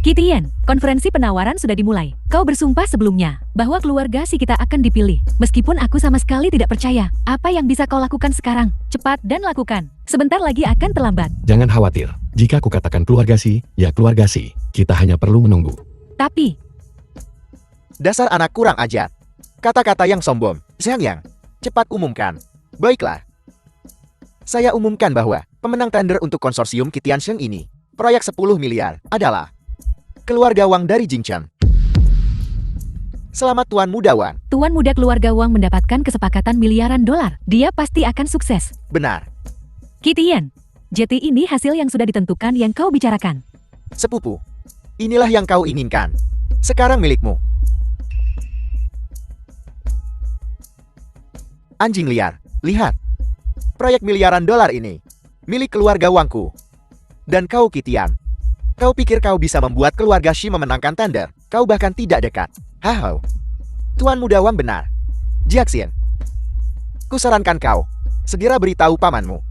Kitian, konferensi penawaran sudah dimulai. Kau bersumpah sebelumnya bahwa keluarga si kita akan dipilih. Meskipun aku sama sekali tidak percaya, apa yang bisa kau lakukan sekarang? Cepat dan lakukan. Sebentar lagi akan terlambat. Jangan khawatir, jika aku katakan keluarga si, ya keluarga si. Kita hanya perlu menunggu. Tapi, Dasar anak kurang ajar. Kata-kata yang sombong. Xiang Yang, cepat umumkan. Baiklah. Saya umumkan bahwa pemenang tender untuk konsorsium Kitian Sheng ini, proyek 10 miliar, adalah keluarga Wang dari Jingchen. Selamat Tuan Muda Wang. Tuan Muda keluarga Wang mendapatkan kesepakatan miliaran dolar. Dia pasti akan sukses. Benar. Kitian, JT ini hasil yang sudah ditentukan yang kau bicarakan. Sepupu, inilah yang kau inginkan. Sekarang milikmu. Anjing liar, lihat. Proyek miliaran dolar ini milik keluarga Wangku. Dan kau Kitian, kau pikir kau bisa membuat keluarga Shi memenangkan tender? Kau bahkan tidak dekat. Hahau. Tuan Muda Wang benar. Jiaxian, kusarankan kau segera beritahu pamanmu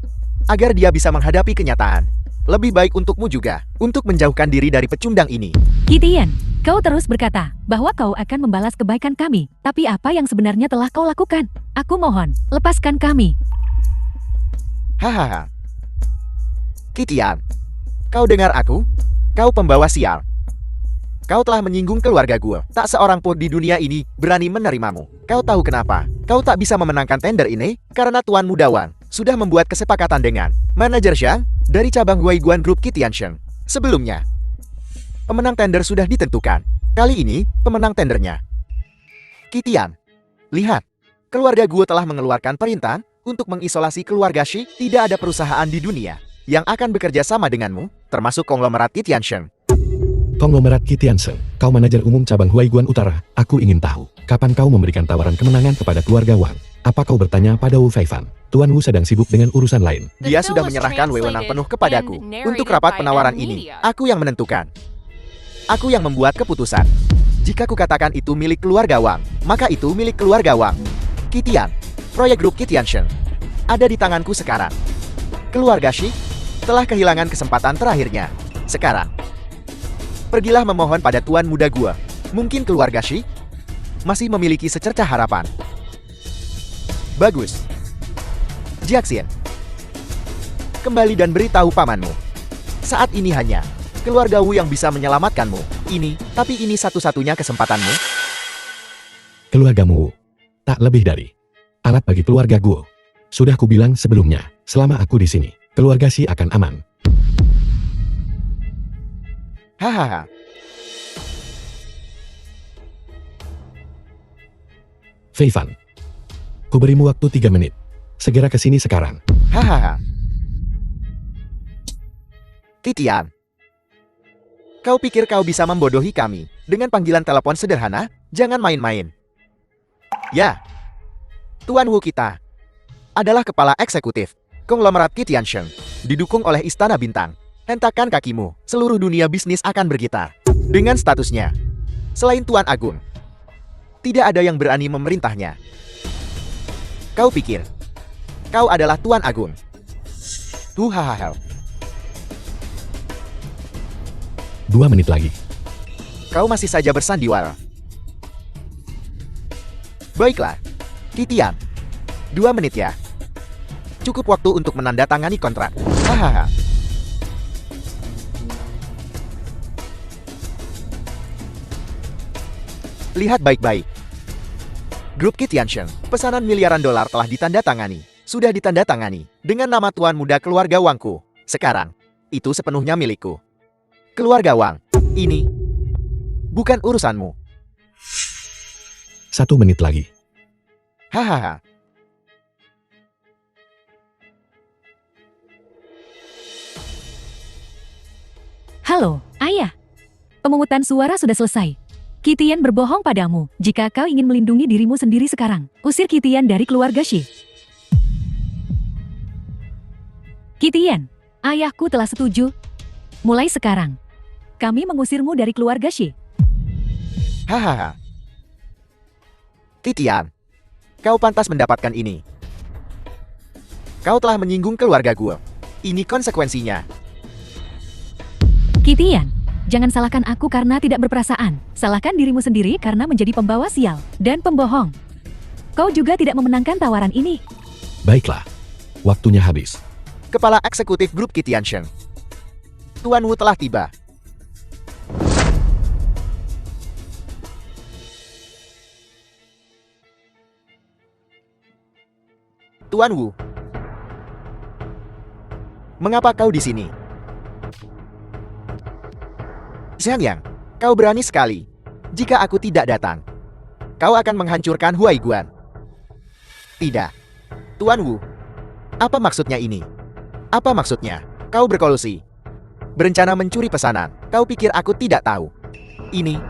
agar dia bisa menghadapi kenyataan. Lebih baik untukmu juga untuk menjauhkan diri dari pecundang ini. Kitian, kau terus berkata bahwa kau akan membalas kebaikan kami. Tapi apa yang sebenarnya telah kau lakukan? Aku mohon, lepaskan kami. Hahaha. Kitian, kau dengar aku? Kau pembawa sial. Kau telah menyinggung keluarga gue. Tak seorang pun di dunia ini berani menerimamu. Kau tahu kenapa? Kau tak bisa memenangkan tender ini? Karena Tuan Muda Wang sudah membuat kesepakatan dengan manajer Xiang dari cabang Huaiguan Group Kitian Sheng. Sebelumnya, pemenang tender sudah ditentukan. Kali ini, pemenang tendernya Kitian. Lihat, keluarga gue telah mengeluarkan perintah untuk mengisolasi keluarga Shi. Tidak ada perusahaan di dunia yang akan bekerja sama denganmu, termasuk konglomerat Kitian Sheng. Konglomerat Kitian Sheng, kau manajer umum cabang Huaiguan Utara, aku ingin tahu, kapan kau memberikan tawaran kemenangan kepada keluarga Wang? Apa kau bertanya pada Wu Feifan? Tuan Wu sedang sibuk dengan urusan lain. Dia sudah menyerahkan wewenang penuh kepadaku. Untuk rapat penawaran ini, aku yang menentukan. Aku yang membuat keputusan. Jika kukatakan itu milik keluarga Wang, maka itu milik keluarga Wang. Kitian, proyek grup Kitian Sheng, ada di tanganku sekarang. Keluarga Shi telah kehilangan kesempatan terakhirnya. Sekarang, pergilah memohon pada Tuan Muda gua. Mungkin keluarga Shi masih memiliki secercah harapan. Bagus. Jiaxian, kembali dan beritahu pamanmu. Saat ini hanya keluarga Wu yang bisa menyelamatkanmu. Tapi ini satu-satunya kesempatanmu. Keluargamu, tak lebih dari alat bagi keluarga Guo. Sudah kubilang sebelumnya, selama aku di sini, keluarga Si akan aman. Hahaha. Feifan, kuberimu waktu 3 menit. Segera ke sini sekarang. Hahaha. Kitian, kau pikir kau bisa membodohi kami dengan panggilan telepon sederhana? Jangan main-main. Ya, Tuan Wu kita adalah kepala eksekutif konglomerat Kitian Sheng, didukung oleh Istana Bintang. Hentakan kakimu, seluruh dunia bisnis akan bergetar. Dengan statusnya, selain Tuan Agung, tidak ada yang berani memerintahnya. Kau pikir kau adalah Tuan Agung? Tuhahaha. 2 menit lagi. Kau masih saja bersandiwara. Baiklah, Kitian. 2 menit ya. Cukup waktu untuk menandatangani kontrak. Hahaha. Lihat baik-baik. Grup Kitianshen, pesanan miliaran dolar telah ditandatangani. Sudah ditandatangani dengan nama Tuan Muda Keluarga Wangku. Sekarang, itu sepenuhnya milikku. Keluarga Wang, ini bukan urusanmu. 1 menit lagi. Hahaha. Halo, ayah. Pemungutan suara sudah selesai. Kitian berbohong padamu. Jika kau ingin melindungi dirimu sendiri sekarang, usir Kitian dari keluarga Shi. Kitian, ayahku telah setuju. Mulai sekarang, kami mengusirmu dari keluarga Shi. Hahaha. Kitian, kau pantas mendapatkan ini. Kau telah menyinggung keluarga gue. Ini konsekuensinya. Kitian, jangan salahkan aku karena tidak berperasaan. Salahkan dirimu sendiri karena menjadi pembawa sial dan pembohong. Kau juga tidak memenangkan tawaran ini. Baiklah. Waktunya habis. Kepala Eksekutif Grup Kitianshen. Tuan Wu telah tiba. Tuan Wu. Mengapa kau di sini? Xiang Yang, kau berani sekali. Jika aku tidak datang, kau akan menghancurkan Huai Guan. Tidak. Tuan Wu, apa maksudnya ini? Apa maksudnya? Kau berkolusi. Berencana mencuri pesanan. Kau pikir aku tidak tahu? Ini.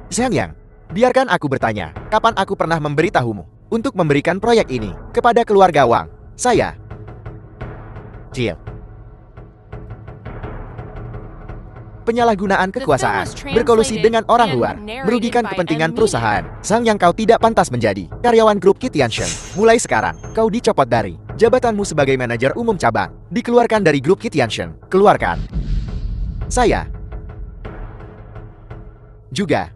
Xiang Yang, biarkan aku bertanya. Kapan aku pernah memberitahumu untuk memberikan proyek ini kepada keluarga Wang? Saya. Jill. Penyalahgunaan kekuasaan, berkolusi dengan orang luar, merugikan kepentingan perusahaan. Sang Yang kau tidak pantas menjadi karyawan grup Kitianshen. Mulai sekarang, kau dicopot dari jabatanmu sebagai manajer umum cabang. Dikeluarkan dari grup Kitianshen. Keluarkan. Saya. Juga.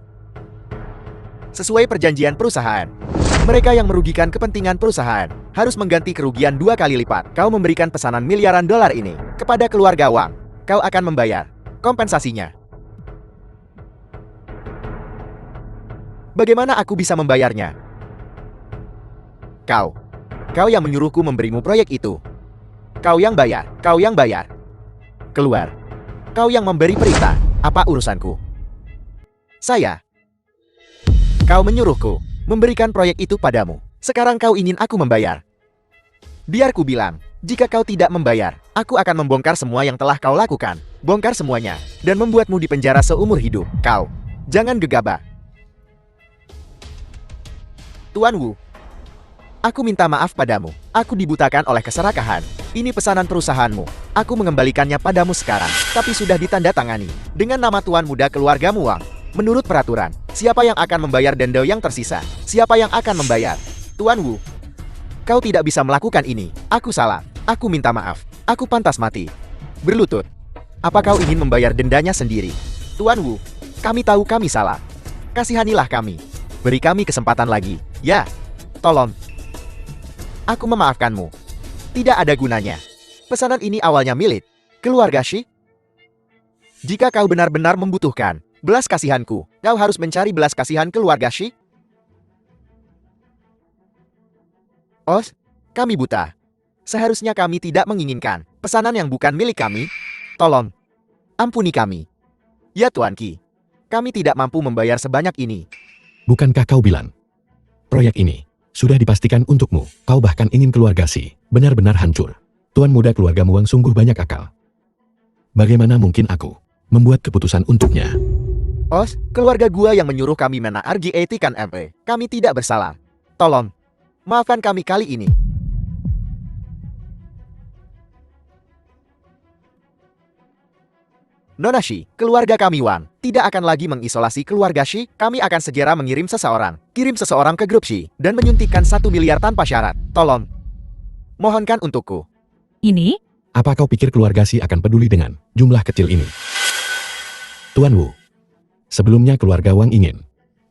Sesuai perjanjian perusahaan, mereka yang merugikan kepentingan perusahaan harus mengganti kerugian 2 kali lipat. Kau memberikan pesanan miliaran dolar ini kepada keluarga Wang. Kau akan membayar kompensasinya. Bagaimana aku bisa membayarnya? Kau yang menyuruhku memberimu proyek itu. Kau yang bayar. Kau yang bayar. Keluar. Kau yang memberi perintah. Apa urusanku? Saya. Kau menyuruhku memberikan proyek itu padamu. Sekarang kau ingin aku membayar. Biar ku bilang, jika kau tidak membayar, aku akan membongkar semua yang telah kau lakukan. Bongkar semuanya, dan membuatmu dipenjara seumur hidup. Kau, jangan gegabah. Tuan Wu, aku minta maaf padamu. Aku dibutakan oleh keserakahan. Ini pesanan perusahaanmu. Aku mengembalikannya padamu sekarang, tapi sudah ditandatangani dengan nama Tuan Muda Keluargamu Wang. Menurut peraturan, siapa yang akan membayar denda yang tersisa? Siapa yang akan membayar? Tuan Wu, kau tidak bisa melakukan ini. Aku salah. Aku minta maaf. Aku pantas mati. Berlutut. Apa kau ingin membayar dendanya sendiri? Tuan Wu, kami tahu kami salah. Kasihanilah kami. Beri kami kesempatan lagi. Ya, tolong. Aku memaafkanmu. Tidak ada gunanya. Pesanan ini awalnya milik keluarga Shi. Jika kau benar-benar membutuhkan belas kasihanku, kau harus mencari belas kasihan keluarga Shi. Oh, kami buta. Seharusnya kami tidak menginginkan pesanan yang bukan milik kami. Tolong, ampuni kami. Ya Tuan Qi, kami tidak mampu membayar sebanyak ini. Bukankah kau bilang, proyek ini sudah dipastikan untukmu. Kau bahkan ingin keluarga Shi benar-benar hancur. Tuan Muda Keluargamu Wang sungguh banyak akal. Bagaimana mungkin aku membuat keputusan untuknya? Oh, keluarga gua yang menyuruh kami menargetkan MP. Kami tidak bersalah. Tolong, maafkan kami kali ini. Nona Shi, keluarga kami Wang tidak akan lagi mengisolasi keluarga Shi. Kami akan segera mengirim seseorang. Kirim seseorang ke grup Shi dan menyuntikkan 1 miliar tanpa syarat. Tolong. Mohonkan untukku. Ini? Apa kau pikir keluarga Shi akan peduli dengan jumlah kecil ini? Tuan Wu. Sebelumnya keluarga Wang ingin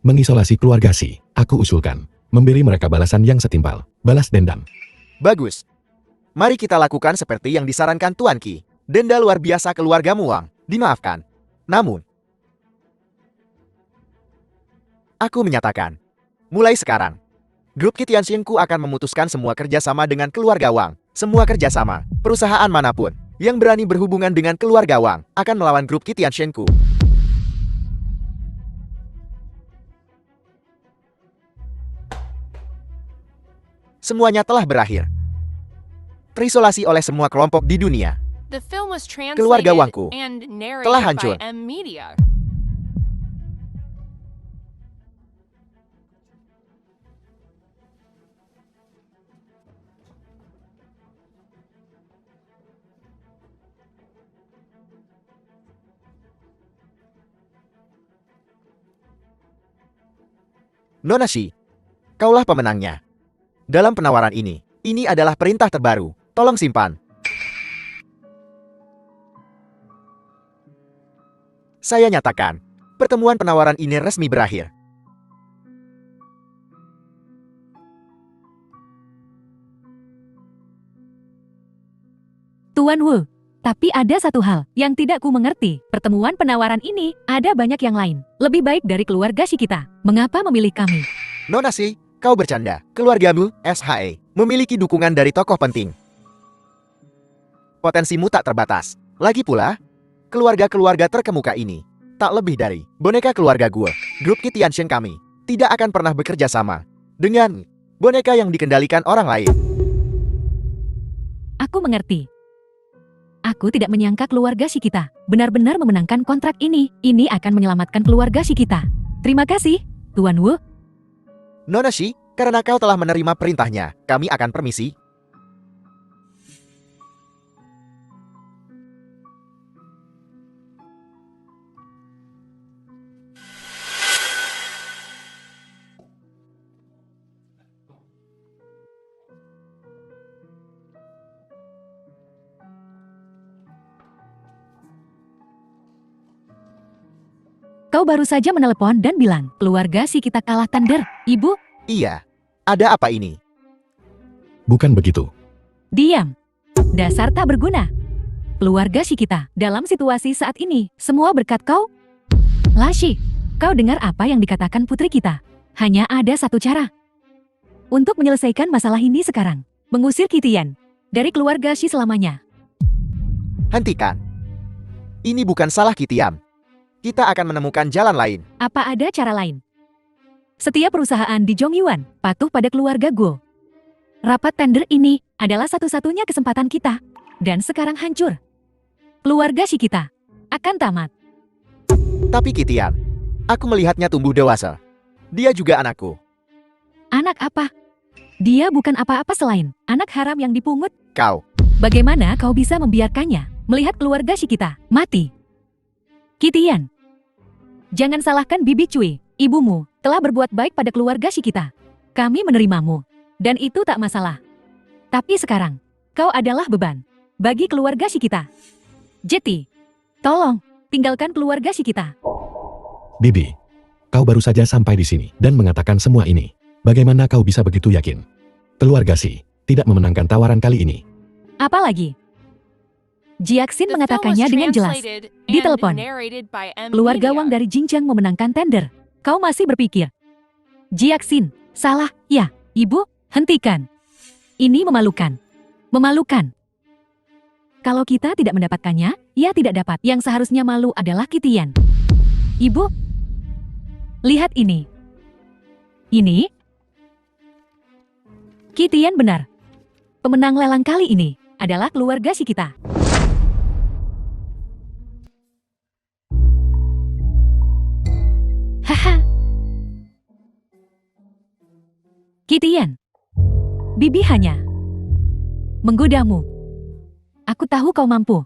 mengisolasi keluarga Si. Aku usulkan memberi mereka balasan yang setimpal. Balas dendam. Bagus. Mari kita lakukan seperti yang disarankan Tuan Qi. Denda luar biasa keluargamu Wang. Dimaafkan. Namun, aku menyatakan, mulai sekarang, grup Qi Tianxingku akan memutuskan semua kerjasama dengan keluarga Wang. Semua kerjasama, perusahaan manapun, yang berani berhubungan dengan keluarga Wang, akan melawan grup Qi Tianxingku. Semuanya telah berakhir. Terisolasi oleh semua kelompok di dunia. The film was Keluarga translated Wangku and telah narrated hancur. by M Media. Nona Shi, kaulah pemenangnya. Dalam penawaran ini adalah perintah terbaru. Tolong simpan. Saya nyatakan, pertemuan penawaran ini resmi berakhir. Tuan Wu, tapi ada satu hal yang tidak ku mengerti. Pertemuan penawaran ini ada banyak yang lain. Lebih baik dari keluarga si kita. Mengapa memilih kami? Nona Shi, kau bercanda. Keluargamu, SHE, memiliki dukungan dari tokoh penting. Potensimu tak terbatas. Lagi pula, keluarga-keluarga terkemuka ini tak lebih dari boneka keluarga gue. Grup Qi Tianxing kami tidak akan pernah bekerja sama dengan boneka yang dikendalikan orang lain. Aku mengerti. Aku tidak menyangka keluarga si kita benar-benar memenangkan kontrak ini. Ini akan menyelamatkan keluarga si kita. Terima kasih, Tuan Wu. Nona Shi, karena kau telah menerima perintahnya, kami akan permisi. Kau baru saja menelepon dan bilang, keluarga si kita kalah tender. Ibu, Iya, ada apa ini? Bukan begitu. diam. Dasar tak berguna. Keluarga si kita dalam situasi saat ini, semua berkat kau. Lashi, kau dengar apa yang dikatakan putri kita? Hanya ada satu cara. Untuk menyelesaikan masalah ini sekarang. Mengusir Kitian dari keluarga Shi selamanya. Hentikan. Ini bukan salah Kitiam. Kita akan menemukan jalan lain. Apa ada cara lain? Setiap perusahaan di Zhongyuan patuh pada keluarga Guo. Rapat tender ini adalah satu-satunya kesempatan kita. Dan sekarang hancur. Keluarga si kita akan tamat. Tapi Kitian, aku melihatnya tumbuh dewasa. Dia juga anakku. Anak apa? Dia bukan apa-apa selain anak haram yang dipungut. Kau, Bagaimana kau bisa membiarkannya melihat keluarga si kita mati? Kitian, jangan salahkan Bibi Cui, ibumu telah berbuat baik pada keluarga si kita. Kami menerimamu, dan itu tak masalah. Tapi sekarang, kau adalah beban bagi keluarga si kita. Jeti, tolong tinggalkan keluarga si kita. Bibi, kau baru saja sampai di sini dan mengatakan semua ini. Bagaimana kau bisa begitu yakin? Keluarga Si tidak memenangkan tawaran kali ini. Apalagi, Jiaxin The film was mengatakannya dengan jelas. translated Di and telepon. narrated by M Keluarga Media. Wang dari Jinjiang memenangkan tender. Kau masih berpikir, Jiaxin, salah, ya, ibu, hentikan. Ini memalukan. Memalukan. Kalau kita tidak mendapatkannya, ia tidak dapat. Yang seharusnya malu adalah Kitian. Ibu, lihat ini. Ini? Kitian benar. Pemenang lelang kali ini adalah keluarga si kita. Haha. Kitian. Bibi hanya menggodamu. Aku tahu kau mampu.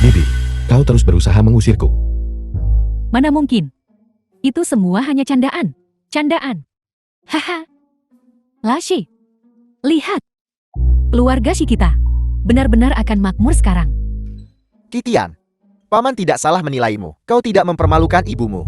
Bibi, kau terus berusaha mengusirku. Mana mungkin? Itu semua hanya candaan. Candaan. Haha. Lashi. Lihat. Keluarga si kita benar-benar akan makmur sekarang. Kitian, Paman tidak salah menilaimu. Kau tidak mempermalukan ibumu.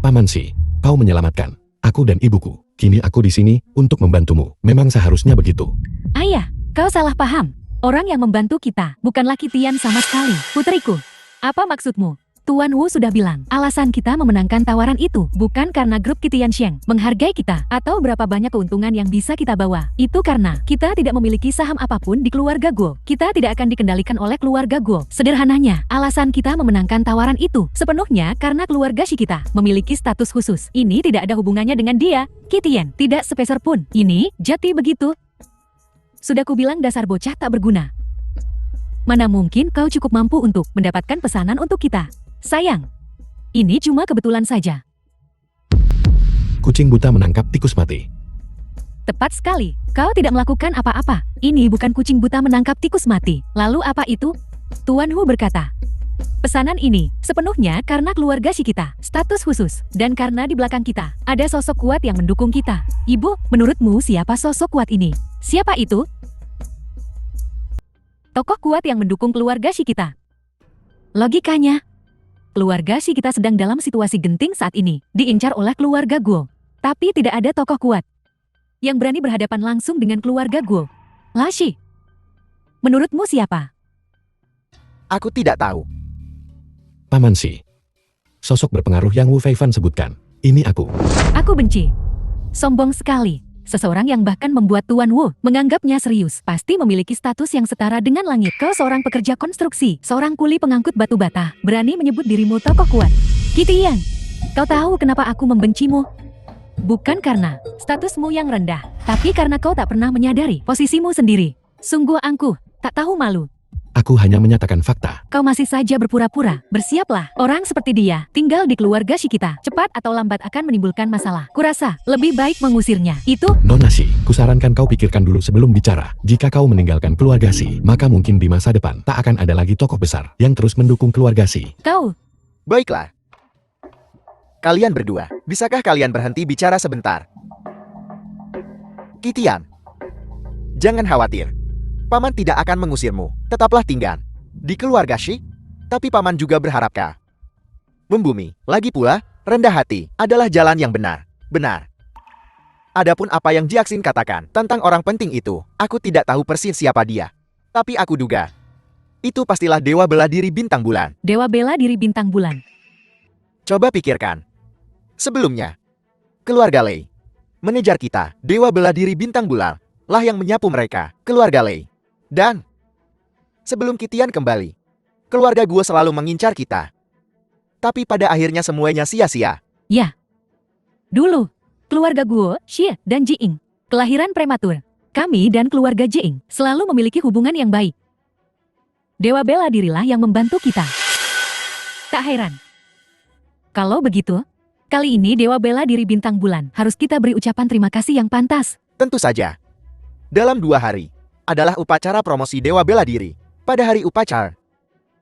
Paman Si, kau menyelamatkan aku dan ibuku. Kini aku di sini untuk membantumu. Memang seharusnya begitu. Ayah, kau salah paham. Orang yang membantu kita bukanlah Kitian sama sekali. Putriku, apa maksudmu? Tuan Wu sudah bilang, alasan kita memenangkan tawaran itu bukan karena grup Kitian Sheng menghargai kita atau berapa banyak keuntungan yang bisa kita bawa. Itu karena kita tidak memiliki saham apapun di keluarga Guo. Kita tidak akan dikendalikan oleh keluarga Guo. Sederhananya, alasan kita memenangkan tawaran itu sepenuhnya karena keluarga Shi kita memiliki status khusus. Ini tidak ada hubungannya dengan dia, Kitian, tidak sepeser pun. Ini jati begitu. Sudah kubilang dasar bocah tak berguna. Mana mungkin kau cukup mampu untuk mendapatkan pesanan untuk kita? Sayang, ini cuma kebetulan saja. Kucing buta menangkap tikus mati. Tepat sekali, kau tidak melakukan apa-apa. Ini bukan kucing buta menangkap tikus mati. Lalu apa itu? Tuan Hu berkata, pesanan ini sepenuhnya karena keluarga Shi kita, status khusus, dan karena di belakang kita ada sosok kuat yang mendukung kita. Ibu, menurutmu siapa sosok kuat ini? Siapa itu? Tokoh kuat yang mendukung keluarga Shi kita. Logikanya, keluarga Shi kita sedang dalam situasi genting saat ini, diincar oleh keluarga Guo. Tapi tidak ada tokoh kuat yang berani berhadapan langsung dengan keluarga Guo. Lashi, menurutmu siapa? Aku tidak tahu. Paman Si, sosok berpengaruh yang Wu Feifan sebutkan. Ini aku. Aku benci. Sombong sekali. Seseorang yang bahkan membuat Tuan Wu menganggapnya serius, pasti memiliki status yang setara dengan langit. Kau seorang pekerja konstruksi, seorang kuli pengangkut batu bata, berani menyebut dirimu tokoh kuat. Kitian, kau tahu kenapa aku membencimu? Bukan karena statusmu yang rendah, tapi karena kau tak pernah menyadari posisimu sendiri. Sungguh angkuh, tak tahu malu. Aku hanya menyatakan fakta. Kau masih saja berpura-pura. Bersiaplah, orang seperti dia tinggal di keluarga Shi kita. Cepat atau lambat akan menimbulkan masalah. Kurasa lebih baik mengusirnya. Itu Nona Si, kusarankan kau pikirkan dulu sebelum bicara. Jika kau meninggalkan keluarga Si, maka mungkin di masa depan tak akan ada lagi tokoh besar yang terus mendukung keluarga Si. kau. Baiklah. Kalian berdua, bisakah kalian berhenti bicara sebentar? Kitian, jangan khawatir. Paman tidak akan mengusirmu. Tetaplah tinggal di keluarga Shi. Tapi paman juga berharap kau membumi. Lagi pula, rendah hati adalah jalan yang benar. Benar. Adapun apa yang Jiaxin katakan tentang orang penting itu, aku tidak tahu persis siapa dia. Tapi aku duga, itu pastilah dewa bela diri bintang bulan. Dewa bela diri bintang bulan. Coba pikirkan. Sebelumnya, keluarga Lei mengejar kita. Dewa bela diri bintang bulan lah yang menyapu mereka, keluarga Lei. Dan sebelum Kitian kembali, keluarga Guo selalu mengincar kita. Tapi pada akhirnya semuanya sia-sia. Ya. Dulu, keluarga Guo, Xie, dan Jiing, kelahiran prematur. Kami dan keluarga Jiing selalu memiliki hubungan yang baik. Dewa bela dirilah yang membantu kita. Tak heran. Kalau begitu, kali ini Dewa bela diri bintang bulan harus kita beri ucapan terima kasih yang pantas. Tentu saja. Dalam 2 hari, adalah upacara promosi Dewa Bela Diri. Pada hari upacara,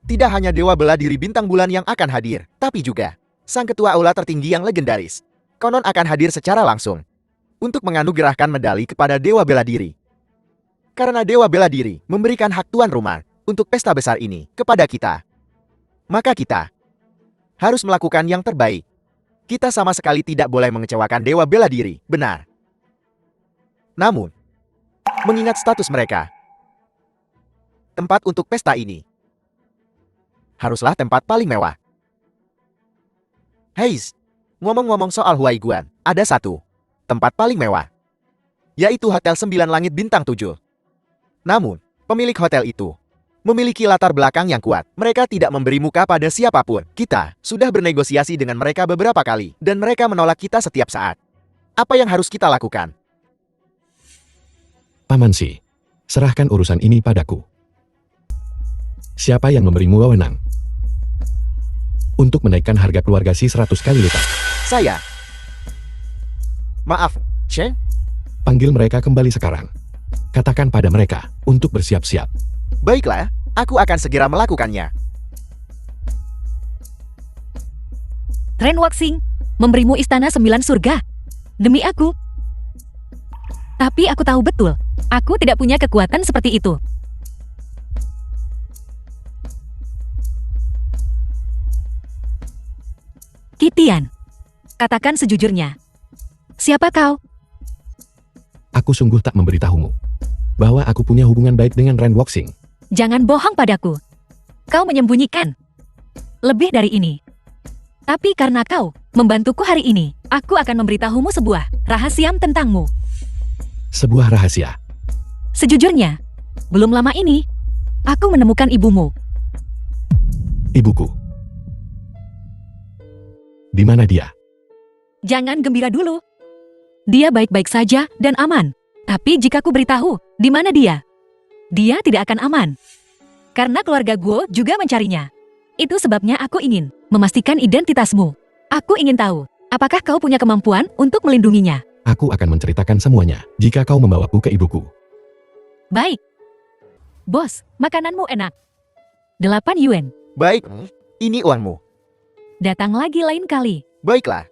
tidak hanya Dewa Bela Diri bintang bulan yang akan hadir, tapi juga sang ketua aula tertinggi yang legendaris. Konon akan hadir secara langsung untuk menganugerahkan medali kepada Dewa Bela Diri. Karena Dewa Bela Diri memberikan hak tuan rumah untuk pesta besar ini kepada kita, maka kita harus melakukan yang terbaik. Kita sama sekali tidak boleh mengecewakan Dewa Bela Diri, benar. Namun, mengingat status mereka, tempat untuk pesta ini haruslah tempat paling mewah. Hei, ngomong-ngomong soal Huai Guan, ada satu tempat paling mewah, yaitu Hotel 9 Langit Bintang 7. Namun, pemilik hotel itu memiliki latar belakang yang kuat. Mereka tidak memberi muka pada siapapun. Kita sudah bernegosiasi dengan mereka beberapa kali, dan mereka menolak kita setiap saat. Apa yang harus kita lakukan? Paman Si, serahkan urusan ini padaku. Siapa yang memberimu wewenang untuk menaikkan harga keluarga Si 100 kali lipat? Saya. Maaf, Sheng. Panggil mereka kembali sekarang. Katakan pada mereka untuk bersiap-siap. Baiklah, aku akan segera melakukannya. Ren Waxing memberimu istana 9 surga. Demi aku. Tapi aku tahu betul, aku tidak punya kekuatan seperti itu. Kitian, katakan sejujurnya. Siapa kau? Aku sungguh tak memberitahumu bahwa aku punya hubungan baik dengan Ren Wuxing. Jangan bohong padaku. Kau menyembunyikan lebih dari ini. Tapi karena kau membantuku hari ini, aku akan memberitahumu sebuah rahasia tentangmu. Sebuah rahasia. Sejujurnya, belum lama ini, aku menemukan ibumu. Ibuku. Di mana dia? Jangan gembira dulu. Dia baik-baik saja dan aman. Tapi jika ku beritahu, di mana dia tidak akan aman. Karena keluarga Guo juga mencarinya. Itu sebabnya aku ingin memastikan identitasmu. Aku ingin tahu, apakah kau punya kemampuan untuk melindunginya? Aku akan menceritakan semuanya jika kau membawaku ke ibuku. Baik. Bos, makananmu enak. 8 yuan. Baik, ini uangmu. Datang lagi lain kali. Baiklah.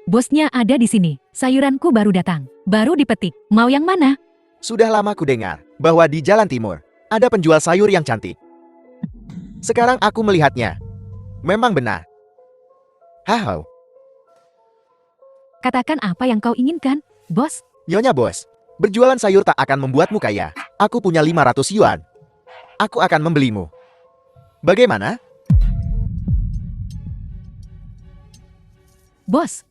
Bosnya ada di sini. Sayuranku baru datang. Baru dipetik. Mau yang mana? Sudah lama ku dengar bahwa di Jalan Timur ada penjual sayur yang cantik. Sekarang aku melihatnya. Memang benar. Hahau. Katakan apa yang kau inginkan, bos. Nyonya bos, berjualan sayur tak akan membuatmu kaya. Aku punya 500 yuan. Aku akan membelimu. Bagaimana? Bos,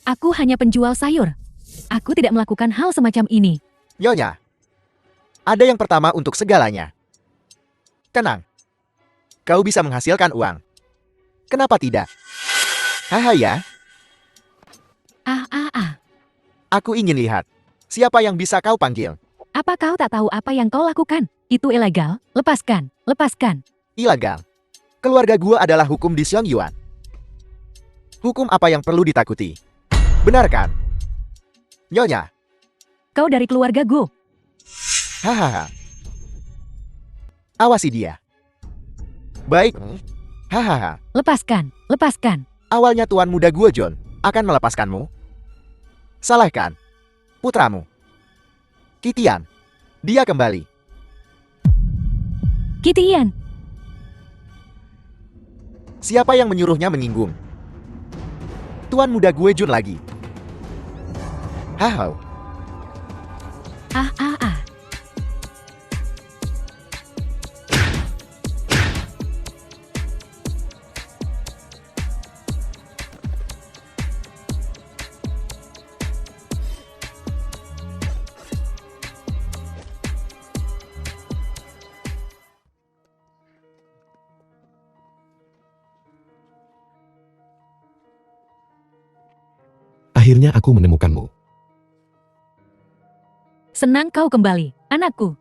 aku hanya penjual sayur. Aku tidak melakukan hal semacam ini. Nyonya, ada yang pertama untuk segalanya. Tenang. Kau bisa menghasilkan uang. Kenapa tidak? Haha ya, aku ingin lihat. Siapa yang bisa kau panggil? Apa kau tak tahu apa yang kau lakukan? Itu ilegal. Lepaskan, lepaskan. Ilegal. Keluarga gua adalah hukum di Xiangyuan. Hukum apa yang perlu ditakuti? Benar kan? Nyonya, Kau dari keluarga Gu. hahaha. Awasi dia. Baik. Hahaha. Lepaskan, lepaskan. Awalnya Tuan Muda Guo John akan melepaskanmu. Salah kan? Putramu. Kitian. Dia kembali. Kitian, Siapa yang menyuruhnya menyinggung? Tuan Muda Gue Jun lagi. Hahau. ah. Akhirnya aku menemukanmu. Senang kau kembali, anakku.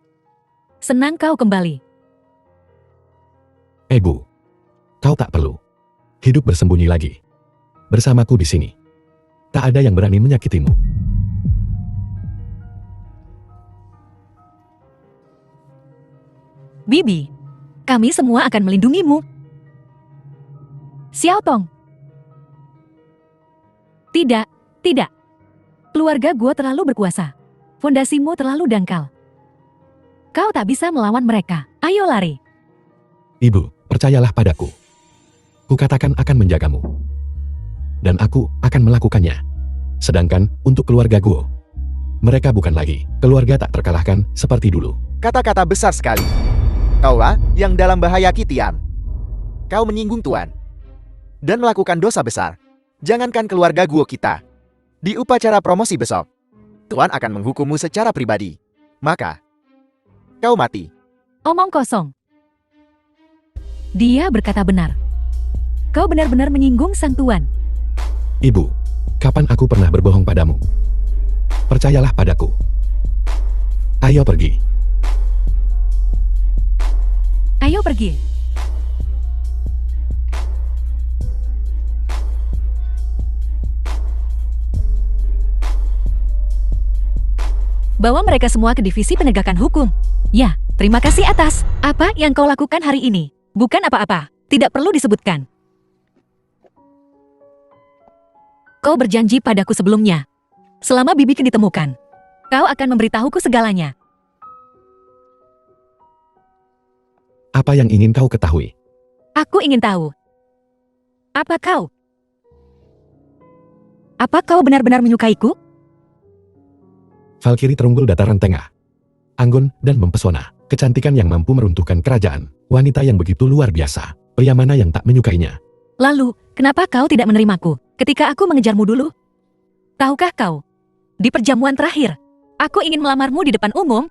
Senang kau kembali. Bu, kau tak perlu hidup bersembunyi lagi. Bersamaku di sini. Tak ada yang berani menyakitimu. Bibi, kami semua akan melindungimu. Xiao Tong. Tidak, tidak. Keluarga gua terlalu berkuasa. Fondasimu terlalu dangkal. Kau tak bisa melawan mereka. Ayo lari. Ibu, percayalah padaku. Kukatakan akan menjagamu. Dan aku akan melakukannya. Sedangkan untuk keluarga Guo, mereka bukan lagi keluarga tak terkalahkan seperti dulu. Kata-kata besar sekali. Kaulah yang dalam bahaya, Kitian. Kau menyinggung Tuan. Dan melakukan dosa besar. Jangankan keluarga Guo kita. Di upacara promosi besok, Tuan akan menghukummu secara pribadi. Maka, kau mati. Omong kosong. Dia berkata benar. Kau benar-benar menyinggung sang tuan. Ibu, kapan aku pernah berbohong padamu? Percayalah padaku. Ayo pergi. Ayo pergi. Bawa mereka semua ke divisi penegakan hukum. Ya, terima kasih atas apa yang kau lakukan hari ini. Bukan apa-apa, tidak perlu disebutkan. Kau berjanji padaku sebelumnya. Selama bibiku ditemukan, kau akan memberitahuku segalanya. Apa yang ingin kau ketahui? Aku ingin tahu. Apa kau? Apa kau benar-benar menyukaiku? Valkyrie terunggul dataran tengah. Anggun dan mempesona. Kecantikan yang mampu meruntuhkan kerajaan. Wanita yang begitu luar biasa. Pria mana yang tak menyukainya? Lalu, kenapa kau tidak menerimaku ketika aku mengejarmu dulu? Tahukah kau? Di perjamuan terakhir, aku ingin melamarmu di depan umum.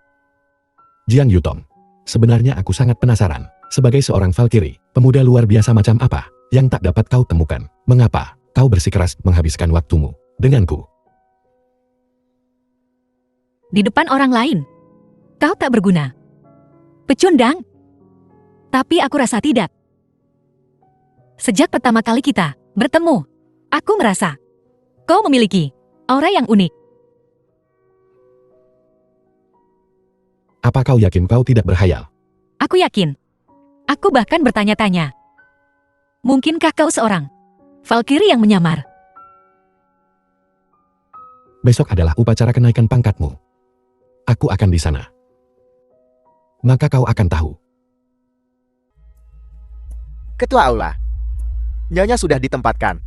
Jiang Yutong. Sebenarnya aku sangat penasaran. Sebagai seorang Valkyrie, pemuda luar biasa macam apa yang tak dapat kau temukan? Mengapa kau bersikeras menghabiskan waktumu denganku? Di depan orang lain, kau tak berguna. Pecundang. Tapi aku rasa tidak. Sejak pertama kali kita bertemu, aku merasa kau memiliki aura yang unik. Apa kau yakin kau tidak berhayal? Aku yakin. Aku bahkan bertanya-tanya. Mungkinkah kau seorang Valkyrie yang menyamar? Besok adalah upacara kenaikan pangkatmu. Aku akan di sana. Maka kau akan tahu. Ketua Aula. Nyonya sudah ditempatkan.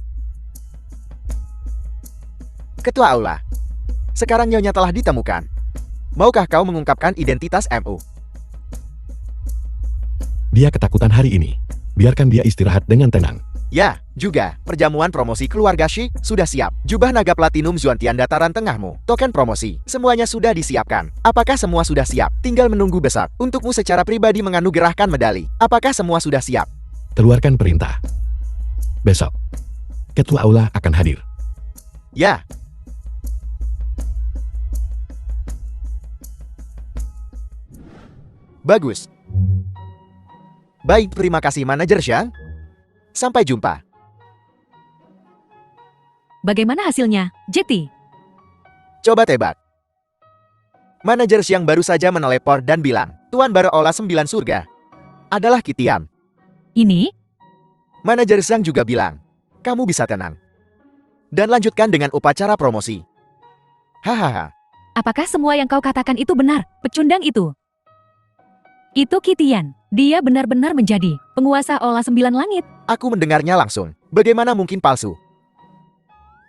Ketua Aula. Sekarang Nyonya telah ditemukan. Maukah kau mengungkapkan identitas MU? Dia ketakutan hari ini. Biarkan dia istirahat dengan tenang. Ya, juga, perjamuan promosi keluarga Shi sudah siap. Jubah naga platinum Zuantian dataran tengahmu, token promosi, semuanya sudah disiapkan. Apakah semua sudah siap? Tinggal menunggu besok. Untukmu secara pribadi menganugerahkan medali. Apakah semua sudah siap? Keluarkan perintah. Besok, Ketua Aula akan hadir. Ya. Bagus. Baik, terima kasih Manajer Xiang. Sampai jumpa. Bagaimana hasilnya, Jetty? Coba tebak. Manajer Xiang baru saja meneleport dan bilang, Tuan Bara Olah 9 surga adalah Kitian. Ini? Manajer Xiang juga bilang, kamu bisa tenang. Dan lanjutkan dengan upacara promosi. Hahaha. Apakah semua yang kau katakan itu benar? Pecundang itu. Itu Kitian. Dia benar-benar menjadi penguasa Olah 9 langit. Aku mendengarnya langsung. Bagaimana mungkin palsu?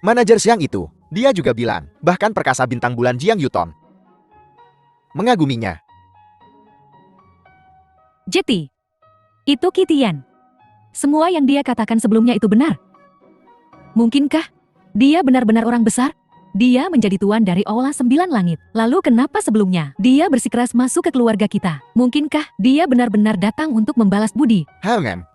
Manajer Xiang itu, dia juga bilang, bahkan perkasa bintang bulan Jiang Yutong mengaguminya. Jetty. Itu Kitian. Semua yang dia katakan sebelumnya itu benar. Mungkinkah dia benar-benar orang besar? Dia menjadi tuan dari Olah 9 langit. Lalu kenapa sebelumnya dia bersikeras masuk ke keluarga kita? Mungkinkah dia benar-benar datang untuk membalas budi?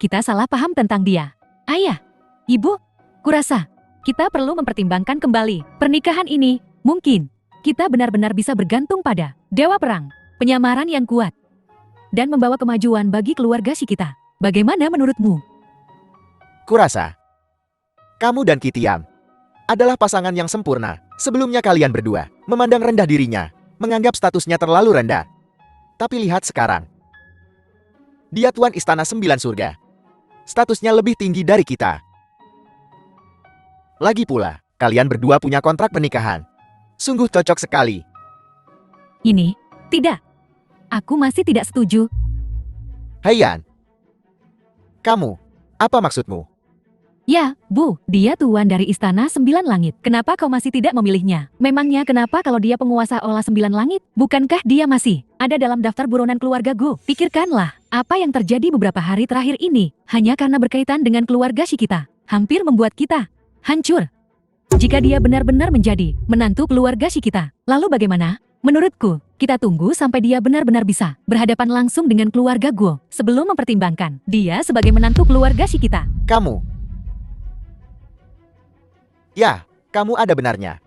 Kita salah paham tentang dia. Ayah, ibu, kurasa kita perlu mempertimbangkan kembali pernikahan ini. Mungkin kita benar-benar bisa bergantung pada Dewa Perang, penyamaran yang kuat, dan membawa kemajuan bagi keluarga si kita. Bagaimana menurutmu? Kurasa, kamu dan Kitian adalah pasangan yang sempurna. Sebelumnya kalian berdua memandang rendah dirinya, menganggap statusnya terlalu rendah. Tapi lihat sekarang. Dia tuan istana 9 surga. Statusnya lebih tinggi dari kita. Lagi pula, kalian berdua punya kontrak pernikahan. Sungguh cocok sekali. Ini, tidak. Aku masih tidak setuju. Haiyan. Kamu, apa maksudmu? Ya, Bu, dia tuan dari Istana 9 Langit. Kenapa kau masih tidak memilihnya? Memangnya kenapa kalau dia penguasa Olah 9 Langit? Bukankah dia masih ada dalam daftar buronan keluarga Go? Pikirkanlah, apa yang terjadi beberapa hari terakhir ini hanya karena berkaitan dengan keluarga si kita. Hampir membuat kita hancur. Jika dia benar-benar menjadi menantu keluarga si kita, lalu bagaimana? Menurutku, kita tunggu sampai dia benar-benar bisa berhadapan langsung dengan keluarga Go sebelum mempertimbangkan dia sebagai menantu keluarga si kita. Kamu. Ya, kamu ada benarnya.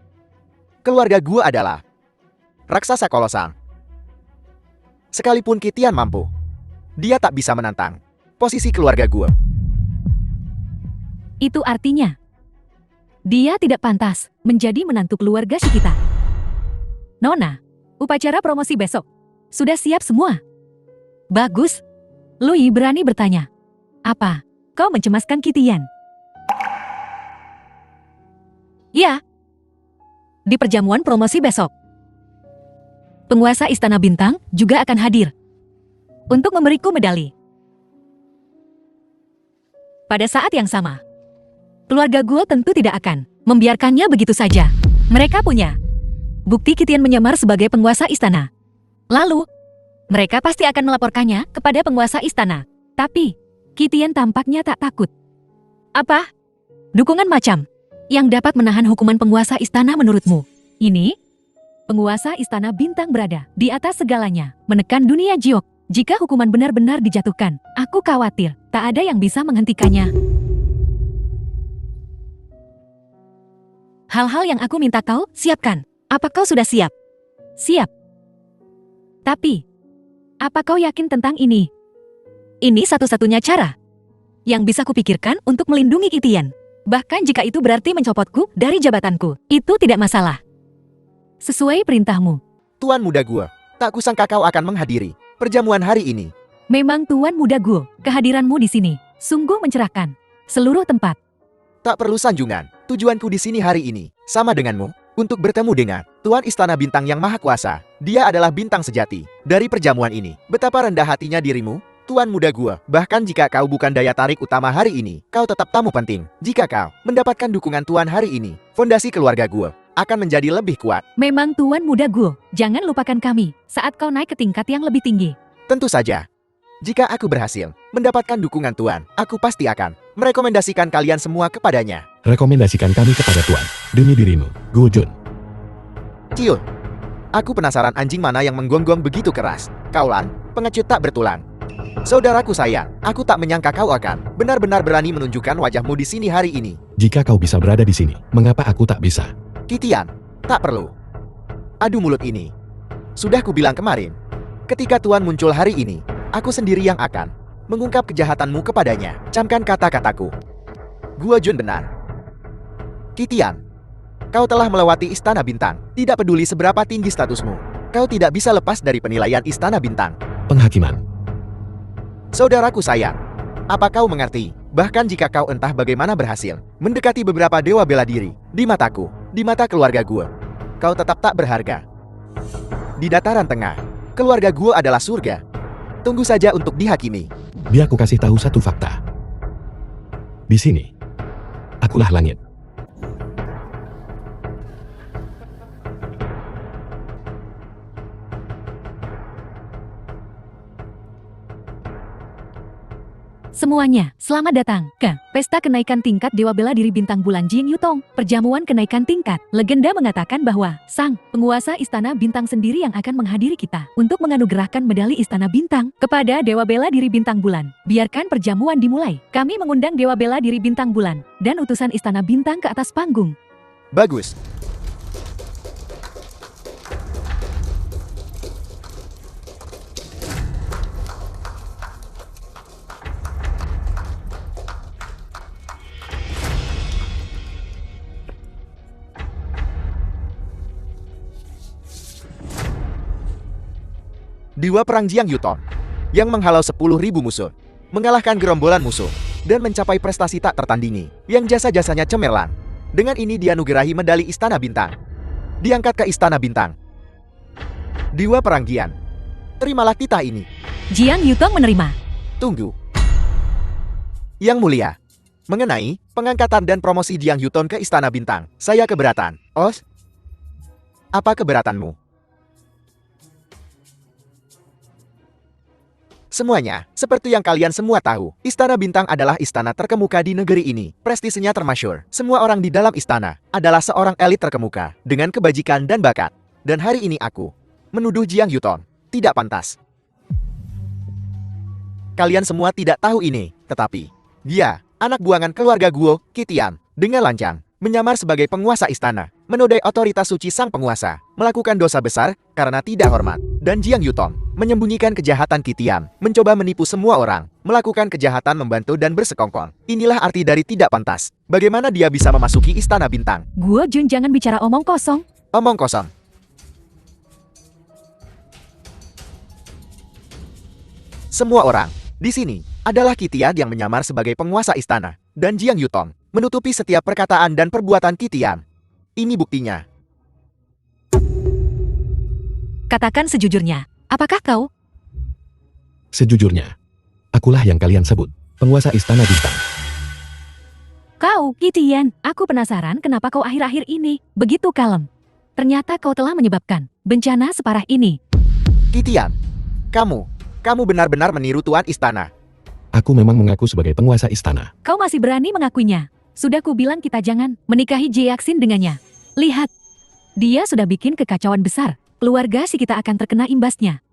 Keluarga gua adalah raksasa kolosal. Sekalipun Kitian mampu, dia tak bisa menantang posisi keluarga gua. Itu artinya, dia tidak pantas menjadi menantu keluarga si kita. Nona, upacara promosi besok sudah siap semua. Bagus. Lui berani bertanya. Apa? Kau mencemaskan Kitian? Ya. Di perjamuan promosi besok, penguasa Istana Bintang juga akan hadir untuk memberiku medali. Pada saat yang sama, keluarga Guo tentu tidak akan membiarkannya begitu saja. Mereka punya bukti Qitian menyamar sebagai penguasa istana. Lalu, mereka pasti akan melaporkannya kepada penguasa istana. Tapi, Qitian tampaknya tak takut. Apa? Dukungan macam yang dapat menahan hukuman penguasa istana menurutmu? Ini? Penguasa istana bintang berada di atas segalanya, menekan dunia Jiok. Jika hukuman benar-benar dijatuhkan, aku khawatir tak ada yang bisa menghentikannya. Hal-hal yang aku minta kau siapkan. Apa kau sudah siap? Siap. Tapi, apa kau yakin tentang ini? Ini satu-satunya cara yang bisa kupikirkan untuk melindungi Qitian. Bahkan jika itu berarti mencopotku dari jabatanku, itu tidak masalah. Sesuai perintahmu. Tuan muda gua, tak kusangka kau akan menghadiri perjamuan hari ini. Memang Tuan muda Guo, kehadiranmu di sini sungguh mencerahkan seluruh tempat. Tak perlu sanjungan, tujuanku di sini hari ini sama denganmu, untuk bertemu dengan Tuan Istana Bintang yang Maha Kuasa. Dia adalah bintang sejati dari perjamuan ini. Betapa rendah hatinya dirimu, Tuan muda gua. Bahkan jika kau bukan daya tarik utama hari ini, kau tetap tamu penting. Jika kau mendapatkan dukungan Tuan hari ini, fondasi keluarga gua akan menjadi lebih kuat. Memang Tuan muda Guo, jangan lupakan kami saat kau naik ke tingkat yang lebih tinggi. Tentu saja. Jika aku berhasil mendapatkan dukungan Tuan, aku pasti akan merekomendasikan kalian semua kepadanya. Rekomendasikan kami kepada Tuan, demi dirimu, Guo Jun. Cium. Aku penasaran anjing mana yang menggonggong begitu keras. Kaulan, pengecut tak bertulang. Saudaraku sayang, aku tak menyangka kau akan benar-benar berani menunjukkan wajahmu di sini hari ini. Jika kau bisa berada di sini, mengapa aku tak bisa? Qitian, tak perlu. Adu mulut ini. Sudah kubilang kemarin. Ketika Tuan muncul hari ini, aku sendiri yang akan mengungkap kejahatanmu kepadanya. Camkan kata-kataku. Guo Jun benar. Qitian, kau telah melewati Istana Bintang. Tidak peduli seberapa tinggi statusmu, kau tidak bisa lepas dari penilaian Istana Bintang. Penghakiman. Saudaraku sayang, apa kau mengerti? Bahkan jika kau entah bagaimana berhasil mendekati beberapa dewa bela diri, di mataku, di mata keluarga Guo, kau tetap tak berharga. Di dataran tengah, keluarga Guo adalah surga. Tunggu saja untuk dihakimi. Biar aku kasih tahu satu fakta. Di sini, akulah langit. Semuanya, selamat datang ke Pesta Kenaikan Tingkat Dewa Bela Diri Bintang Bulan Jing Yutong. Perjamuan kenaikan tingkat. Legenda mengatakan bahwa sang penguasa Istana Bintang sendiri yang akan menghadiri kita untuk menganugerahkan medali Istana Bintang kepada Dewa Bela Diri Bintang Bulan. Biarkan perjamuan dimulai. Kami mengundang Dewa Bela Diri Bintang Bulan dan utusan Istana Bintang ke atas panggung. Bagus. Dewa Perang Jiang Yuton yang menghalau 10.000 musuh, mengalahkan gerombolan musuh, dan mencapai prestasi tak tertandingi, yang jasa-jasanya cemerlang. Dengan ini dianugerahi medali Istana Bintang. Diangkat ke Istana Bintang. Dewa Perang Gian, terimalah titah ini. Jiang Yutong menerima. Tunggu. Yang mulia, mengenai pengangkatan dan promosi Jiang Yuton ke Istana Bintang, saya keberatan. Os? Apa keberatanmu? Semuanya, seperti yang kalian semua tahu, Istana Bintang adalah istana terkemuka di negeri ini. Prestisnya termasyur. Semua orang di dalam istana adalah seorang elit terkemuka, dengan kebajikan dan bakat. Dan hari ini aku menuduh Jiang Yuton tidak pantas. Kalian semua tidak tahu ini, tetapi dia, anak buangan keluarga Guo, Qitian, dengan lancang menyamar sebagai penguasa istana, menodai otoritas suci sang penguasa, melakukan dosa besar karena tidak hormat. Dan Jiang Yuton menyembunyikan kejahatan Qitian, mencoba menipu semua orang, melakukan kejahatan membantu dan bersekongkol. Inilah arti dari tidak pantas. Bagaimana dia bisa memasuki Istana Bintang? Guo Jun, jangan bicara omong kosong. Omong kosong. Semua orang di sini adalah Qitian yang menyamar sebagai penguasa istana, dan Jiang Yuton menutupi setiap perkataan dan perbuatan Qitian. Ini buktinya. Katakan sejujurnya, apakah kau? Sejujurnya, akulah yang kalian sebut, penguasa Istana Bintang. Kau, Kitian, aku penasaran kenapa kau akhir-akhir ini begitu kalem. Ternyata kau telah menyebabkan bencana separah ini. Kitian, kamu benar-benar meniru Tuan Istana. Aku memang mengaku sebagai penguasa istana. Kau masih berani mengakuinya. Sudah kubilang kita jangan menikahi Jiaxin dengannya. Lihat, dia sudah bikin kekacauan besar. Keluarga si kita akan terkena imbasnya.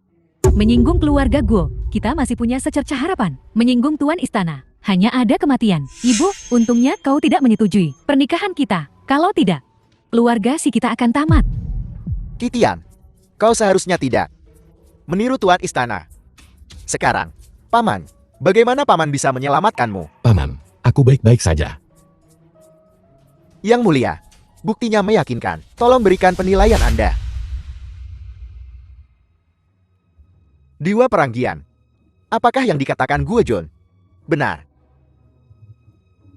Menyinggung keluarga Guo, kita masih punya secercah harapan. Menyinggung Tuan Istana, hanya ada kematian. Ibu, untungnya kau tidak menyetujui pernikahan kita. Kalau tidak, keluarga si kita akan tamat. Kitian, kau seharusnya tidak meniru Tuan Istana. Sekarang, Paman, bagaimana Paman bisa menyelamatkanmu? Paman, aku baik-baik saja. Yang mulia, buktinya meyakinkan. Tolong berikan penilaian Anda. Dewa Peranggian, apakah yang dikatakan Guojun benar?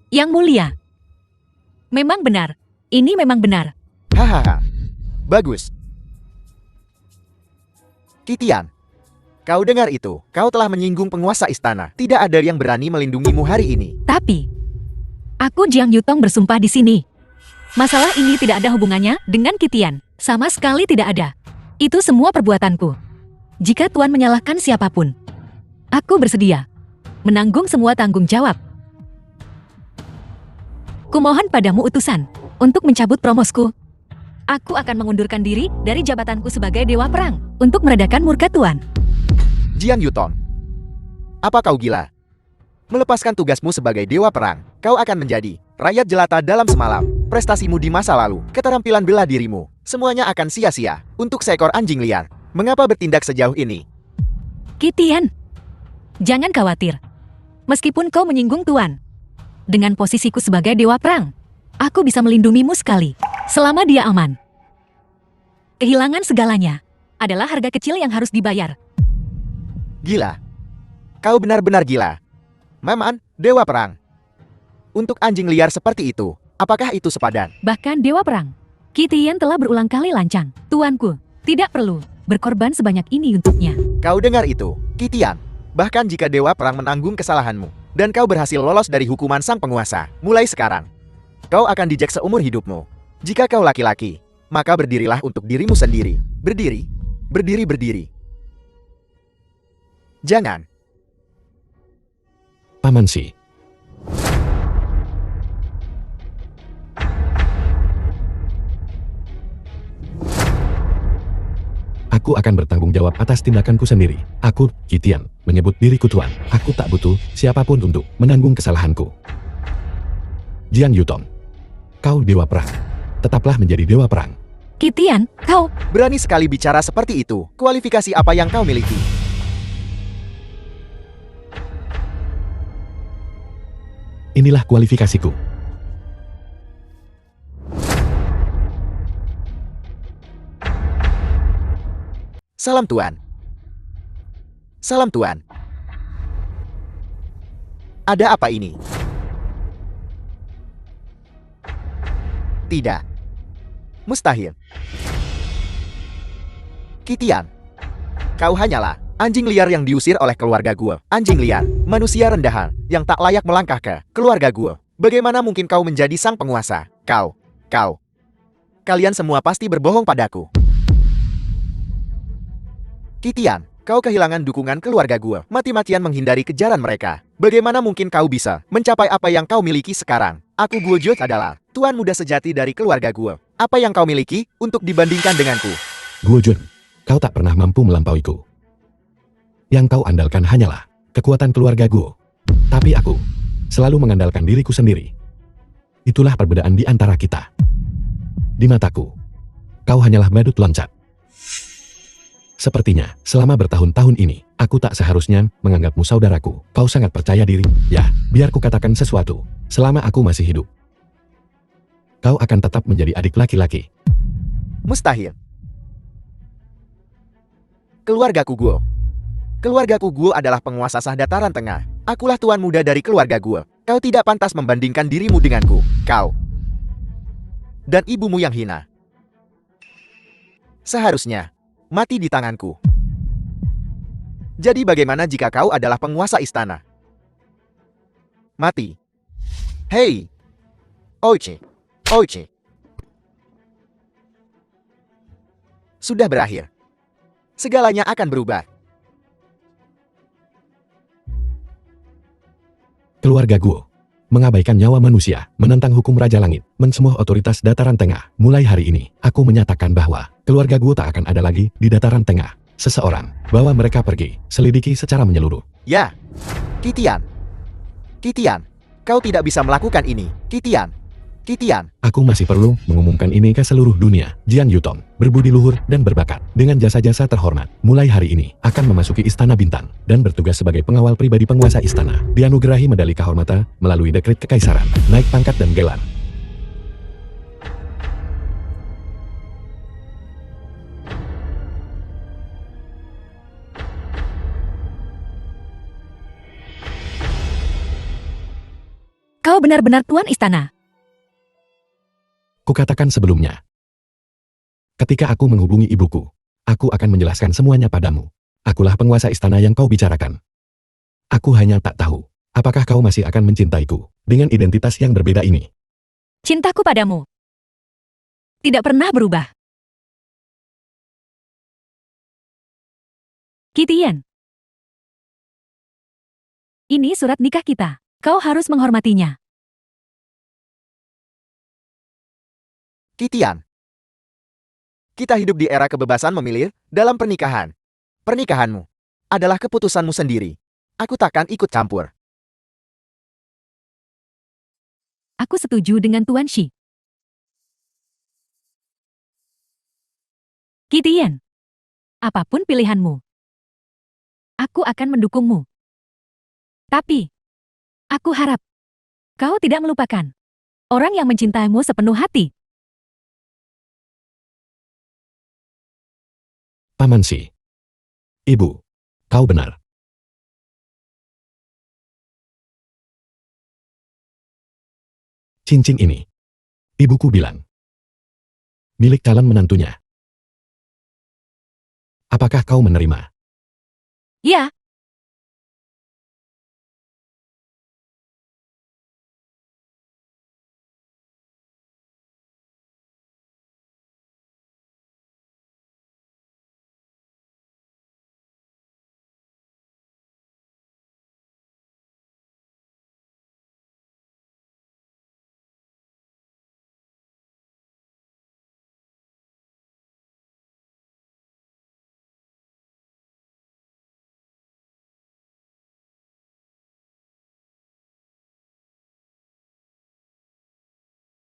Yang mulia, memang benar. Ini memang benar. Hahaha, bagus. Kitian, kau dengar itu? Kau telah menyinggung penguasa istana. Tidak ada yang berani melindungimu hari ini. Tapi, aku Jiang Yutong bersumpah di sini. Masalah ini tidak ada hubungannya dengan Kitian. Sama sekali tidak ada. Itu semua perbuatanku. Jika Tuan menyalahkan siapapun, aku bersedia menanggung semua tanggung jawab. Kumohon padamu utusan untuk mencabut promosku. Aku akan mengundurkan diri dari jabatanku sebagai Dewa Perang untuk meredakan murka Tuan. Jiang Yutong, apa kau gila? Melepaskan tugasmu sebagai Dewa Perang, kau akan menjadi rakyat jelata dalam semalam. Prestasimu di masa lalu, keterampilan bela dirimu, semuanya akan sia-sia untuk seekor anjing liar. Mengapa bertindak sejauh ini? Kitian, jangan khawatir. Meskipun kau menyinggung Tuan, dengan posisiku sebagai Dewa Perang, aku bisa melindungimu sekali, selama dia aman. Kehilangan segalanya adalah harga kecil yang harus dibayar. Gila. Kau benar-benar gila. Maman, Dewa Perang. Untuk anjing liar seperti itu, apakah itu sepadan? Bahkan Dewa Perang, Kitian telah berulang kali lancang. Tuanku, tidak perlu berkorban sebanyak ini untuknya. Kau dengar itu, Kitian? Bahkan jika Dewa Perang menanggung kesalahanmu, dan kau berhasil lolos dari hukuman sang penguasa, mulai sekarang, kau akan dijek seumur hidupmu. Jika kau laki-laki, maka berdirilah untuk dirimu sendiri. Berdiri. Berdiri, berdiri. Jangan. Paman Si. Aku akan bertanggung jawab atas tindakanku sendiri. Aku, Kitian, menyebut diriku Tuan. Aku tak butuh siapapun untuk menanggung kesalahanku. Jiang Yutong, kau Dewa Perang. Tetaplah menjadi Dewa Perang. Kitian, kau... Berani sekali bicara seperti itu. Kualifikasi apa yang kau miliki? Inilah kualifikasiku. Salam Tuan. Salam Tuan. Ada apa ini? Tidak. Mustahil. Kitian, kau hanyalah anjing liar yang diusir oleh keluarga gua. Anjing liar, manusia rendahan yang tak layak melangkah ke keluarga gua. Bagaimana mungkin kau menjadi sang penguasa? Kalian semua pasti berbohong padaku. Kitian, kau kehilangan dukungan keluarga gua. Mati-matian menghindari kejaran mereka. Bagaimana mungkin kau bisa mencapai apa yang kau miliki sekarang? Aku Guojot adalah tuan muda sejati dari keluarga gua. Apa yang kau miliki untuk dibandingkan denganku? Guojun, kau tak pernah mampu melampauiku. Yang kau andalkan hanyalah kekuatan keluarga Guo. Tapi aku selalu mengandalkan diriku sendiri. Itulah perbedaan di antara kita. Di mataku, kau hanyalah badut loncat. Sepertinya, selama bertahun-tahun ini, aku tak seharusnya menganggapmu saudaraku. Kau sangat percaya diri. Ya, biar ku katakan sesuatu. Selama aku masih hidup, kau akan tetap menjadi adik laki-laki. Mustahil. Keluargaku Guo adalah penguasa sah dataran tengah. Akulah tuan muda dari keluarga Guo. Kau tidak pantas membandingkan dirimu denganku. Kau dan ibumu yang hina seharusnya mati di tanganku. Jadi bagaimana jika kau adalah penguasa istana? Mati. Hei, Oichi. Oichi. Sudah berakhir. Segalanya akan berubah. Keluarga Guo mengabaikan nyawa manusia, menentang hukum Raja Langit, mensemuh otoritas dataran tengah. Mulai hari ini, aku menyatakan bahwa keluarga Guo tak akan ada lagi di dataran tengah. Seseorang, bawa mereka pergi, selidiki secara menyeluruh. Ya. Kitian. Kitian. Kau tidak bisa melakukan ini. Kitian. Kitian. Aku masih perlu mengumumkan ini ke seluruh dunia. Jiang Yutong, berbudi luhur dan berbakat, dengan jasa-jasa terhormat, mulai hari ini akan memasuki Istana Bintang dan bertugas sebagai pengawal pribadi penguasa istana. Dianugerahi medali kehormatan melalui dekret kekaisaran, naik pangkat dan gelar. Kau benar-benar tuan istana. Kukatakan sebelumnya, ketika aku menghubungi ibuku, aku akan menjelaskan semuanya padamu. Akulah penguasa istana yang kau bicarakan. Aku hanya tak tahu, apakah kau masih akan mencintaiku dengan identitas yang berbeda ini. Cintaku padamu tidak pernah berubah. Kitian. Ini surat nikah kita. Kau harus menghormatinya. Kitian. Kita hidup di era kebebasan memilih dalam pernikahan. Pernikahanmu adalah keputusanmu sendiri. Aku takkan ikut campur. Aku setuju dengan Tuan Shi. Kitian. Apapun pilihanmu, aku akan mendukungmu. Tapi, aku harap kau tidak melupakan orang yang mencintaimu sepenuh hati. Paman Si. Ibu, kau benar. Cincin ini, ibuku bilang, milik calon menantunya. Apakah kau menerima? Ya,